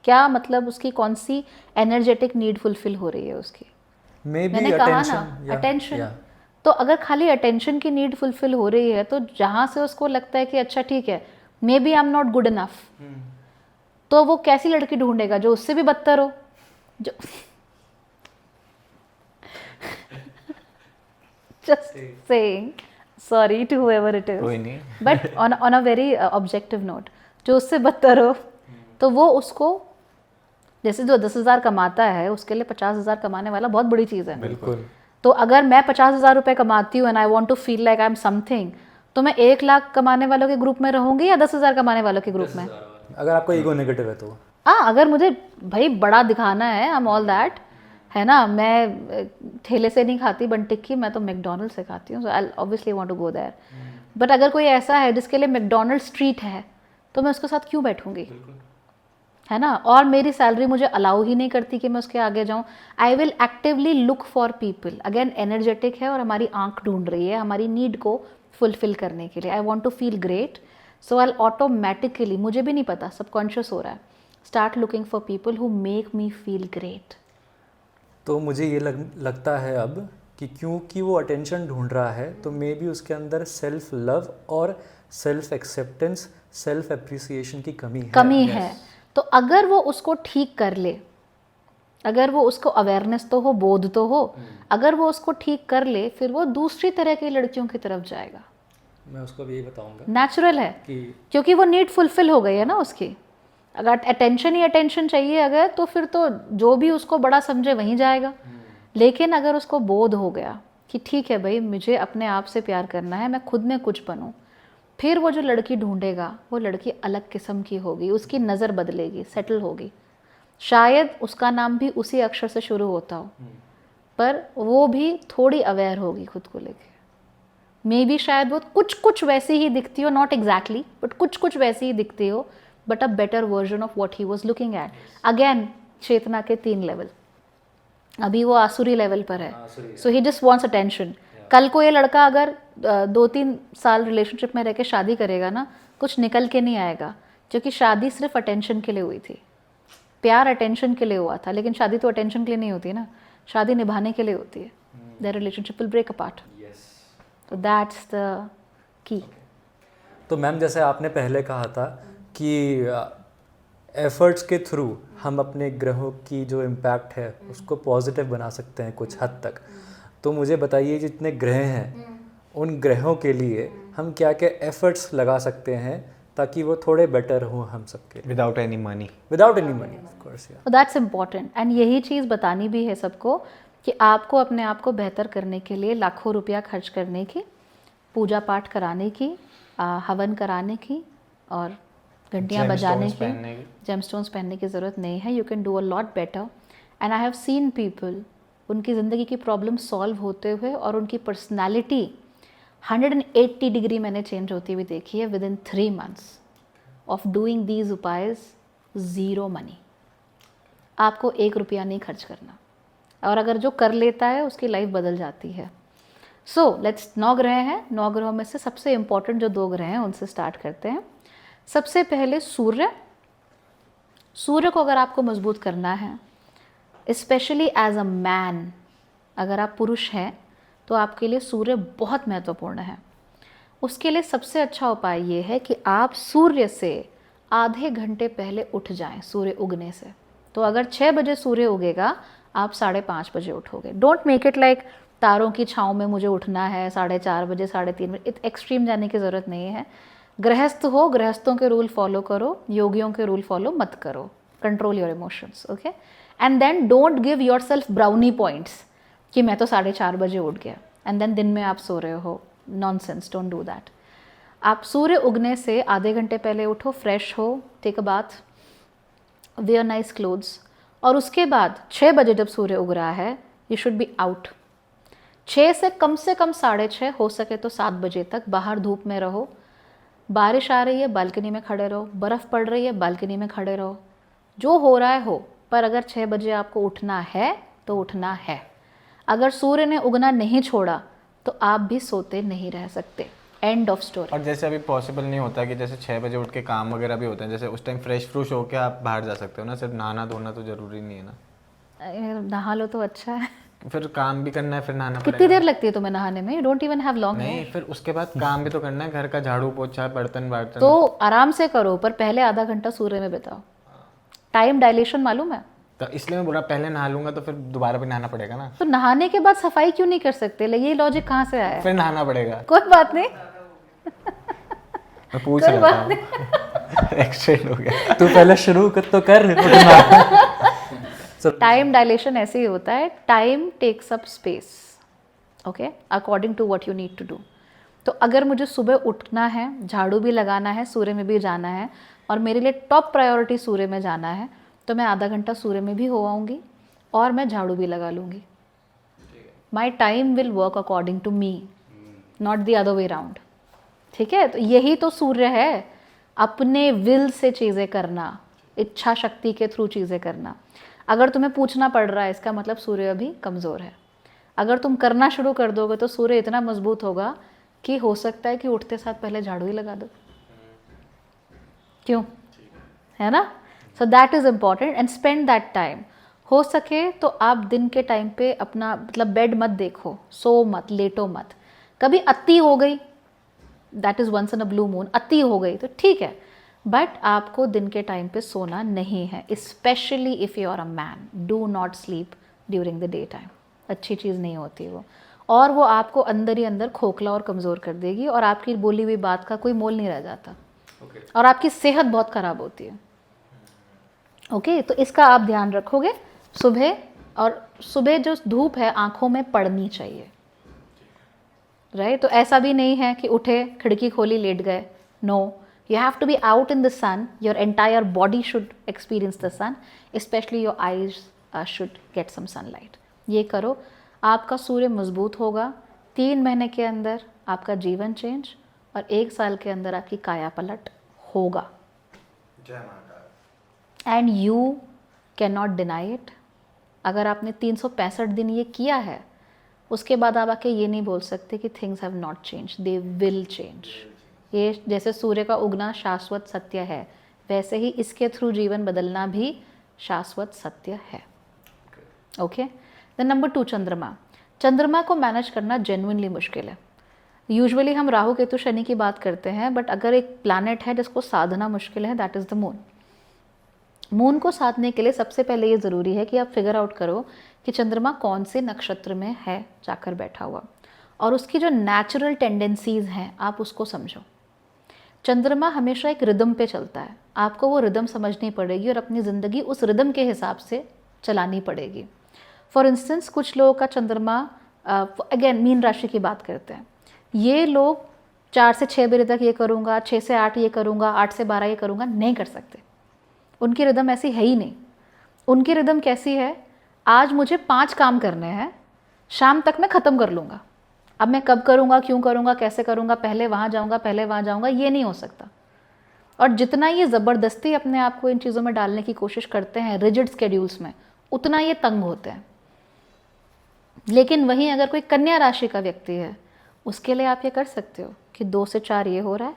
[SPEAKER 2] क्या, मतलब उसकी कौन सी एनर्जेटिक नीड फुलफिल हो रही है उसकी। मैंने कहा ना, अटेंशन। तो अगर खाली अटेंशन की नीड फुलफिल हो रही है, तो जहाँ से उसको लगता है कि अच्छा ठीक है, maybe I am not good enough, तो वो कैसी लड़की ढूंढेगा जो उससे भी बदतर हो, जो just saying sorry to whoever it is,
[SPEAKER 1] कोई नहीं,
[SPEAKER 2] but on a very objective note, जो उससे बदतर हो, तो वो उसको, जैसे जो 10,000 कमाता है उसके लिए 50,000 कमाने वाला बहुत बड़ी चीज़ है।
[SPEAKER 3] बिल्कुल।
[SPEAKER 2] तो अगर मैं 50,000 रुपये कमाती हूँ and I want to feel like I am something, तो मैं 1 लाख कमाने वालों के ग्रुप में रहूंगी या 10,000 कमाने वालों के ग्रुप में?
[SPEAKER 3] अगर आपको ईगो नेगेटिव है तो
[SPEAKER 2] हाँ, अगर मुझे भाई बड़ा दिखाना है, आई एम ऑल दैट, है ना, मैं ठेले से नहीं खाती बन टिक्की, मैं तो मैकडोनल्ड से खाती हूँ, so I obviously want to go there. But अगर कोई ऐसा है जिसके लिए मैकडोनल्ड स्ट्रीट है, तो मैं उसके साथ क्यों बैठूंगी, है ना? और मेरी सैलरी मुझे अलाउ ही नहीं करती कि मैं उसके आगे जाऊँ। I will actively look for people. Again energetic है और हमारी आंख ढूंढ रही है हमारी नीड को फुलफिल करने के लिए। I want to feel great, so I automatically, मुझे भी नहीं पता, सबकॉन्शियस हो रहा है, start looking for people who make me feel great.
[SPEAKER 3] तो मुझे ये लगता है अब कि क्योंकि वो अटेंशन ढूंढ रहा है, तो मे बी उसके अंदर सेल्फ लव और सेल्फ एक्सेप्टेंस, सेल्फ एप्रिसिएशन की कमी है।
[SPEAKER 2] तो अगर वो उसको ठीक कर ले, अगर वो उसको अवेयरनेस तो हो, बोध तो हो, अगर वो उसको ठीक कर ले, फिर वो दूसरी तरह की लड़कियों की तरफ जाएगा।
[SPEAKER 3] मैं उसको भी यही बताऊंगा,
[SPEAKER 2] नेचुरल है
[SPEAKER 3] कि
[SPEAKER 2] क्योंकि वो नीड फुलफिल हो गई है ना उसकी। अगर अटेंशन ही अटेंशन चाहिए अगर, तो फिर तो जो भी उसको बड़ा समझे वहीं जाएगा। लेकिन अगर उसको बोध हो गया कि ठीक है भाई, मुझे अपने आप से प्यार करना है, मैं खुद में कुछ बनूं, फिर वो जो लड़की ढूंढेगा वो लड़की अलग किस्म की होगी, उसकी नज़र बदलेगी, सेटल होगी। शायद उसका नाम भी उसी अक्षर से शुरू होता हो, पर वो भी थोड़ी अवेयर होगी खुद को लेके। मे बी शायद वो कुछ वैसी ही दिखती हो, नॉट एग्जैक्टली बट कुछ वैसी ही दिखती हो, but a better version of what he was looking at. Again चेतना के 3 लेवल, अभी वो आसुरी लेवल पर है, so he just wants attention. कल को ये लड़का अगर 2-3 साल रिलेशनशिप में रह के शादी करेगा ना, कुछ निकल के नहीं आएगा, क्योंकि शादी सिर्फ अटेंशन के लिए हुई थी, प्यार अटेंशन के लिए हुआ था, लेकिन शादी तो अटेंशन के लिए नहीं होती ना, शादी निभाने के लिए होती है। The relationship will break apart, तो दैट्स द की।
[SPEAKER 3] तो मैम जैसे आपने पहले कहा था कि एफर्ट्स के थ्रू हम अपने ग्रहों की जो इम्पैक्ट है उसको पॉजिटिव बना सकते हैं कुछ हद तक, तो मुझे बताइए जितने ग्रह हैं उन ग्रहों के लिए हम क्या क्या एफर्ट्स लगा सकते हैं ताकि वो थोड़े बेटर हों हम सबके,
[SPEAKER 1] without any money
[SPEAKER 3] of course.
[SPEAKER 2] That's important, and यही चीज़ बतानी भी है सबको कि आपको अपने आप को बेहतर करने के लिए लाखों रुपया खर्च करने की, पूजा पाठ कराने की, हवन कराने की और घंटियाँ बजाने की, जेमस्टोन्स पहनने की ज़रूरत नहीं है। You can do a lot better, and I have seen people, उनकी ज़िंदगी की प्रॉब्लम सॉल्व होते हुए और उनकी पर्सनैलिटी 180 डिग्री मैंने चेंज होती हुई देखी है within 3 months of doing these उपायज। 0 मनी, आपको 1 रुपया नहीं खर्च करना, और अगर जो कर लेता है उसकी लाइफ बदल जाती है। सो लेट्स 9 ग्रह हैं, 9 ग्रहों में से सबसे इम्पॉर्टेंट जो 2 ग्रह हैं उनसे स्टार्ट करते हैं। सबसे पहले सूर्य। सूर्य को अगर आपको मजबूत करना है, स्पेशली एज अ मैन, अगर आप पुरुष हैं तो आपके लिए सूर्य बहुत महत्वपूर्ण है। उसके लिए सबसे अच्छा उपाय ये है कि आप सूर्य से आधे घंटे पहले उठ जाएं सूर्य उगने से। तो अगर 6 बजे सूर्य उगेगा, आप 5:30 बजे उठोगे। डोंट मेक इट लाइक तारों की छाँव में मुझे उठना है 4:30 बजे, 3:30 बजे, एक्सट्रीम जाने की ज़रूरत नहीं है। गृहस्थ हो, गृहस्थों के रूल फॉलो करो, योगियों के रूल फॉलो मत करो। Control your emotions, okay. And then don't give yourself brownie points कि मैं तो 4:30 बजे उठ गया एंड देन दिन में आप सो रहे हो। Nonsense, don't do that. आप सूर्य उगने से आधे घंटे पहले उठो, फ्रेश हो, take a bath, wear nice clothes, और उसके बाद 6 बजे जब सूर्य उग रहा है यू शुड बी आउट। 6 से कम 6:30, हो सके तो 7 बजे तक बाहर धूप में रहो। बारिश आ रही है बालकनी में खड़े रहो, बर्फ़ पड़ रही है बालकनी में खड़े रहो, जो हो रहा है हो, पर अगर 6 बजे आपको उठना है तो उठना है। अगर सूर्य ने उगना नहीं छोड़ा तो आप भी सोते नहीं रह सकते। End of story.
[SPEAKER 1] और जैसे अभी पॉसिबल नहीं होता कि जैसे 6 बजे उठ के काम वगैरह भी होते हैं, जैसे उस टाइम फ्रेश फ्रूश होके आप बाहर जा सकते हो ना, सिर्फ नहाना धोना तो जरूरी नहीं है ना।
[SPEAKER 2] नहा लो तो अच्छा है।
[SPEAKER 1] फिर काम भी करना है, फिर नहाना
[SPEAKER 2] कितनी
[SPEAKER 1] पड़ेगा।
[SPEAKER 2] देर लगती है तुम्हें नहाने में? You don't even have long
[SPEAKER 1] नहीं,
[SPEAKER 2] हेयर।
[SPEAKER 1] फिर उसके बाद काम भी तो करना है, घर का झाड़ू पोछा, बर्तन वर्तन।
[SPEAKER 2] तो आराम से करो, पर पहले आधा घंटा सूर्य में बिताओ। टाइम डायलेशन मालूम है?
[SPEAKER 1] तो इसलिए मैं बोल रहा पहले नहा लूंगा तो फिर दोबारा भी नहाना पड़ेगा ना।
[SPEAKER 2] तो नहाने के बाद सफाई क्यों नहीं कर सकते? ये लॉजिक कहाँ से आया?
[SPEAKER 1] फिर नहाना पड़ेगा।
[SPEAKER 2] कोई बात नहीं,
[SPEAKER 1] मैं पूछ रहा था। एक्सटेंड हो गया।
[SPEAKER 3] तू पहले शुरू तो कर।
[SPEAKER 2] टाइम डायलेशन ऐसे ही होता है, time takes up space, okay, according to what you need to do. तो अगर मुझे सुबह उठना है, झाड़ू भी लगाना है, सूर्य में भी जाना है, और मेरे लिए टॉप प्रायोरिटी सूर्य में जाना है, तो मैं आधा घंटा सूर्य में भी हो आऊँगी और मैं झाड़ू भी लगा लूँगी। My time will work according to me, not the other way round. ठीक है, तो यही तो सूर्य है, अपने विल से चीज़ें करना, इच्छा शक्ति के थ्रू चीज़ें करना। अगर तुम्हें पूछना पड़ रहा है, इसका मतलब सूर्य अभी कमज़ोर है। अगर तुम करना शुरू कर दोगे तो सूर्य इतना मजबूत होगा कि हो सकता है कि उठते साथ पहले झाड़ू ही लगा दो। क्यों? है ना? सो that is important and spend that time. हो सके तो आप दिन के टाइम पे अपना मतलब बेड मत देखो, सो मत, लेटो मत। कभी अति हो गई, that is once in a blue moon, अति हो गई तो ठीक है, बट आपको दिन के टाइम पे सोना नहीं है। Specially if you are a man, do not sleep during the day time. अच्छी चीज़ नहीं होती वो, और वो आपको अंदर ही अंदर खोखला और कमज़ोर कर देगी, और आपकी बोली हुई बात का कोई मोल नहीं रह जाता, और आपकी सेहत बहुत ख़राब होती है। ओके, तो इसका आप ध्यान रखोगे सुबह, और सुबह जो धूप है आँखों में पड़नी चाहिए, राइट। तो ऐसा भी नहीं है कि उठे, खिड़की खोली, लेट गए, No, you have to be out in the sun. Your entire body should experience the sun, especially your eyes should get some sunlight. ये करो, आपका सूर्य मजबूत होगा, 3 महीने के अंदर आपका जीवन चेंज और 1 साल के अंदर आपकी काया पलट होगा. And you can not deny it. अगर आपने 365 दिन ये किया है, उसके बाद आप आके ये नहीं बोल सकते कि things have not change. They will change. ये जैसे सूर्य का उगना शाश्वत सत्य है, वैसे ही इसके थ्रू जीवन बदलना भी शाश्वत सत्य है. ओके. देन नंबर 2, चंद्रमा. चंद्रमा को मैनेज करना जेन्युइनली मुश्किल है. यूजुअली हम राहु केतु शनि की बात करते हैं, बट अगर एक प्लैनेट है जिसको साधना मुश्किल है, that is the moon. Moon को साधने के लिए सबसे पहले ये ज़रूरी है कि आप फिगर आउट करो कि चंद्रमा कौन से नक्षत्र में है जाकर बैठा हुआ, और उसकी जो नेचुरल टेंडेंसीज़ हैं आप उसको समझो. चंद्रमा हमेशा एक रिदम पे चलता है. आपको वो रिदम समझनी पड़ेगी और अपनी ज़िंदगी उस रिदम के हिसाब से चलानी पड़ेगी. फॉर इंस्टेंस, कुछ लोगों का चंद्रमा, अगेन मीन राशि की बात करते हैं, ये लोग 4 से 6 बजे तक ये करूँगा, 6 से 8 ये करूँगा, 8 से 12 ये करूँगा, नहीं कर सकते. उनकी रिदम ऐसी है ही नहीं. उनकी रिदम कैसी है, आज मुझे 5 काम करने हैं, शाम तक मैं ख़त्म कर लूँगा. अब मैं कब करूँगा, क्यों करूँगा, कैसे करूँगा, पहले वहाँ जाऊँगा, पहले वहाँ जाऊँगा, ये नहीं हो सकता. और जितना ये ज़बरदस्ती अपने आप को इन चीज़ों में डालने की कोशिश करते हैं रिजिड स्केड्यूल्स में, उतना ये तंग होते हैं. लेकिन वहीं अगर कोई कन्या राशि का व्यक्ति है, उसके लिए आप ये कर सकते हो कि 2 से 4 ये हो रहा है,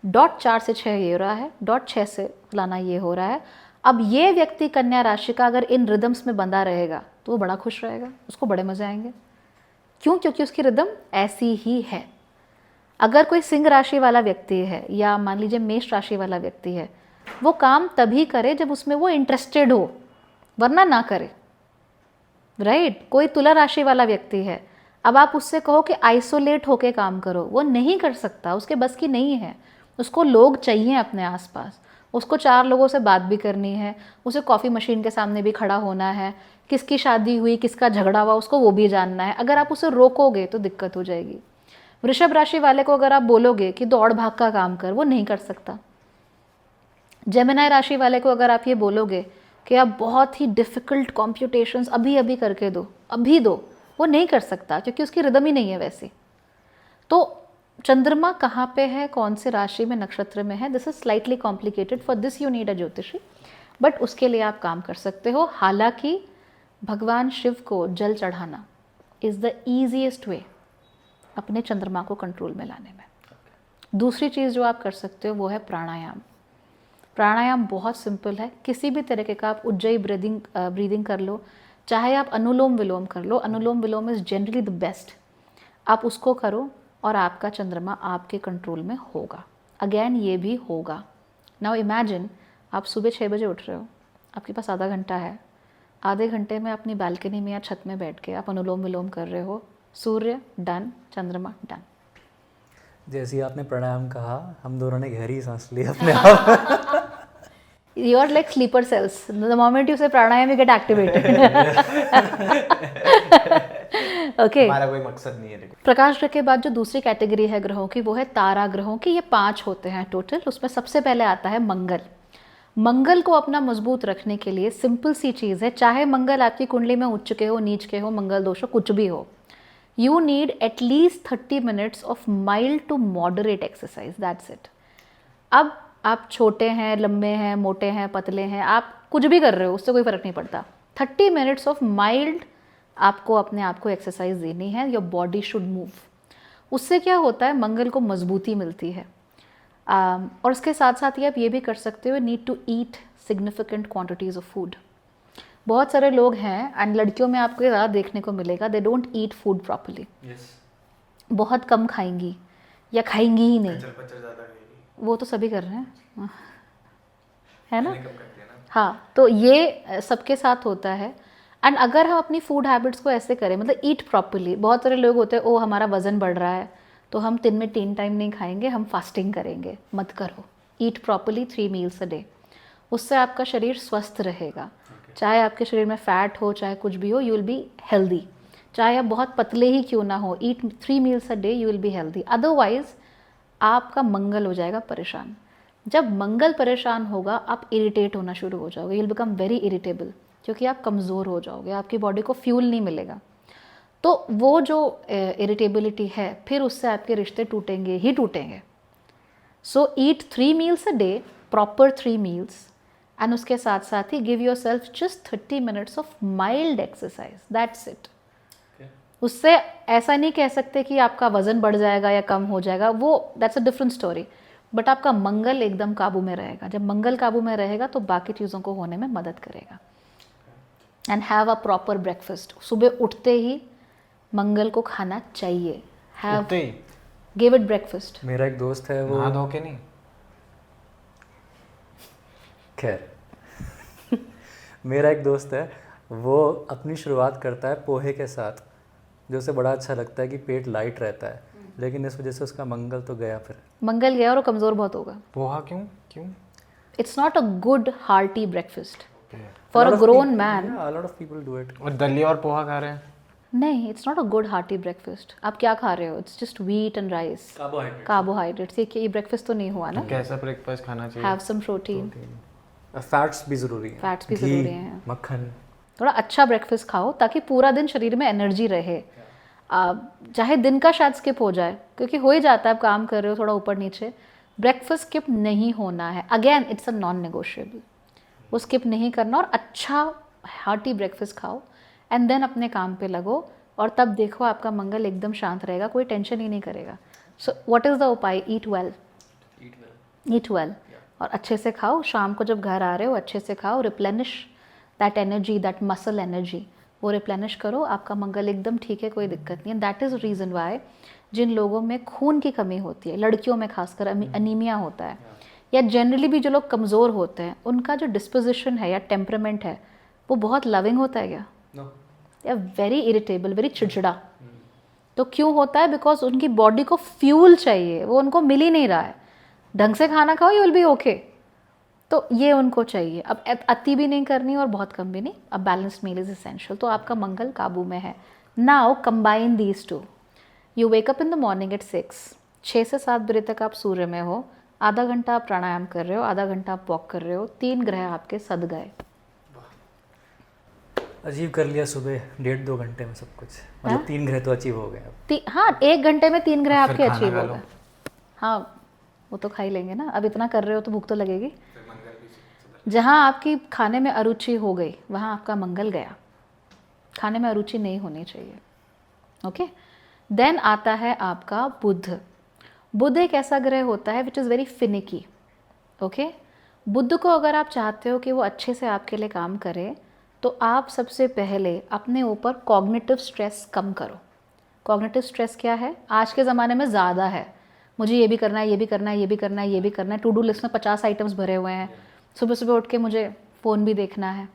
[SPEAKER 2] डॉट 4 से 6 ये हो रहा है, डॉट 6 से फलाना ये हो रहा है. अब ये व्यक्ति कन्या राशि का अगर इन रिदम्स में बंधा रहेगा तो वो बड़ा खुश रहेगा, उसको बड़े मज़े आएंगे. क्यों? क्योंकि उसकी रिदम ऐसी ही है. अगर कोई सिंह राशि वाला व्यक्ति है या मान लीजिए मेष राशि वाला व्यक्ति है, वो काम तभी करे जब उसमें वो इंटरेस्टेड हो, वरना ना करे. राइट. कोई तुला राशि वाला व्यक्ति है, अब आप उससे कहो कि आइसोलेट होके काम करो, वो नहीं कर सकता, उसके बस की नहीं है. उसको लोग चाहिए अपने आसपास, उसको 4 लोगों से बात भी करनी है, उसे कॉफ़ी मशीन के सामने भी खड़ा होना है, किसकी शादी हुई, किसका झगड़ा हुआ, उसको वो भी जानना है. अगर आप उसे रोकोगे तो दिक्कत हो जाएगी. वृषभ राशि वाले को अगर आप बोलोगे कि दौड़ भाग का काम कर, वो नहीं कर सकता. जेमिनी राशि वाले को अगर आप ये बोलोगे कि आप बहुत ही डिफ़िकल्ट कॉम्प्यूटेशंस अभी अभी करके दो, अभी दो, वो नहीं कर सकता, क्योंकि उसकी रिदम ही नहीं है वैसी. तो चंद्रमा कहाँ पे है, कौन से राशि में, नक्षत्र में है, this is slightly complicated. For this you need a ज्योतिषी, बट उसके लिए आप काम कर सकते हो. हालांकि भगवान शिव को जल चढ़ाना इज़ द ईजीएस्ट वे अपने चंद्रमा को कंट्रोल में लाने में. दूसरी चीज़ जो आप कर सकते हो वो है प्राणायाम. प्राणायाम बहुत सिंपल है. किसी भी तरीके का आप उज्जयी ब्रीदिंग कर लो, चाहे आप अनुलोम विलोम कर लो. अनुलोम विलोम इज़ जनरली द बेस्ट. आप उसको करो और आपका चंद्रमा आपके कंट्रोल में होगा. अगेन ये भी होगा. नाउ इमेजिन आप सुबह 6 बजे उठ रहे हो, आपके पास आधा घंटा है. आधे घंटे में अपनी बालकनी में या छत में बैठ के आप अनुलोम विलोम कर रहे हो. सूर्य डन, चंद्रमा डन.
[SPEAKER 3] जैसे ही आपने प्राणायाम कहा, हम दोनों ने गहरी सांस ली अपने आप.
[SPEAKER 2] You are like sleeper cells. The moment you say pranayam, you get activated. Okay.
[SPEAKER 1] हमारा कोई मकसद नहीं है. देखो,
[SPEAKER 2] प्रकाश ग्रह के बाद जो दूसरी कैटेगरी है ग्रहों की, वो है तारा ग्रहों की. ये 5 होते हैं टोटल. उसमें सबसे पहले आता है मंगल. मंगल को अपना मजबूत रखने के लिए सिंपल सी चीज़ है, चाहे मंगल आपकी कुंडली में उच्च के हो, नीच के हो, मंगल दोष हो, कुछ भी हो, you need at least 30 minutes of mild to moderate exercise. That's it. अब आप छोटे हैं, लंबे हैं, मोटे हैं, पतले हैं, आप कुछ भी कर रहे हो, उससे कोई फ़र्क नहीं पड़ता. 30 minutes of mild आपको अपने आप को एक्सरसाइज देनी है. Your body should move. उससे क्या होता है, मंगल को मजबूती मिलती है. और उसके साथ साथ ही आप ये भी कर सकते हो, need to eat significant quantities of food. बहुत सारे लोग हैं, एंड लड़कियों में आपको ज़्यादा देखने को मिलेगा, they don't eat food properly. बहुत कम खाएंगी या खाएंगी ही नहीं. वो तो सभी कर रहे हैं, है ना. हाँ, तो ये सबके साथ होता है. एंड अगर हम अपनी फूड हैबिट्स को ऐसे करें, मतलब ईट प्रॉपर्ली. बहुत सारे लोग होते हैं, ओ हमारा वज़न बढ़ रहा है तो हम दिन में 3 टाइम नहीं खाएंगे, हम फास्टिंग करेंगे. मत करो. ईट प्रॉपर्ली 3 meals a डे. उससे आपका शरीर स्वस्थ रहेगा. चाहे आपके शरीर में फैट हो, चाहे कुछ भी हो, यू विल बी हेल्दी. चाहे आप बहुत पतले ही क्यों ना हो, ईट 3 meals a day, you will be healthy. Otherwise आपका मंगल हो जाएगा परेशान। जब मंगल परेशान होगा आप इरिटेट होना शुरू हो जाओगे, you will become very irritable, क्योंकि आप कमज़ोर हो जाओगे, आपकी बॉडी को फ्यूल नहीं मिलेगा। तो वो जो इरिटेबिलिटी है फिर उससे आपके रिश्ते टूटेंगे ही टूटेंगे। So eat 3 meals a day, proper 3 meals, and उसके साथ साथ ही give yourself just 30 minutes of mild exercise, that's it. उससे ऐसा नहीं कह सकते कि आपका वजन बढ़ जाएगा या कम हो जाएगा, वो that's a different story, but आपका मंगल एकदम काबू में रहेगा। जब मंगल काबू में रहेगा तो बाकी चीज़ों को होने में मदद करेगा। And have a proper breakfast, सुबह उठते ही मंगल को खाना चाहिए। हैव,
[SPEAKER 1] उठते ही
[SPEAKER 2] गिव इट ब्रेकफास्ट।
[SPEAKER 3] मेरा एक दोस्त है वो,
[SPEAKER 1] नहा धो के नहीं?
[SPEAKER 3] खैर मेरा एक दोस्त है वो अपनी शुरुआत करता है पोहे के साथ, जो उसे बड़ा अच्छा लगता है कि पेट लाइट रहता है, लेकिन इस वजह से उसका मंगल तो गया। फिर
[SPEAKER 2] मंगल गया और वो कमज़ोर बहुत होगा।
[SPEAKER 1] पोहा क्यों क्यों?
[SPEAKER 2] It's not a good hearty breakfast for a grown man.
[SPEAKER 3] a lot of people do it.
[SPEAKER 1] और दलिया और पोहा खा रहे हैं?
[SPEAKER 2] नहीं, it's not a good hearty breakfast. आप क्या खा रहे हो? It's just wheat and rice, carbohydrates. ये ब्रेकफास्ट तो नहीं हुआ ना।
[SPEAKER 1] कैसा ब्रेकफास्ट खाना चाहिए?
[SPEAKER 2] हैव सम प्रोटीन,
[SPEAKER 3] फैट्स भी ज़रूरी है,
[SPEAKER 2] फैट्स भी
[SPEAKER 3] घी,
[SPEAKER 2] ज़रूरी हैं।
[SPEAKER 3] मक्खन।
[SPEAKER 2] थोड़ा अच्छा ब्रेकफास्ट खाओ ताकि पूरा दिन शरीर में एनर्जी रहे। चाहे दिन का शायद स्किप हो जाए, क्योंकि हो ही जाता है, आप काम कर रहे हो थोड़ा ऊपर नीचे, ब्रेकफास्ट स्किप नहीं होना है। Again it's a non negotiable, वो स्किप नहीं करना, और अच्छा हार्टी ब्रेकफास्ट खाओ एंड देन अपने काम पे लगो, और तब देखो आपका मंगल एकदम शांत रहेगा, कोई टेंशन ही नहीं करेगा। सो व्हाट इज़ द उपाय? ईट वेल, और अच्छे से खाओ। शाम को जब घर आ रहे हो अच्छे से खाओ, replenish that energy, that muscle energy, वो रिप्लेनिश करो, आपका मंगल एकदम ठीक है, कोई दिक्कत नहीं है। दैट इज़ रीज़न वाई जिन लोगों में खून की कमी होती है, लड़कियों में खासकर अनीमिया होता है, या जनरली भी जो लोग कमज़ोर होते हैं, उनका जो डिस्पोजिशन है या टेम्परामेंट है वो बहुत लविंग होता है क्या? या वेरी इरिटेबल, वेरी चिड़चिड़ा। तो क्यों होता है? बिकॉज उनकी बॉडी को फ्यूल चाहिए, वो उनको मिल ही नहीं रहा है। ढंग से खाना खाओ, यू विल बी ओके। तो ये उनको चाहिए। अब अति भी नहीं करनी और बहुत कम भी नहीं, अब बैलेंस्ड मील इज एसेंशियल। तो आपका मंगल काबू में है। Now combine these two. You wake up in the morning at 6 से 7 बजे तक आप सूर्य में हो, आधा घंटा आप प्राणायाम कर रहे हो, आधा घंटा आप वॉक कर रहे हो, 3 ग्रह आपके सद गए।
[SPEAKER 3] अचीव कर लिया सुबह 1.5-2 घंटे में सब कुछ, मतलब 3 ग्रह तो अचीव हो गए अब।
[SPEAKER 2] हाँ, 1 घंटे में 3 ग्रह
[SPEAKER 1] फिर
[SPEAKER 2] आपके
[SPEAKER 1] खाना
[SPEAKER 2] अचीव
[SPEAKER 1] खा
[SPEAKER 2] हो
[SPEAKER 1] लो।
[SPEAKER 2] गए। हाँ, वो तो खा ही लेंगे ना, अब इतना कर रहे हो तो भूख तो लगेगी। जहाँ आपकी खाने में अरुचि हो गई वहाँ आपका मंगल गया। खाने में अरुचि नहीं होनी चाहिए। ओके, देन आता है आपका बुध। बुध एक ऐसा ग्रह होता है which is very finicky. Okay, Budh को अगर आप चाहते हो कि वो अच्छे से आपके लिए काम करे, तो आप सबसे पहले अपने ऊपर कॉग्निटिव स्ट्रेस कम करो। कॉग्निटिव स्ट्रेस क्या है? आज के ज़माने में ज़्यादा है। मुझे ये भी करना है, ये भी करना है, ये भी करना है, ये भी करना है। टू डू लिस्ट में 50 आइटम्स भरे हुए हैं। सुबह सुबह उठ के मुझे फ़ोन भी देखना है,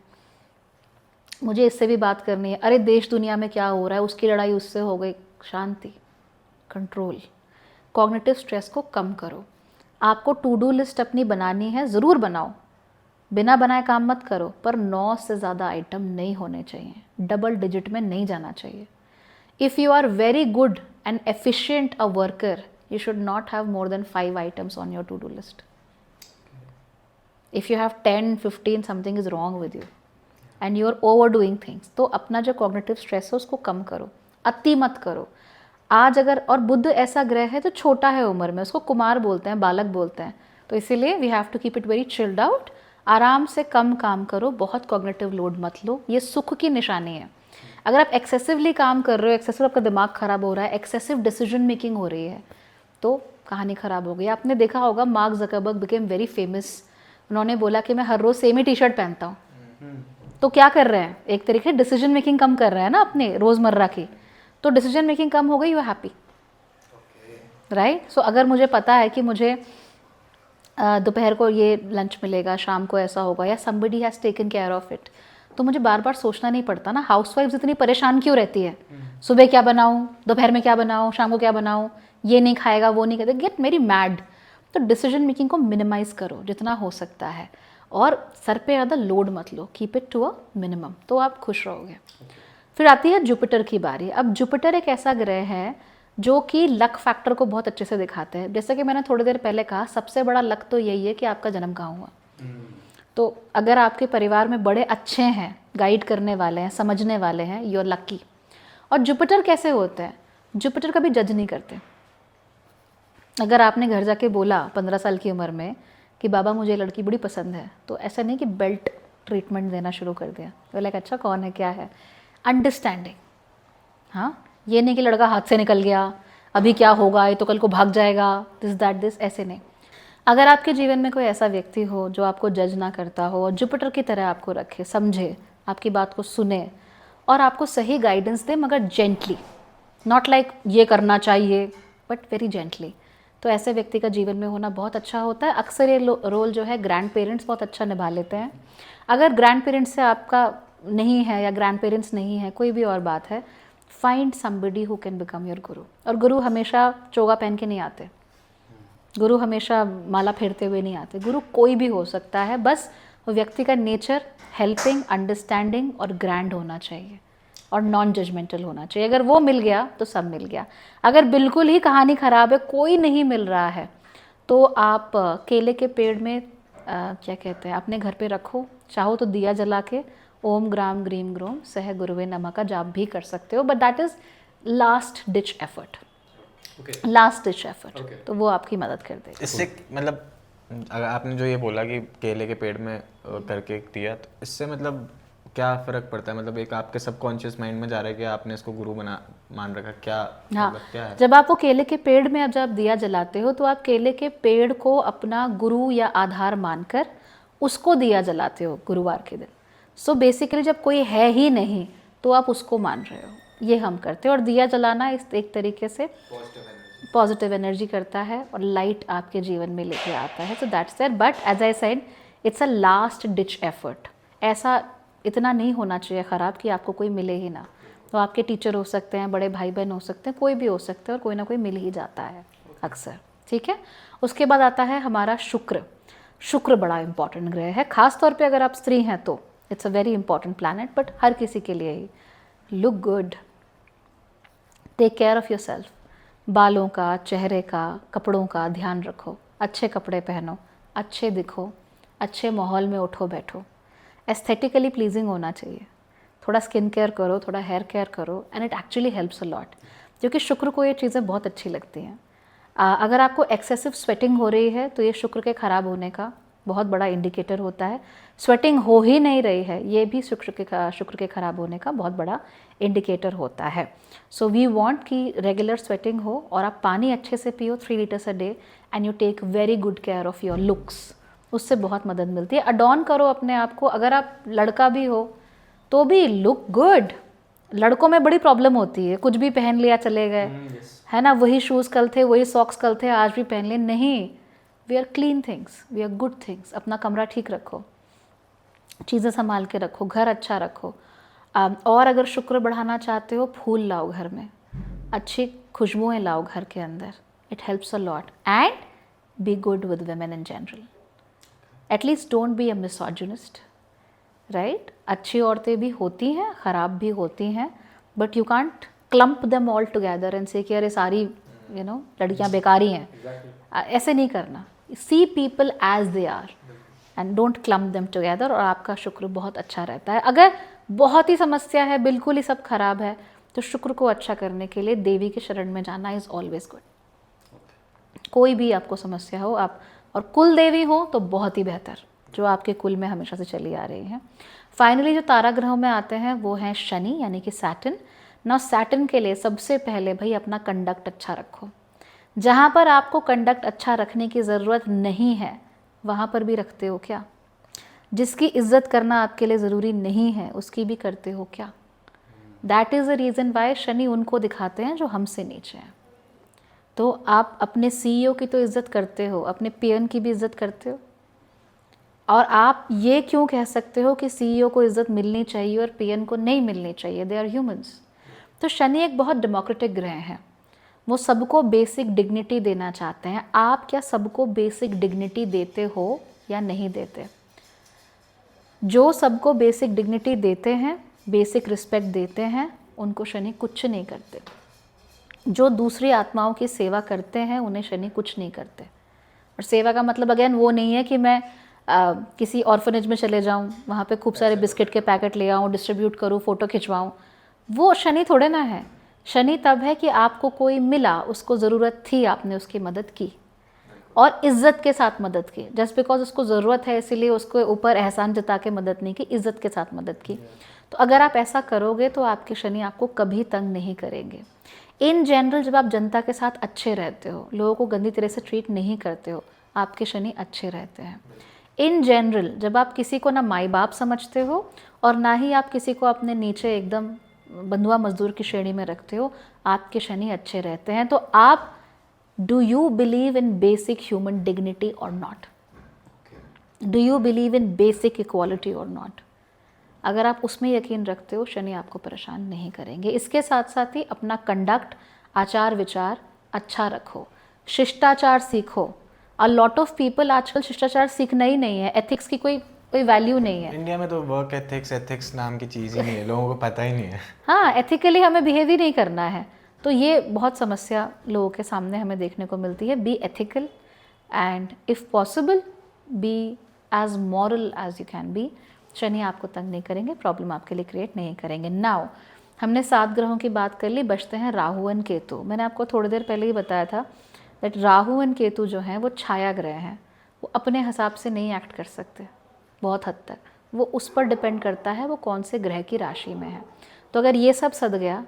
[SPEAKER 2] मुझे इससे भी बात करनी है, अरे देश दुनिया में क्या हो रहा है, उसकी लड़ाई उससे हो गई। शांति, कंट्रोल। कॉग्निटिव स्ट्रेस को कम करो। आपको टू डू लिस्ट अपनी बनानी है, ज़रूर बनाओ, बिना बनाए काम मत करो, पर 9 से ज़्यादा आइटम नहीं होने चाहिए, डबल डिजिट में नहीं जाना चाहिए। If you are very good and efficient a worker, you should not have more than 5 items on your to-do list. If you have 10, 15, something is wrong with you and you are overdoing things. तो अपना जो cognitive stress है उसको कम करो, अति मत करो। आज अगर, और बुध ऐसा ग्रह है जो छोटा है उम्र में, उसको कुमार बोलते हैं, बालक बोलते हैं, तो इसीलिए we have to keep it very chilled out. आराम से कम काम करो, बहुत cognitive load मत लो, ये सुख की निशानी है। अगर आप एक्सेसिवली काम कर रहे हो, एक्सेसिव आपका दिमाग खराब हो रहा है, एक्सेसिव डिसीजन मेकिंग हो रही है, तो कहानी ख़राब हो गई। आपने देखा होगा mark Zuckerberg became very famous. उन्होंने बोला कि मैं हर रोज़ सेम ही टी शर्ट पहनता हूँ। तो क्या कर रहे हैं? एक तरीके से डिसीजन मेकिंग कम कर रहे हैं ना अपने रोज़मर्रा की। तो डिसीजन मेकिंग कम हो गई, यू आर हैप्पी, राइट? सो अगर मुझे पता है कि मुझे दोपहर को ये लंच मिलेगा, शाम को ऐसा होगा, या somebody has taken care of it, तो मुझे बार बार सोचना नहीं पड़ता ना। हाउसवाइफ्स इतनी परेशान क्यों रहती है? सुबह क्या बनाऊँ, दोपहर में क्या बनाऊँ, शाम को क्या बनाऊँ, ये नहीं खाएगा, वो नहीं खाएगा, गेट मेरी मैड। तो डिसीजन मेकिंग को मिनिमाइज़ करो जितना हो सकता है, और सर पे ज़्यादा लोड मत लो, keep it to a minimum, तो आप खुश रहोगे। फिर आती है जुपिटर की बारी। अब जुपिटर एक ऐसा ग्रह है जो कि लक फैक्टर को बहुत अच्छे से दिखाते हैं। जैसे कि मैंने थोड़ी देर पहले कहा, सबसे बड़ा लक तो यही है कि आपका जन्म कहाँ हुआ। तो अगर आपके परिवार में बड़े अच्छे हैं, गाइड करने वाले हैं, समझने वाले हैं, यू आर लकी। और जुपिटर कैसे होते हैं? जुपिटर कभी जज नहीं करते। अगर आपने घर जाके बोला 15 साल की उम्र में कि बाबा मुझे लड़की बड़ी पसंद है, तो ऐसा नहीं कि बेल्ट ट्रीटमेंट देना शुरू कर दिया, तो लाइक अच्छा कौन है, क्या है, अंडरस्टैंडिंग। हाँ, ये नहीं कि लड़का हाथ से निकल गया, अभी क्या होगा, ये तो कल को भाग जाएगा, दिस दैट दिस, ऐसे नहीं। अगर आपके जीवन में कोई ऐसा व्यक्ति हो जो आपको जज ना करता हो और जुपिटर की तरह आपको रखे, समझे, आपकी बात को सुने और आपको सही गाइडेंस दे, मगर जेंटली, नॉट लाइक ये करना चाहिए, बट वेरी जेंटली, तो ऐसे व्यक्ति का जीवन में होना बहुत अच्छा होता है। अक्सर ये रोल जो है ग्रैंड पेरेंट्स बहुत अच्छा निभा लेते हैं। अगर ग्रैंड पेरेंट्स से आपका नहीं है या ग्रैंड पेरेंट्स नहीं है, कोई भी और बात है, find somebody who can become your गुरु। और गुरु हमेशा चोगा पहन के नहीं आते, गुरु हमेशा माला फेरते हुए नहीं आते। गुरु कोई भी हो सकता है, बस वो व्यक्ति का नेचर हेल्पिंग, अंडरस्टैंडिंग और ग्रैंड होना चाहिए और नॉन जजमेंटल होना चाहिए। अगर वो मिल गया तो सब मिल गया। अगर बिल्कुल ही कहानी ख़राब है, कोई नहीं मिल रहा है, तो आप केले के पेड़ में क्या कहते हैं, अपने घर पे रखो, चाहो तो दिया जला के ओम ग्राम ग्रीम ग्रोम सह गुरुवे नमः का जाप भी कर सकते हो, but that is last ditch effort, last ditch effort, तो वो आपकी मदद कर देगी।
[SPEAKER 1] इससे मतलब अगर आपने जो ये बोला कि केले के पेड़ में करके दिया, तो इससे मतलब क्या फ़र्क पड़ता है? मतलब एक आपके सबकॉन्शियस माइंड में जा रहा है कि आपने इसको गुरु मान रखा, क्या
[SPEAKER 2] हाँ,
[SPEAKER 1] मतलब क्या है?
[SPEAKER 2] जब आप वो केले के पेड़ में अब जब दिया जलाते हो, तो आप केले के पेड़ को अपना गुरु या आधार मानकर उसको दिया जलाते हो गुरुवार के दिन। सो बेसिकली जब कोई है ही नहीं तो आप उसको मान रहे हो, ये हम करते हैं। और दिया जलाना इस एक तरीके से पॉजिटिव एनर्जी करता है और लाइट आपके जीवन में लेके आता है। So that's there, but as I said, it's a last ditch effort. ऐसा इतना नहीं होना चाहिए ख़राब कि आपको कोई मिले ही ना। तो आपके टीचर हो सकते हैं, बड़े भाई बहन हो सकते हैं, कोई भी हो सकते हैं, और कोई ना कोई मिल ही जाता है अक्सर, ठीक है। उसके बाद आता है हमारा शुक्र। शुक्र बड़ा इंपॉर्टेंट ग्रह है, खास तौर पे अगर आप स्त्री हैं तो it's a very important planet, but हर किसी के लिए ही। Look good, take care of yourself, बालों का, चेहरे का, कपड़ों का ध्यान रखो, अच्छे कपड़े पहनो, अच्छे दिखो, अच्छे माहौल में उठो बैठो, एस्थेटिकली प्लीजिंग होना चाहिए। थोड़ा स्किन केयर करो, थोड़ा हेयर केयर करो, and it actually helps a lot, क्योंकि शुक्र को ये चीज़ें बहुत अच्छी लगती हैं। अगर आपको एक्सेसिव स्वेटिंग हो रही है तो ये शुक्र के ख़राब होने का बहुत बड़ा इंडिकेटर होता है। स्वेटिंग हो ही नहीं रही है, ये भी शुक्र के ख़राब होने का बहुत बड़ा इंडिकेटर होता है। सो वी वांट कि रेगुलर स्वेटिंग हो, और आप पानी अच्छे से पियो 3 litres a day, and you take very good care of your looks, उससे बहुत मदद मिलती है। अडॉर्न करो अपने आप को, अगर आप लड़का भी हो तो भी लुक गुड। लड़कों में बड़ी प्रॉब्लम होती है, कुछ भी पहन लिया चले गए, है ना, वही शूज़ कल थे, वही सॉक्स कल थे, आज भी पहन लिए। नहीं, we are clean things, we are good things. अपना कमरा ठीक रखो, चीज़ें संभाल के रखो, घर अच्छा रखो। और अगर शुक्र बढ़ाना चाहते हो, फूल लाओ घर में, अच्छी खुशबुएं लाओ घर के अंदर, it helps a lot. And be good with women in general, at least don't be a misogynist, right. अच्छी औरतें भी होती हैं, ख़राब भी होती हैं, but you can't clump them all together and से कि अरे सारी लड़कियां बेकारी हैं। ऐसे नहीं करना। See people as they are and don't clump them together, और आपका शुक्र बहुत अच्छा रहता है। अगर बहुत ही समस्या है, बिल्कुल ही सब खराब है, तो शुक्र को अच्छा करने के लिए देवी के शरण में जाना इज़ ऑलवेज गुड। कोई भी आपको समस्या हो, आप और कुल देवी हो तो बहुत ही बेहतर, जो आपके कुल में हमेशा से चली आ रही हैं। फाइनली जो तारा ग्रहों में आते हैं वो हैं शनि, यानी कि सैटर्न। ना सैटर्न के लिए सबसे पहले भाई अपना कंडक्ट अच्छा रखो। जहाँ पर आपको कंडक्ट अच्छा रखने की ज़रूरत नहीं है, वहाँ पर भी रखते हो क्या? जिसकी इज्जत करना आपके लिए ज़रूरी नहीं है, उसकी भी करते हो क्या? That is the reason why Shani उनको दिखाते हैं जो हमसे नीचे हैं। तो आप अपने CEO की तो इज़्ज़त करते हो, अपने पीएन की भी इज़्ज़त करते हो। और आप ये क्यों कह सकते हो कि CEO को इज़्ज़त मिलनी चाहिए और पीएन को नहीं मिलनी चाहिए? They are humans. तो शनि एक बहुत डेमोक्रेटिक ग्रह है, वो सबको बेसिक डिग्निटी देना चाहते हैं। आप क्या सबको बेसिक डिग्निटी देते हो या नहीं देते? जो सबको बेसिक डिग्निटी देते हैं, बेसिक रिस्पेक्ट देते हैं, उनको शनि कुछ नहीं करते। जो दूसरी आत्माओं की सेवा करते हैं उन्हें शनि कुछ नहीं करते। और सेवा का मतलब अगेन वो नहीं है कि मैं किसी ऑर्फनेज में चले जाऊं, वहाँ पे खूब सारे बिस्किट के पैकेट ले आऊँ, डिस्ट्रीब्यूट करूँ, फ़ोटो खिंचवाऊँ। वो शनि थोड़े ना है। शनि तब है कि आपको कोई मिला, उसको ज़रूरत थी, आपने उसकी मदद की और इज़्ज़त के साथ मदद की। जस्ट बिकॉज उसको ज़रूरत है इसीलिए उसको ऊपर एहसान जता के मदद नहीं की, इज़्ज़त के साथ मदद की। तो अगर आप ऐसा करोगे तो आपके शनि आपको कभी तंग नहीं करेंगे। इन जनरल जब आप जनता के साथ अच्छे रहते हो, लोगों को गंदी तरह से ट्रीट नहीं करते हो, आपके शनि अच्छे रहते हैं। इन जनरल जब आप किसी को ना माई बाप समझते हो और ना ही आप किसी को अपने नीचे एकदम बंधुआ मजदूर की श्रेणी में रखते हो, आपके शनि अच्छे रहते हैं। तो आप do you believe in basic human dignity और not? Do you believe in basic equality और नॉट? अगर आप उसमें यकीन रखते हो, शनि आपको परेशान नहीं करेंगे। इसके साथ साथ ही अपना कंडक्ट, आचार विचार अच्छा रखो, शिष्टाचार सीखो। अ लॉट ऑफ पीपल आजकल शिष्टाचार सीखना ही नहीं है, एथिक्स की कोई वैल्यू नहीं है।
[SPEAKER 1] इंडिया में तो वर्क एथिक्स नाम की चीज़ ही नहीं है, लोगों को पता ही नहीं है।
[SPEAKER 2] हाँ, एथिकली हमें बिहेव ही नहीं करना है। तो ये बहुत समस्या लोगों के सामने हमें देखने को मिलती है। Be ethical and if possible be as moral as you can be. Shani आपको तंग नहीं करेंगे, प्रॉब्लम आपके लिए क्रिएट नहीं करेंगे। नाउ हमने 7 ग्रहों की बात कर ली, बचते हैं राहु एंड केतु। मैंने आपको थोड़ी देर पहले ही बताया था दैट राहु एंड केतु जो हैं वो छाया ग्रह हैं, वो अपने हिसाब से नहीं एक्ट कर सकते बहुत हद तक। वो उस पर डिपेंड करता है वो कौन से ग्रह की राशि में है। तो अगर ये सब सद गया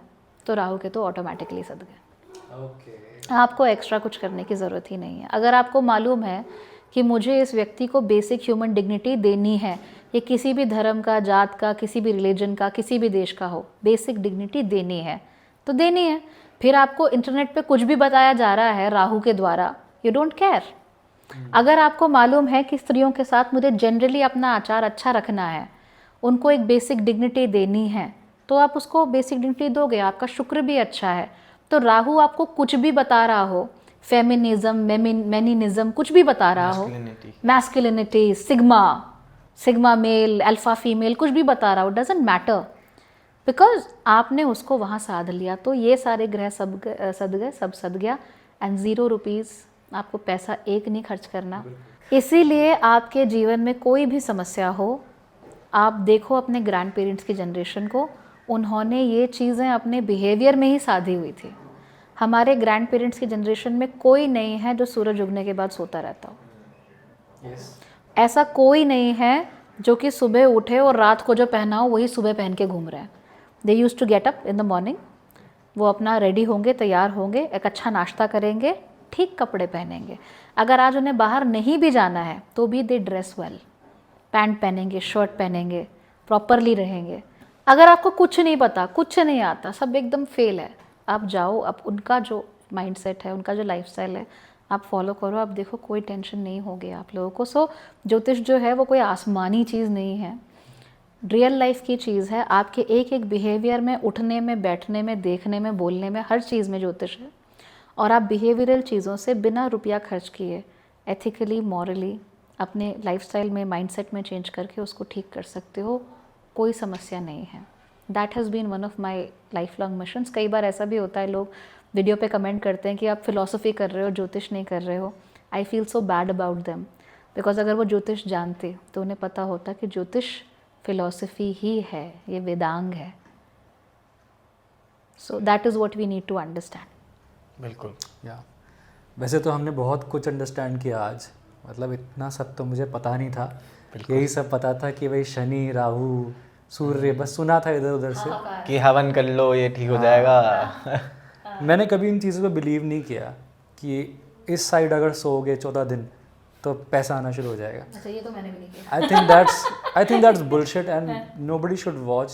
[SPEAKER 2] तो राहु केतु ऑटोमेटिकली सद गए। आपको एक्स्ट्रा कुछ करने की ज़रूरत ही नहीं है। अगर आपको मालूम है कि मुझे इस व्यक्ति को बेसिक ह्यूमन डिग्निटी देनी है, ये किसी भी धर्म का, जात का, किसी भी रिलीजन का, किसी भी देश का हो, बेसिक डिग्निटी देनी है तो देनी है। फिर आपको इंटरनेट पे कुछ भी बताया जा रहा है राहु के द्वारा, यू डोंट केयर। अगर आपको मालूम है कि स्त्रियों के साथ मुझे जनरली अपना आचार अच्छा रखना है, उनको एक बेसिक डिग्निटी देनी है, तो आप उसको बेसिक डिग्निटी दोगे। आपका शुक्र भी अच्छा है। तो राहु आपको कुछ भी बता रहा हो, फेमिनिज्म, मेनिनिज्म, कुछ भी बता रहा हो, masculinity, sigma male, alpha female, कुछ भी बता रहा हो, डजंट मैटर, बिकॉज आपने उसको वहाँ साध लिया। तो ये सारे ग्रह सब सद गया एंड 0 रुपीज़ आपको पैसा एक नहीं खर्च करना। इसीलिए आपके जीवन में कोई भी समस्या हो, आप देखो अपने ग्रैंड पेरेंट्स की जनरेशन को, उन्होंने ये चीज़ें अपने बिहेवियर में ही साधी हुई थी। हमारे ग्रैंड पेरेंट्स की जनरेशन में कोई नहीं है जो सूरज उगने के बाद सोता रहता हो। ऐसा कोई नहीं है जो कि सुबह उठे और रात को जो पहना हो वही सुबह पहन के घूम रहे हैं। They used to get up in the morning, वो अपना रेडी होंगे, तैयार होंगे, एक अच्छा नाश्ता करेंगे, ठीक कपड़े पहनेंगे। अगर आज उन्हें बाहर नहीं भी जाना है तो भी दे ड्रेस वेल, पैंट पहनेंगे, शर्ट पहनेंगे, प्रॉपरली रहेंगे। अगर आपको कुछ नहीं पता, कुछ नहीं आता, सब एकदम फेल है, आप जाओ, आप उनका जो माइंडसेट है, उनका जो लाइफस्टाइल है, आप फॉलो करो, आप देखो कोई टेंशन नहीं होगी आप लोगों को। सो ज्योतिष जो है वो कोई आसमानी चीज़ नहीं है, रियल लाइफ की चीज़ है। आपके एक एक बिहेवियर में, उठने में, बैठने में, देखने में, बोलने में, हर चीज़ में ज्योतिष है। और आप बिहेवियरल चीज़ों से बिना रुपया खर्च किए एथिकली, मॉरली अपने लाइफस्टाइल में, माइंडसेट में चेंज करके उसको ठीक कर सकते हो। कोई समस्या नहीं है। That has been one of my lifelong missions. कई बार ऐसा भी होता है, लोग वीडियो पे कमेंट करते हैं कि आप फिलॉसफी कर रहे हो, ज्योतिष नहीं कर रहे हो। I feel so bad about them, because अगर वो ज्योतिष जानते तो उन्हें पता होता कि ज्योतिष फिलॉसफी ही है, ये वेदांग है। So that is what we need to understand.
[SPEAKER 1] बिल्कुल।
[SPEAKER 3] या वैसे तो हमने बहुत कुछ अंडरस्टैंड किया आज, मतलब इतना सब तो मुझे पता नहीं था। यही सब पता था कि भाई शनि, राहु, सूर्य, बस सुना था इधर उधर से
[SPEAKER 1] कि हवन कर लो ये ठीक हो जाएगा।
[SPEAKER 3] मैंने कभी इन चीज़ों को बिलीव नहीं किया कि इस साइड अगर सोओगे 14 दिन तो पैसा आना शुरू हो जाएगा।
[SPEAKER 2] अच्छा, ये तो मैंने भी नहीं किया।
[SPEAKER 3] I think that's bullshit and nobody should watch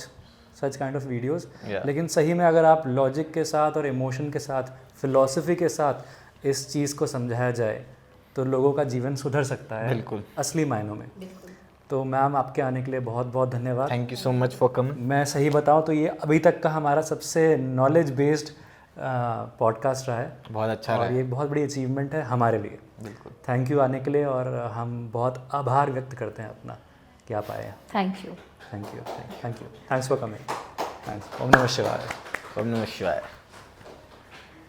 [SPEAKER 3] such kind of videos. लेकिन सही में अगर आप लॉजिक के साथ और इमोशन के साथ, फिलॉसफी के साथ इस चीज़ को समझाया जाए तो लोगों का जीवन सुधर सकता है।
[SPEAKER 1] बिल्कुल,
[SPEAKER 3] असली मायनों में। तो मैम, आपके आने के लिए बहुत बहुत धन्यवाद।
[SPEAKER 1] Thank you so much for coming.
[SPEAKER 3] मैं सही बताऊं तो ये अभी तक का हमारा सबसे नॉलेज बेस्ड पॉडकास्ट रहा है।
[SPEAKER 1] बहुत अच्छा रहा
[SPEAKER 3] और ये बहुत बड़ी अचीवमेंट है हमारे लिए।
[SPEAKER 1] बिल्कुल।
[SPEAKER 3] थैंक यू आने के लिए, और हम बहुत आभार व्यक्त करते हैं अपना कि आप आए हैं।
[SPEAKER 2] Thank you.
[SPEAKER 3] Thank you, thanks for coming. Thanks.
[SPEAKER 1] ओम नमः शिवाय। ओम नमः शिवाय।